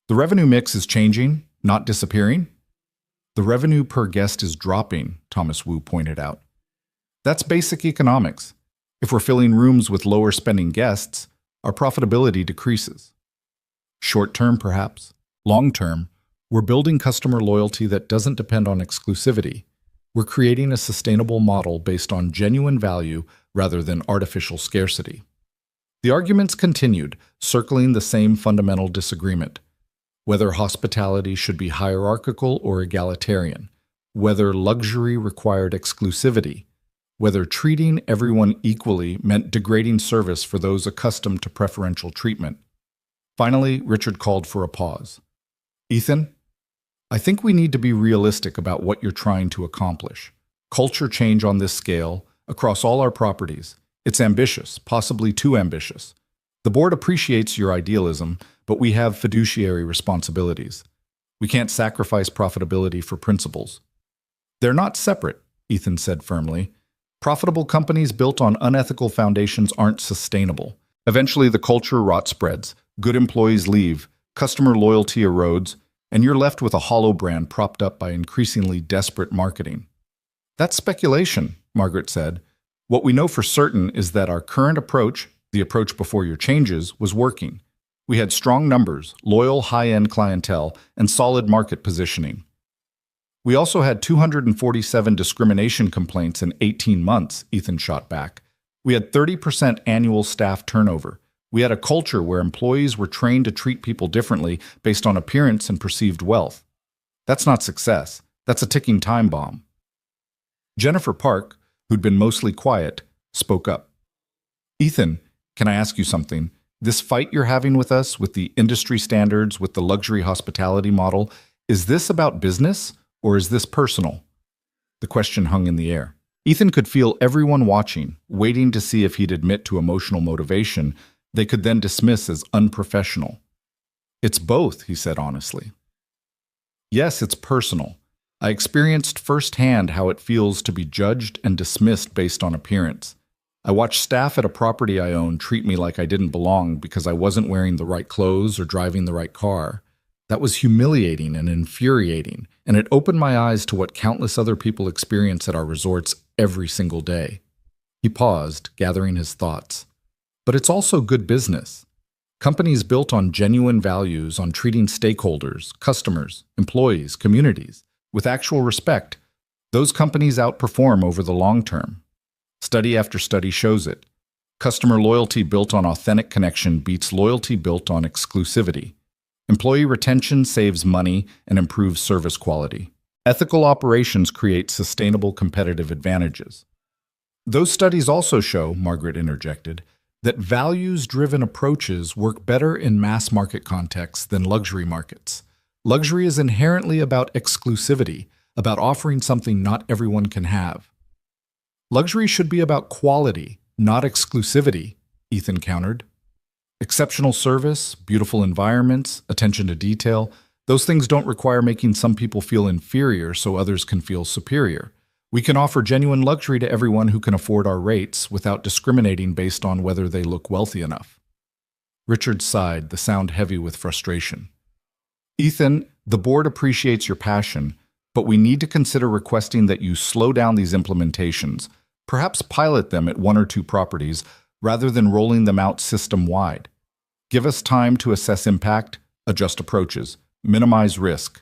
The revenue mix is changing, not disappearing. The revenue per guest is dropping, Thomas Wu pointed out. That's basic economics. If we're filling rooms with lower-spending guests, our profitability decreases. Short-term, perhaps. Long-term, we're building customer loyalty that doesn't depend on exclusivity. We're creating a sustainable model based on genuine value rather than artificial scarcity. The arguments continued, circling the same fundamental disagreement. Whether hospitality should be hierarchical or egalitarian, whether luxury required exclusivity, whether treating everyone equally meant degrading service for those accustomed to preferential treatment. Finally, Richard called for a pause. Ethan, I think we need to be realistic about what you're trying to accomplish. Culture change on this scale, across all our properties. It's ambitious, possibly too ambitious. The board appreciates your idealism, but we have fiduciary responsibilities. We can't sacrifice profitability for principles. They're not separate, Ethan said firmly. Profitable companies built on unethical foundations aren't sustainable. Eventually, the culture rot spreads, good employees leave, customer loyalty erodes, and you're left with a hollow brand propped up by increasingly desperate marketing. That's speculation, Margaret said. What we know for certain is that our current approach, the approach before your changes, was working. We had strong numbers, loyal high-end clientele, and solid market positioning. We also had 247 discrimination complaints in 18 months, Ethan shot back. We had 30% annual staff turnover. We had a culture where employees were trained to treat people differently based on appearance and perceived wealth. That's not success. That's a ticking time bomb. Jennifer Park, who'd been mostly quiet, spoke up. Ethan, can I ask you something? This fight you're having with us, with the industry standards, with the luxury hospitality model, is this about business or is this personal? The question hung in the air. Ethan could feel everyone watching, waiting to see if he'd admit to emotional motivation they could then dismiss as unprofessional. It's both, he said honestly. Yes, it's personal. I experienced firsthand how it feels to be judged and dismissed based on appearance. I watched staff at a property I own treat me like I didn't belong because I wasn't wearing the right clothes or driving the right car. That was humiliating and infuriating, and it opened my eyes to what countless other people experience at our resorts every single day. He paused, gathering his thoughts. But it's also good business. Companies built on genuine values, on treating stakeholders, customers, employees, communities, with actual respect, those companies outperform over the long term. Study after study shows it. Customer loyalty built on authentic connection beats loyalty built on exclusivity. Employee retention saves money and improves service quality. Ethical operations create sustainable competitive advantages. Those studies also show, Margaret interjected, that values-driven approaches work better in mass market contexts than luxury markets. Luxury is inherently about exclusivity, about offering something not everyone can have. Luxury should be about quality, not exclusivity, Ethan countered. Exceptional service, beautiful environments, attention to detail, those things don't require making some people feel inferior so others can feel superior. We can offer genuine luxury to everyone who can afford our rates without discriminating based on whether they look wealthy enough. Richard sighed, the sound heavy with frustration. Ethan, the board appreciates your passion, but we need to consider requesting that you slow down these implementations, perhaps pilot them at 1 or 2 properties, rather than rolling them out system-wide. Give us time to assess impact, adjust approaches, minimize risk.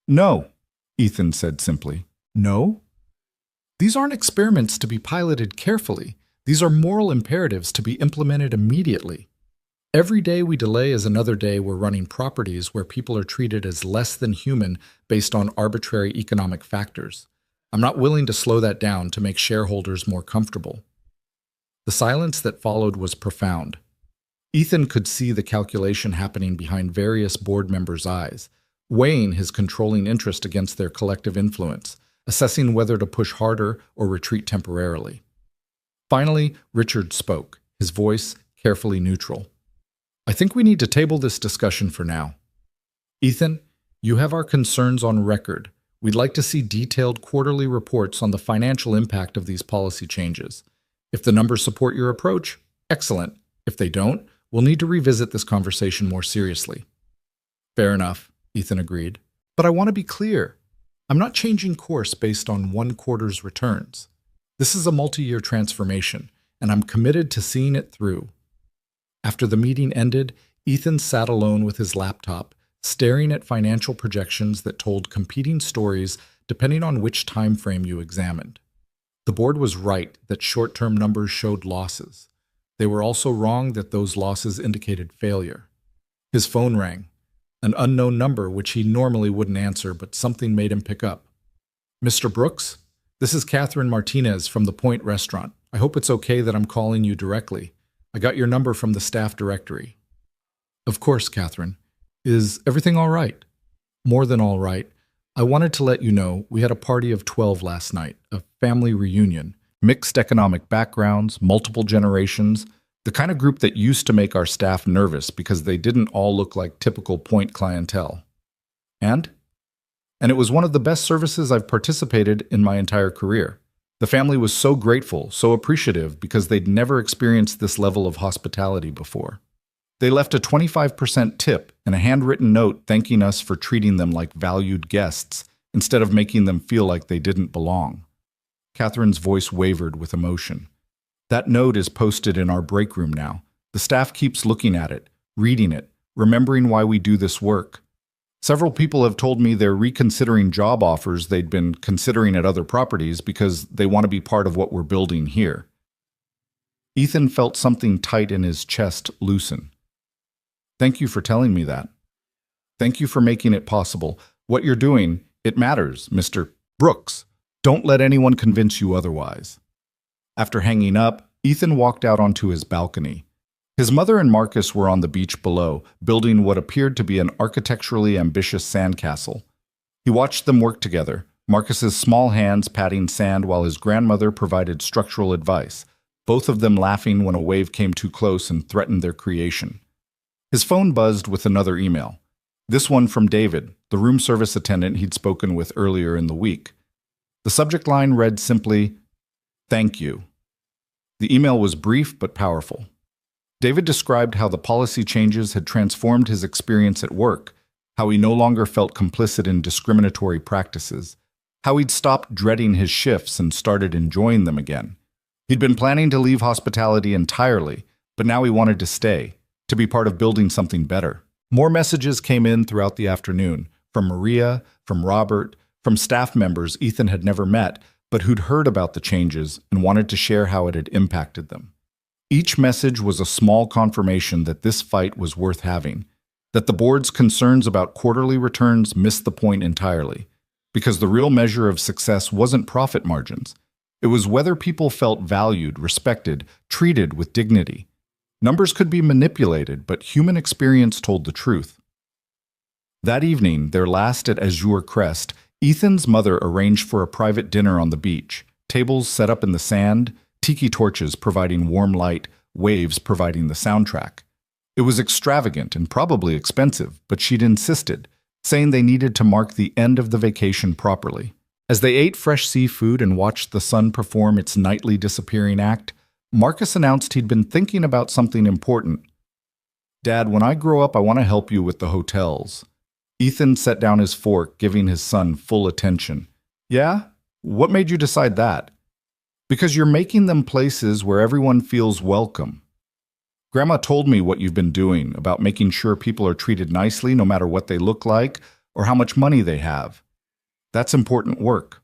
No, Ethan said simply. No? These aren't experiments to be piloted carefully. These are moral imperatives to be implemented immediately. Every day we delay is another day we're running properties where people are treated as less than human based on arbitrary economic factors. I'm not willing to slow that down to make shareholders more comfortable. The silence that followed was profound. Ethan could see the calculation happening behind various board members' eyes, weighing his controlling interest against their collective influence, assessing whether to push harder or retreat temporarily. Finally, Richard spoke, his voice carefully neutral. I think we need to table this discussion for now. Ethan, you have our concerns on record. We'd like to see detailed quarterly reports on the financial impact of these policy changes. If the numbers support your approach, excellent. If they don't, we'll need to revisit this conversation more seriously. Fair enough, Ethan agreed. But I want to be clear. I'm not changing course based on one quarter's returns. This is a multi-year transformation, and I'm committed to seeing it through. After the meeting ended, Ethan sat alone with his laptop, staring at financial projections that told competing stories depending on which time frame you examined. The board was right that short-term numbers showed losses. They were also wrong that those losses indicated failure. His phone rang. An unknown number which he normally wouldn't answer, but something made him pick up. Mr. Brooks, this is Catherine Martinez from the Point Restaurant. I hope it's okay that I'm calling you directly. I got your number from the staff directory. Of course, Catherine. Is everything all right? More than all right. I wanted to let you know we had a party of 12 last night, a family reunion, mixed economic backgrounds, multiple generations, the kind of group that used to make our staff nervous because they didn't all look like typical Point clientele. And it was one of the best services I've participated in my entire career. The family was so grateful, so appreciative because they'd never experienced this level of hospitality before. They left a 25% tip and a handwritten note thanking us for treating them like valued guests instead of making them feel like they didn't belong. Catherine's voice wavered with emotion. That note is posted in our break room now. The staff keeps looking at it, reading it, remembering why we do this work. Several people have told me they're reconsidering job offers they'd been considering at other properties because they want to be part of what we're building here. Ethan felt something tight in his chest loosen. Thank you for telling me that. Thank you for making it possible. What you're doing, it matters, Mr. Brooks. Don't let anyone convince you otherwise. After hanging up, Ethan walked out onto his balcony. His mother and Marcus were on the beach below, building what appeared to be an architecturally ambitious sandcastle. He watched them work together, Marcus's small hands patting sand while his grandmother provided structural advice, both of them laughing when a wave came too close and threatened their creation. His phone buzzed with another email. This one from David, the room service attendant he'd spoken with earlier in the week. The subject line read simply, "Thank you." The email was brief but powerful. David described how the policy changes had transformed his experience at work, how he no longer felt complicit in discriminatory practices, how he'd stopped dreading his shifts and started enjoying them again. He'd been planning to leave hospitality entirely, but now he wanted to stay, to be part of building something better. More messages came in throughout the afternoon, from Maria, from Robert, from staff members Ethan had never met, but who'd heard about the changes and wanted to share how it had impacted them. Each message was a small confirmation that this fight was worth having, that the board's concerns about quarterly returns missed the point entirely, because the real measure of success wasn't profit margins. It was whether people felt valued, respected, treated with dignity. Numbers could be manipulated, but human experience told the truth. That evening, their last at Azure Crest, Ethan's mother arranged for a private dinner on the beach, tables set up in the sand, tiki torches providing warm light, waves providing the soundtrack. It was extravagant and probably expensive, but she'd insisted, saying they needed to mark the end of the vacation properly. As they ate fresh seafood and watched the sun perform its nightly disappearing act, Marcus announced he'd been thinking about something important. "Dad, when I grow up, I want to help you with the hotels." Ethan set down his fork, giving his son full attention. "Yeah? What made you decide that?" "Because you're making them places where everyone feels welcome. Grandma told me what you've been doing about making sure people are treated nicely no matter what they look like or how much money they have. That's important work."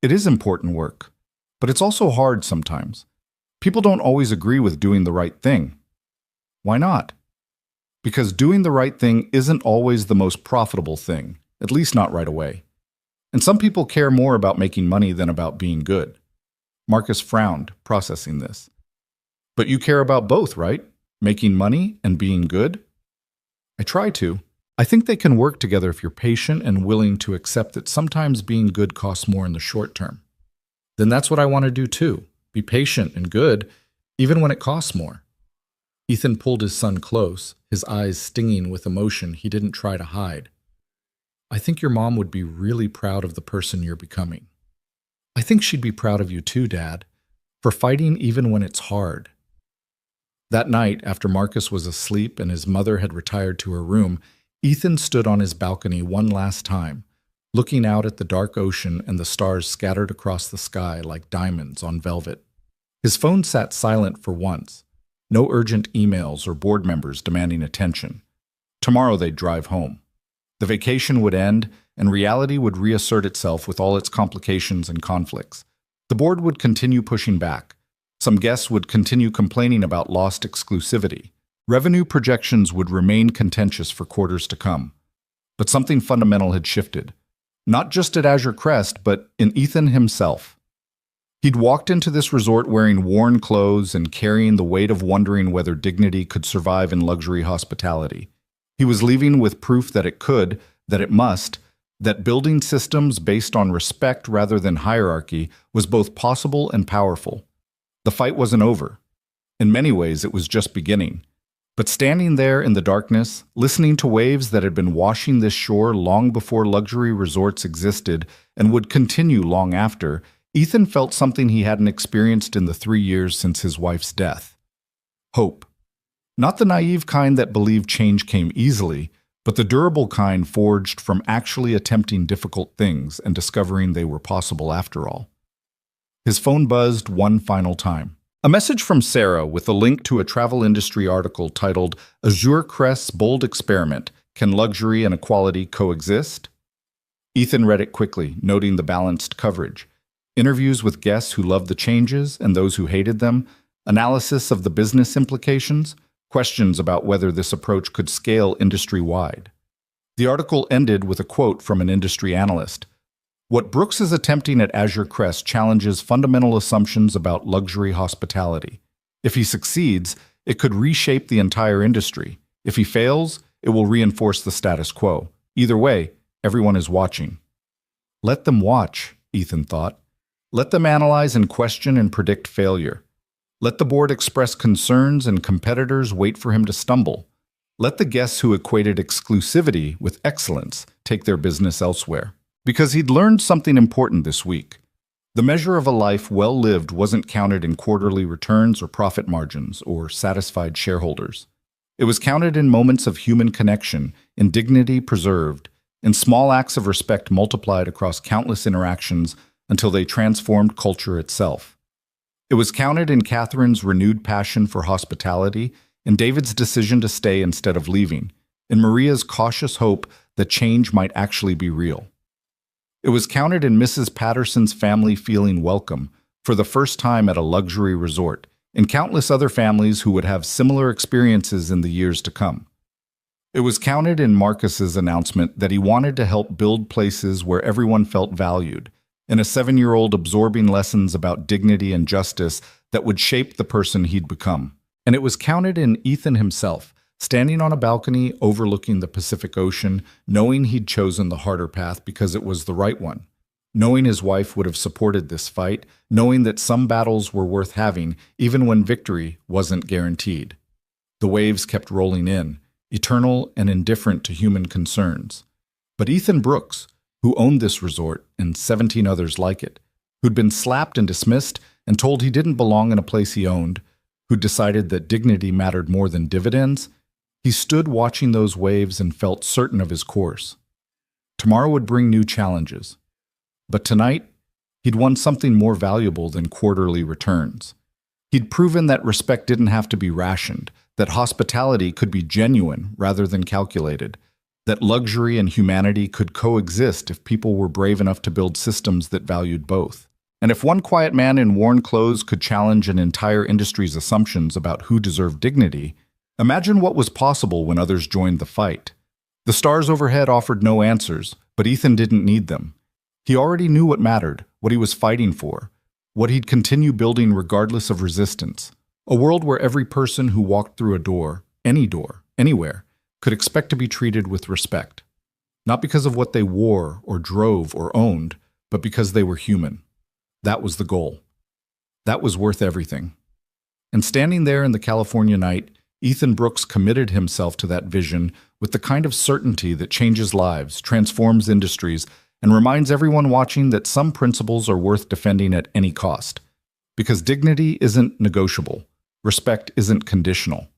"It is important work, but it's also hard sometimes. People don't always agree with doing the right thing." "Why not?" "Because doing the right thing isn't always the most profitable thing, at least not right away. And some people care more about making money than about being good." Marcus frowned, processing this. "But you care about both, right? Making money and being good?" "I try to. I think they can work together if you're patient and willing to accept that sometimes being good costs more in the short term." "Then that's what I want to do too. Be patient and good, even when it costs more." Ethan pulled his son close, his eyes stinging with emotion he didn't try to hide. "I think your mom would be really proud of the person you're becoming. I think she'd be proud of you too, Dad, for fighting even when it's hard." That night, after Marcus was asleep and his mother had retired to her room, Ethan stood on his balcony one last time, looking out at the dark ocean and the stars scattered across the sky like diamonds on velvet. His phone sat silent for once. No urgent emails or board members demanding attention. Tomorrow they'd drive home. The vacation would end, and reality would reassert itself with all its complications and conflicts. The board would continue pushing back. Some guests would continue complaining about lost exclusivity. Revenue projections would remain contentious for quarters to come. But something fundamental had shifted. Not just at Azure Crest, but in Ethan himself. He'd walked into this resort wearing worn clothes and carrying the weight of wondering whether dignity could survive in luxury hospitality. He was leaving with proof that it could, that it must, that building systems based on respect rather than hierarchy was both possible and powerful. The fight wasn't over. In many ways, it was just beginning. But standing there in the darkness, listening to waves that had been washing this shore long before luxury resorts existed and would continue long after, Ethan felt something he hadn't experienced in the 3 years since his wife's death. Hope. Not the naive kind that believed change came easily, but the durable kind forged from actually attempting difficult things and discovering they were possible after all. His phone buzzed one final time. A message from Sarah with a link to a travel industry article titled "Azure Crest's Bold Experiment: Can Luxury and Equality Coexist?" Ethan read it quickly, noting the balanced coverage. Interviews with guests who loved the changes and those who hated them, analysis of the business implications, questions about whether this approach could scale industry-wide. The article ended with a quote from an industry analyst. What Brooks is attempting at Azure Crest challenges fundamental assumptions about luxury hospitality. If he succeeds, it could reshape the entire industry. If he fails, it will reinforce the status quo. Either way, everyone is watching. Let them watch, Ethan thought. Let them analyze and question and predict failure. Let the board express concerns and competitors wait for him to stumble. Let the guests who equated exclusivity with excellence take their business elsewhere. Because he'd learned something important this week. The measure of a life well lived wasn't counted in quarterly returns or profit margins or satisfied shareholders. It was counted in moments of human connection, in dignity preserved, in small acts of respect multiplied across countless interactions until they transformed culture itself. It was counted in Catherine's renewed passion for hospitality, in David's decision to stay instead of leaving, in Maria's cautious hope that change might actually be real. It was counted in Mrs. Patterson's family feeling welcome for the first time at a luxury resort, in countless other families who would have similar experiences in the years to come. It was counted in Marcus's announcement that he wanted to help build places where everyone felt valued, in a 7-year-old absorbing lessons about dignity and justice that would shape the person he'd become. And it was counted in Ethan himself, standing on a balcony overlooking the Pacific Ocean, knowing he'd chosen the harder path because it was the right one, knowing his wife would have supported this fight, knowing that some battles were worth having even when victory wasn't guaranteed. The waves kept rolling in, eternal and indifferent to human concerns. But Ethan Brooks, who owned this resort and 17 others like it, who'd been slapped and dismissed and told he didn't belong in a place he owned, who'd decided that dignity mattered more than dividends, he stood watching those waves and felt certain of his course. Tomorrow would bring new challenges. But tonight, he'd won something more valuable than quarterly returns. He'd proven that respect didn't have to be rationed, that hospitality could be genuine rather than calculated, that luxury and humanity could coexist if people were brave enough to build systems that valued both. And if one quiet man in worn clothes could challenge an entire industry's assumptions about who deserved dignity, imagine what was possible when others joined the fight. The stars overhead offered no answers, but Ethan didn't need them. He already knew what mattered, what he was fighting for, what he'd continue building regardless of resistance. A world where every person who walked through a door, anywhere, could expect to be treated with respect. Not because of what they wore or drove or owned, but because they were human. That was the goal. That was worth everything. And standing there in the California night, Ethan Brooks committed himself to that vision with the kind of certainty that changes lives, transforms industries, and reminds everyone watching that some principles are worth defending at any cost. Because dignity isn't negotiable. Respect isn't conditional.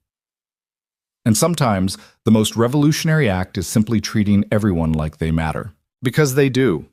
And sometimes, the most revolutionary act is simply treating everyone like they matter. Because they do.